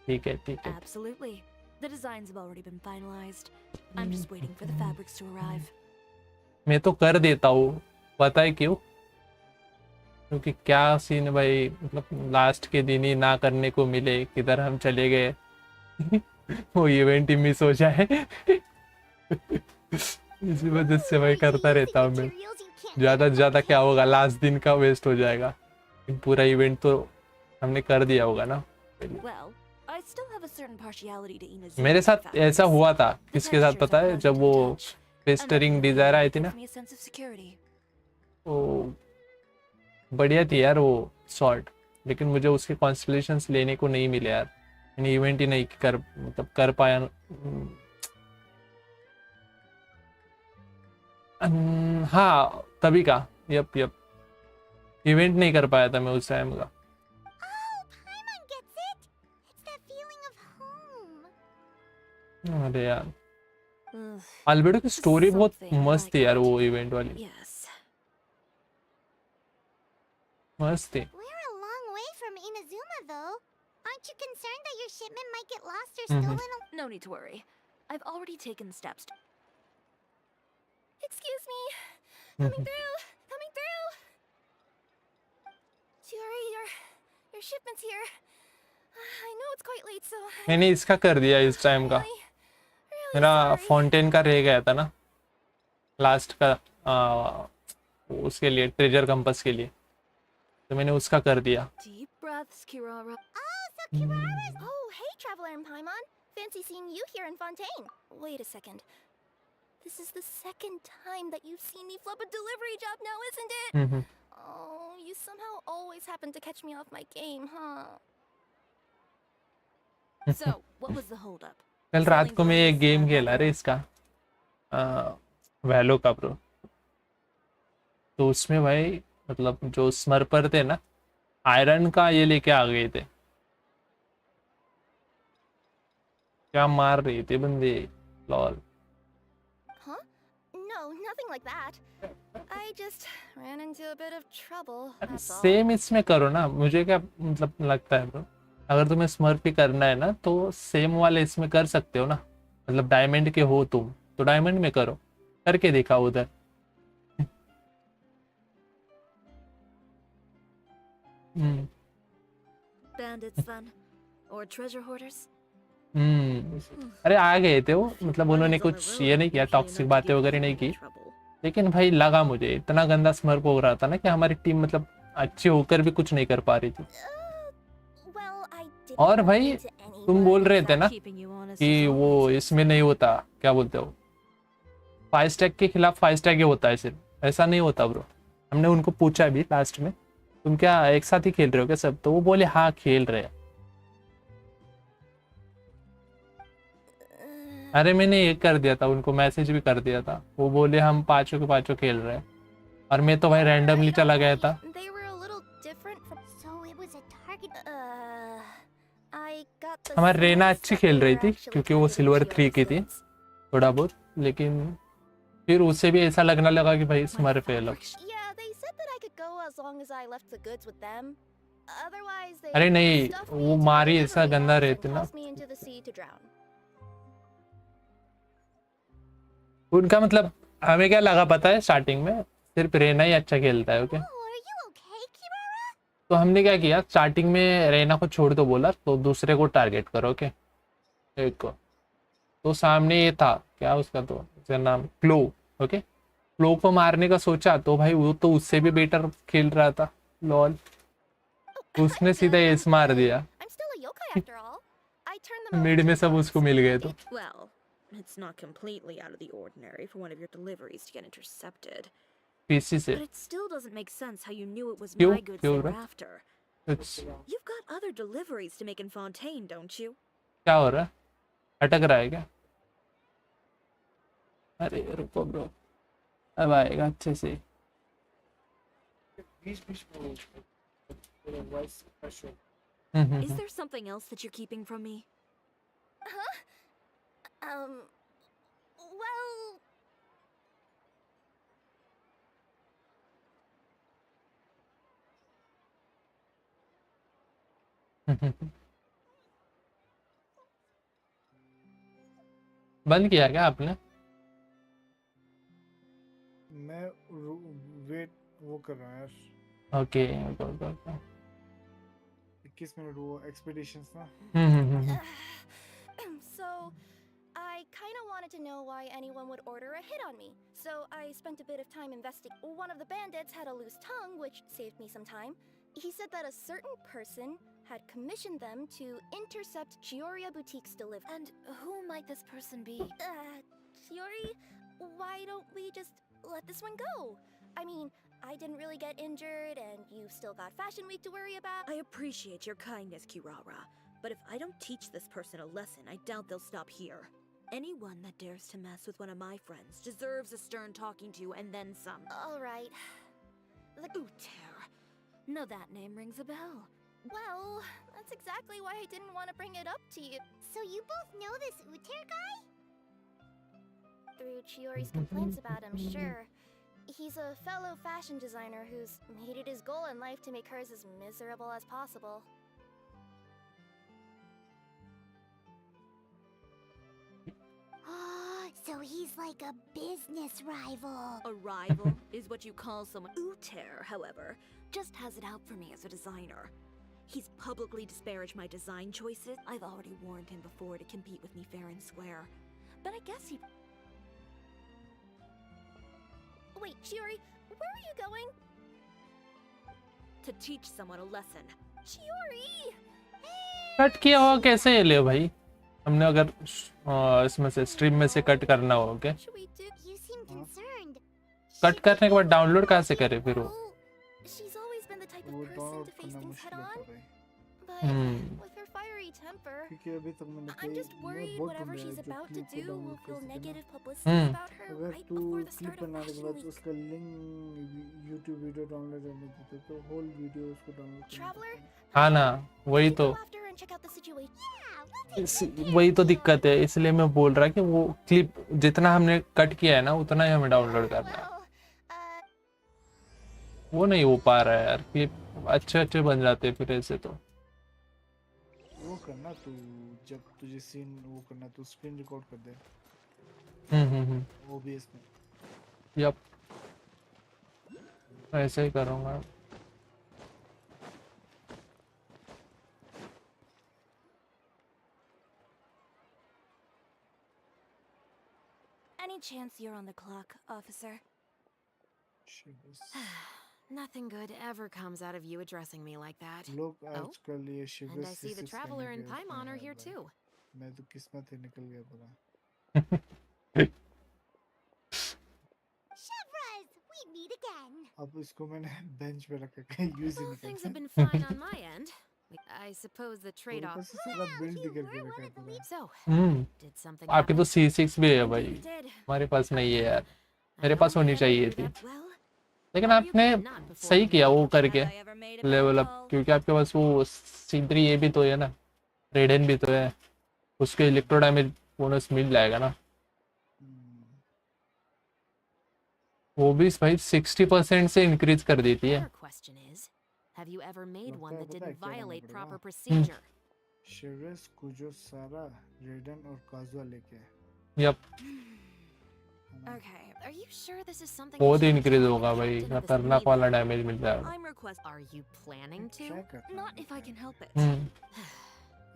ठीक है। Absolutely. The designs have already been finalized. I'm just waiting for the fabrics to arrive. मैं तो कर देता हूँ, पता है क्यों? क्योंकि क्या सीन है भाई, मतलब लास्ट के दिन ही ना करने को मिले, किधर हम चले गए वो इवेंट ही मिस हो जाए इसी वजह से भाई करता रहता हूँ मैं। ज़्यादा से ज़्यादा क्या होगा, लास्ट दिन का वेस्ट हो जाएगा, पूरा इवेंट तो हमने कर दिया होगा ना। Well, I still have a certain partiality to Inazuma. मेरे साथ ऐसा हुआ था, किसके साथ पता है, जब वो फेस्टरिंग डिजायर आई थी ना, वो बढ़िया थी यार वो शॉर्ट, लेकिन मुझे उसके कॉन्स्टलेशंस लेने को नहीं मिले यार, मैंने इवेंट ही नहीं कर पाया। हाँ तभी का, यप इवेंट नहीं कर पाया था मैं उस टाइम का। अरे यार अल्बेडो की स्टोरी बहुत मस्त थी यार, वो इवेंट वाली मस्त थी। We're a long way from Inazuma, though. Aren't you concerned that your shipment might get lost or stolen? No need to worry. I've already taken steps. Excuse me. Coming through. Chiari, your shipment's here. I know it's quite late, so मैंने इसका कर दिया इस time का, मेरा fountain का रह गया था ना लास्ट का, उसके लिए ट्रेजर कंपास के लिए, तो मैंने उसका कर दिया। Deep breaths, Kirara. Oh, hey, Traveler and Paimon. Fancy seeing you here in Fontaine. Wait a second. This is the second time that you've seen me flub a delivery job now, isn't it? Oh, you somehow always happen to catch me off my game, huh? So, what was the holdup? कल रात को मैं एक game खेला रे इसका वैलो का bro, तो उसमें भाई मतलब जो स्मर्पर थे ना, आयरन का ये लेके आ गए थे, क्या मार रही थी बंदे, lol. Huh? No, nothing like that. I just ran into a bit of trouble. That's all. Same इसमें करो ना, मुझे क्या मतलब लगता है ब्रो, अगर तुम्हें स्मर्प ही करना है ना तो सेम वाले इसमें कर सकते हो ना, मतलब डायमंड के हो तुम तो डायमंड में करो, करके देखा उधर। Bandits then, or treasure hoarders? अरे आ गए थे वो, मतलब उन्होंने कुछ ये नहीं किया, टॉक्सिक बातें वगैरह नहीं की, लेकिन भाई लगा मुझे इतना गंदा स्मर्प हो रहा था ना कि हमारी टीम मतलब अच्छी होकर भी कुछ नहीं कर पा रही थी। और भाई तुम बोल रहे थे ना कि वो इसमें नहीं होता, क्या बोलते हो, 5 स्टैक के खिलाफ 5 स्टैक ही होता है, सिर्फ ऐसा नहीं होता ब्रो। हमने उनको पूछा भी लास्ट में, तुम क्या एक साथ ही खेल रहे हो क्या सब, तो वो बोले हाँ खेल रहे हैं। अरे मैंने ये कर दिया था, उनको मैसेज भी कर दिया था, वो बोले हम पांचों के पांचों खेल रहे हैं, और मैं तो भाई रैंडमली चला गया था। हमारी रेना अच्छी खेल रही थी क्योंकि वो सिल्वर 3 की थी थोड़ा बहुत, लेकिन फिर उससे भी ऐसा लगने लगा कि भाई स्मर्प पे लग। अरे नहीं, वो मारी ऐसा गंदा रहती ना, उनका मतलब हमें क्या लगा पता है, स्टार्टिंग में सिर्फ रेना ही अच्छा खेलता है। ओके तो हमने क्या किया, स्टार्टिंग में रेना को छोड़ दो बोला, तो दूसरे को टारगेट करो। ओके एक को, तो सामने ये था क्या उसका तो नाम क्लो। ओके क्लो को मारने का सोचा, तो भाई वो तो उससे भी बेटर खेल रहा था, लॉल, उसने सीधा एस मार दिया मिड में, सब उसको मिल गए। तो It's not completely out of the ordinary for one of your deliveries to get intercepted. PC से। But it still doesn't make sense how you knew it was क्यों? my goods क्यों they were रहा? after. It's- You've got other deliveries to make in Fontaine, don't you? क्या हो रहा है, अटक रहा है क्या? अरे रुको ब्रो, अब आएगा अच्छे से। Is there something else that you're keeping from me? Huh? बंद किया क्या आपने? मैं वेट वो कर रहा हूँ यार। ओके 21 मिनट वो एक्सपेडिशंस ना। So, I kind of wanted to know why anyone would order a hit on me. So, I spent a bit of time investigating. One of the bandits had a loose tongue, which saved me some time. He said that a certain person had commissioned them to intercept Chioriya Boutique's delivery. And who might this person be? Chiori, why don't we just let this one go? I mean, I didn't really get injured, and you've still got Fashion Week to worry about. I appreciate your kindness, Kirara, but if I don't teach this person a lesson, I doubt they'll stop here. Anyone that dares to mess with one of my friends deserves a stern talking to and then some. All right. The Uter. No, that name rings a bell. Well, that's exactly why I didn't want to bring it up to you. So you both know this Uter guy? Through Chiori's complaints about him, sure. He's a fellow fashion designer who's made it his goal in life to make hers as miserable as possible. So he's like a business rival. A rival is what you call someone. Uter, however, just has it out for me as a designer. He's publicly disparaged my design choices. I've already warned him before to compete with me fair and square. But I guess he... Wait, Chiori, where are you going? To teach someone a lesson. Chiori! Cut किया हुआ कैसे ये ले भाई? हमने अगर इसमें से स्ट्रीम में से कट करना हो क्या? कट करने के बाद डाउनलोड कहाँ से करे फिर वो? She's always been the type of person to face things head on. But with her fiery temper, I'm just worried whatever she's about to do will feel negative publicity about her right before the start of Fashion Week. उसका link YouTube video download करने देते तो whole video उसको download Traveler, हाँ ना वही तो वही तो दिक्कत है इसलिए मैं बोल रहा कि वो क्लिप जितना हमने कट किया है ना उतना ही हमें डाउनलोड करना है वो नहीं हो पा रहा है यार क्लिप अच्छे बन जाते फिर ऐसे तो वो करना तू जब तुझे सीन वो करना तू स्क्रीन रिकॉर्ड कर दे OBS में यप ऐसे ही करूँगा Any chance you're on the clock, officer? Nothing good ever comes out of you addressing me like that. लोग Oh, आजकल ये शिविर and I see the traveler and Paimon are here too. मैं तो किस्मत ही निकल गया पूरा Chevraz, we meet again. अब इसको मैंने बेंच पे रखा है यूज ही नहीं Things करता have been fine on my end. I suppose the trade-off. ऊपर से सारा बिल्ड करके रखा है पूरा So, did something आपकी तो C6 भी है भाई हमारे पास नहीं है यार मेरे पास होनी चाहिए थी लेकिन आपने सही किया वो करके लेवल अप क्योंकि आपके पास वो C3 ये भी तो है ना रेडन भी तो है उसके इलेक्ट्रो डैमेज बोनस मिल जाएगा ना वो भी भाई 60% से इंक्रीज कर देती है have you ever made one that didn't violate proper procedure? शेरस को जो सारा रेडन और काजुआ लेके yup Okay, are you sure this is something बहुत इंक्रीज होगा भाई खतरनाक वाला डैमेज मिल जाएगा Are you planning to? Not if I can help it.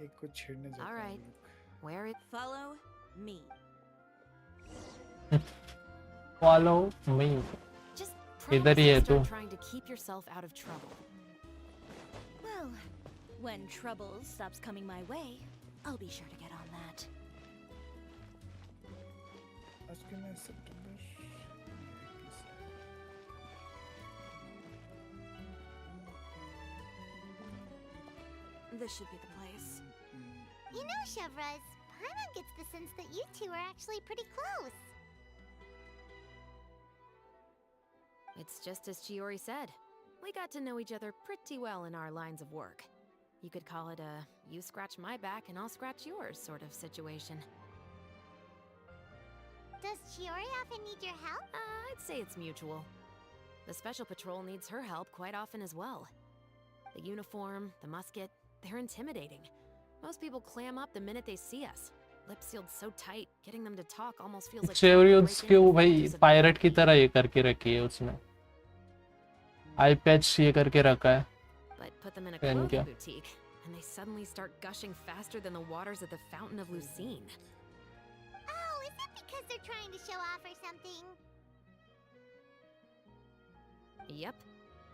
एक को छेड़ने जाता All right. Where it follow me. Follow me. इधर ही है तू trying to keep yourself out of trouble. Well, when trouble stops coming my way, I'll be sure to get on that. This should be the place. You know, Chevraz, Paimon gets the sense that you two are actually pretty close. It's just as Chiori said. We got to know each other pretty well in our lines of work. You could call it a you scratch my back and I'll scratch yours sort of situation. Does Chiori often need your help? I'd say it's mutual. The Special Patrol needs her help quite often as well. The uniform, the musket, They're intimidating. Most people clam up the minute they see us. Lips sealed so tight, getting them to talk almost feels like चेवरी उसके वो भाई pirate की तरह ये करके रखी है उसने आई पैच ये करके रखा है But put them in a clothing boutique, and they suddenly start gushing faster than the waters at the fountain of Lucine. Oh, is it because they're trying to show off or something? Yep.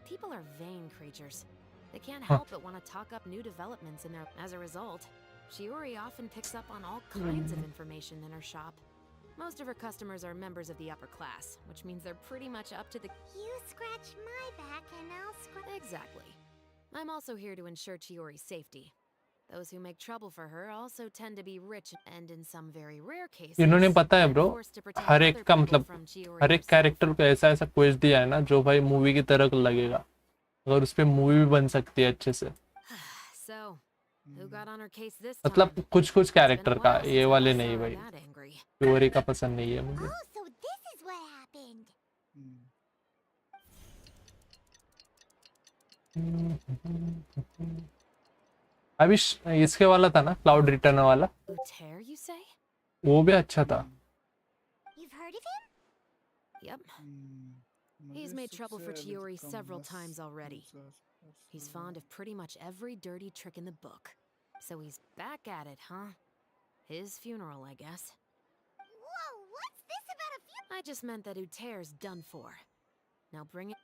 People are vain creatures. They can't help but want to talk up new developments in their... As a result, Shiori often picks up on all kinds of information in her shop. Most of her customers are members of the upper class, which means they're pretty much up to the... You scratch my back and I'll scratch... Exactly. I'm also here to ensure Chiori's safety. Those who make trouble for her also tend to be rich and in some very rare cases... इन्होंने पता है bro हर एक का मतलब हर एक character को ऐसा ऐसा क्विज दिया है ना जो भाई मूवी की तरह लगेगा अगर उस पे मूवी भी बन सकती है अच्छे से So, who got on her case this time? मतलब कुछ कुछ कैरेक्टर का ये वाले नहीं भाई चियोरी का पसंद नहीं है मुझे Oh, so this is what happened. अभी इसके वाला था ना क्लाउड रिटर्न वाला Ultragear, you say? वो भी अच्छा था You've heard of him? Yep. He's made trouble for Chiori several times already. He's fond of pretty much every dirty trick in the book. So he's back at it, huh? His funeral, I guess. Whoa, what's this about a funeral? I just meant that Ultragear's done for. Now bring it...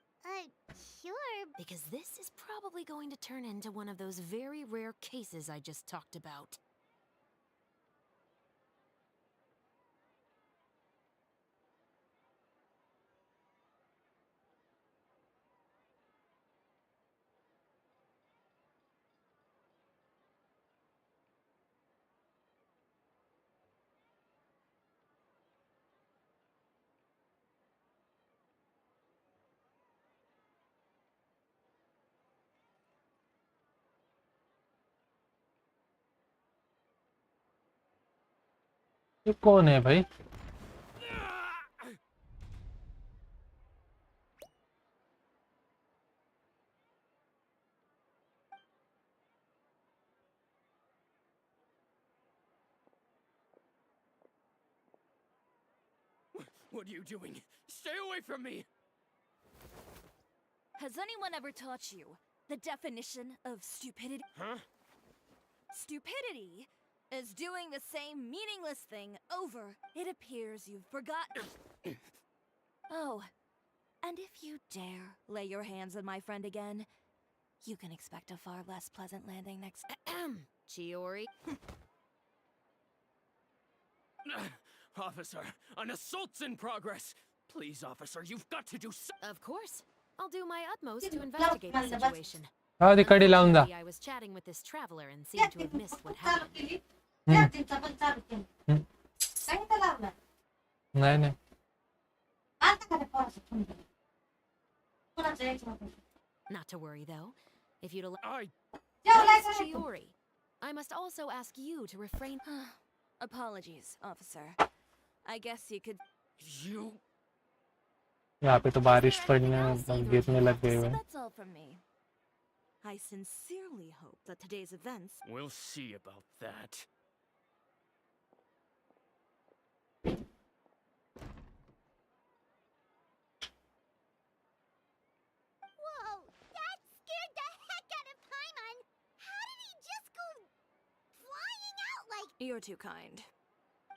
Sure. Because this is probably going to turn into one of those very rare cases I just talked about. ये कौन है भाई What are you doing? Stay away from me! Has anyone ever taught you the definition of stupidity? Huh? Stupidity is doing the same meaningless thing over. It appears you've forgotten. Oh, and if you dare lay your hands on my friend again, you can expect a far less pleasant landing next. Chiori. Officer, an assault's in progress. Please, officer, you've got to do so. Of course. I'll do my utmost to investigate the situation. I was chatting with this traveler and seemed to have missed what happened. नहीं Not to worry, though. If you'd allow... Chiori, I must also ask you to refrain... Apologies, officer. I guess you could... You... यहाँ पे तो बारिश पड़ने गिरने लग गई है That's all from me. I sincerely hope that today's events... We'll see about that. Whoa, that scared the heck out of Paimon. How did he just go flying out like... You're too kind.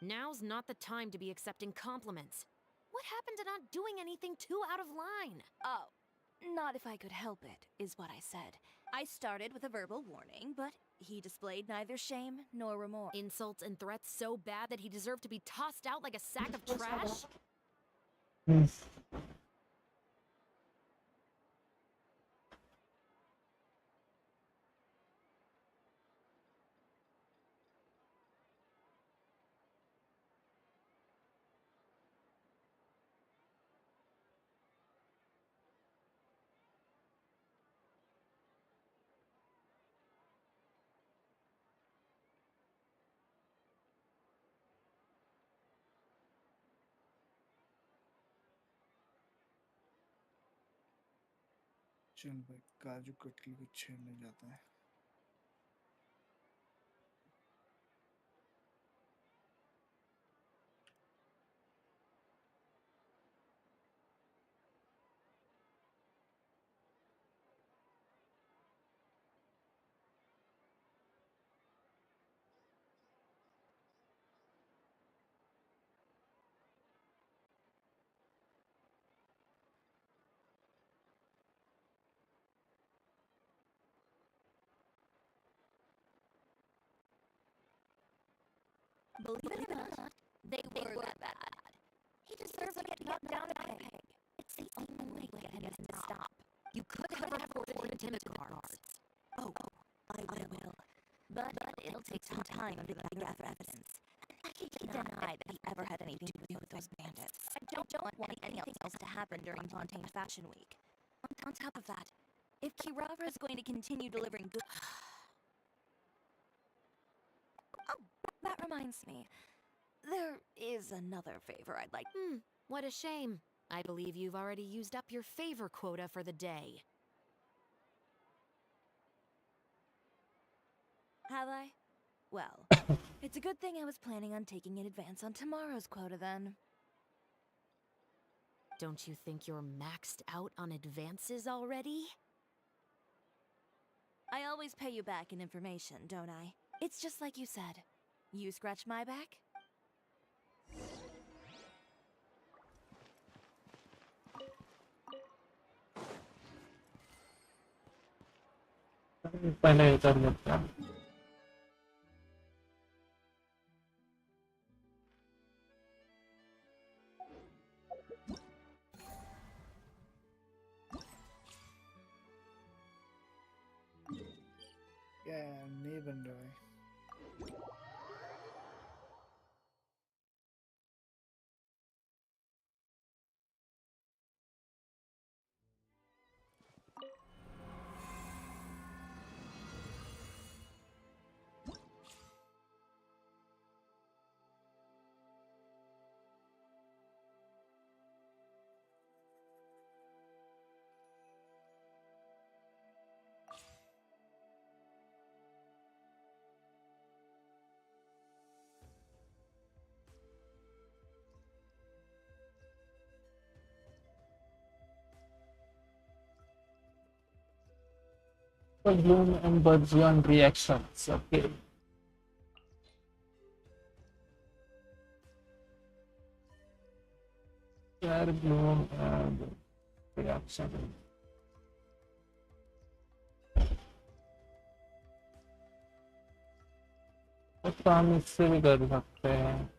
Now's not the time to be accepting compliments. What happened to not doing anything too out of line? Oh, not if I could help it, is what I said. I started with a verbal warning, but he displayed neither shame nor remorse. Insults and threats so bad that he deserved to be tossed out like a sack of trash? चल भाई काजू कतली को छेड़ने जाता है Believe it or not, they were that bad. He deserves to get knocked down a peg. It's the only way to get him to stop. You could have reported him to guards. Oh, I will. But it'll take some time to gather evidence. I can't deny that he ever had anything to do with those bandits. I don't want anything else to happen during Fontaine Fashion Week. On top of that, if Kirara is going to continue delivering good... Oh, that reminds me. There is another favor I'd like... What a shame. I believe you've already used up your favor quota for the day. Have I? Well, it's a good thing I was planning on taking an advance on tomorrow's quota then. Don't you think you're maxed out on advances already? I always pay you back in information, don't I? It's just like you said. You scratch my back? पहले इधर लेते हैं. क्या नहीं बन रहा है. Bloom and Burgeon reactions. Okay. Share Bloom and reaction. तो हम इससे भी कर सकते हैं.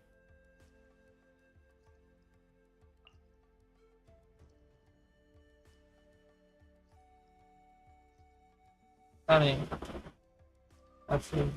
I mean, let's see.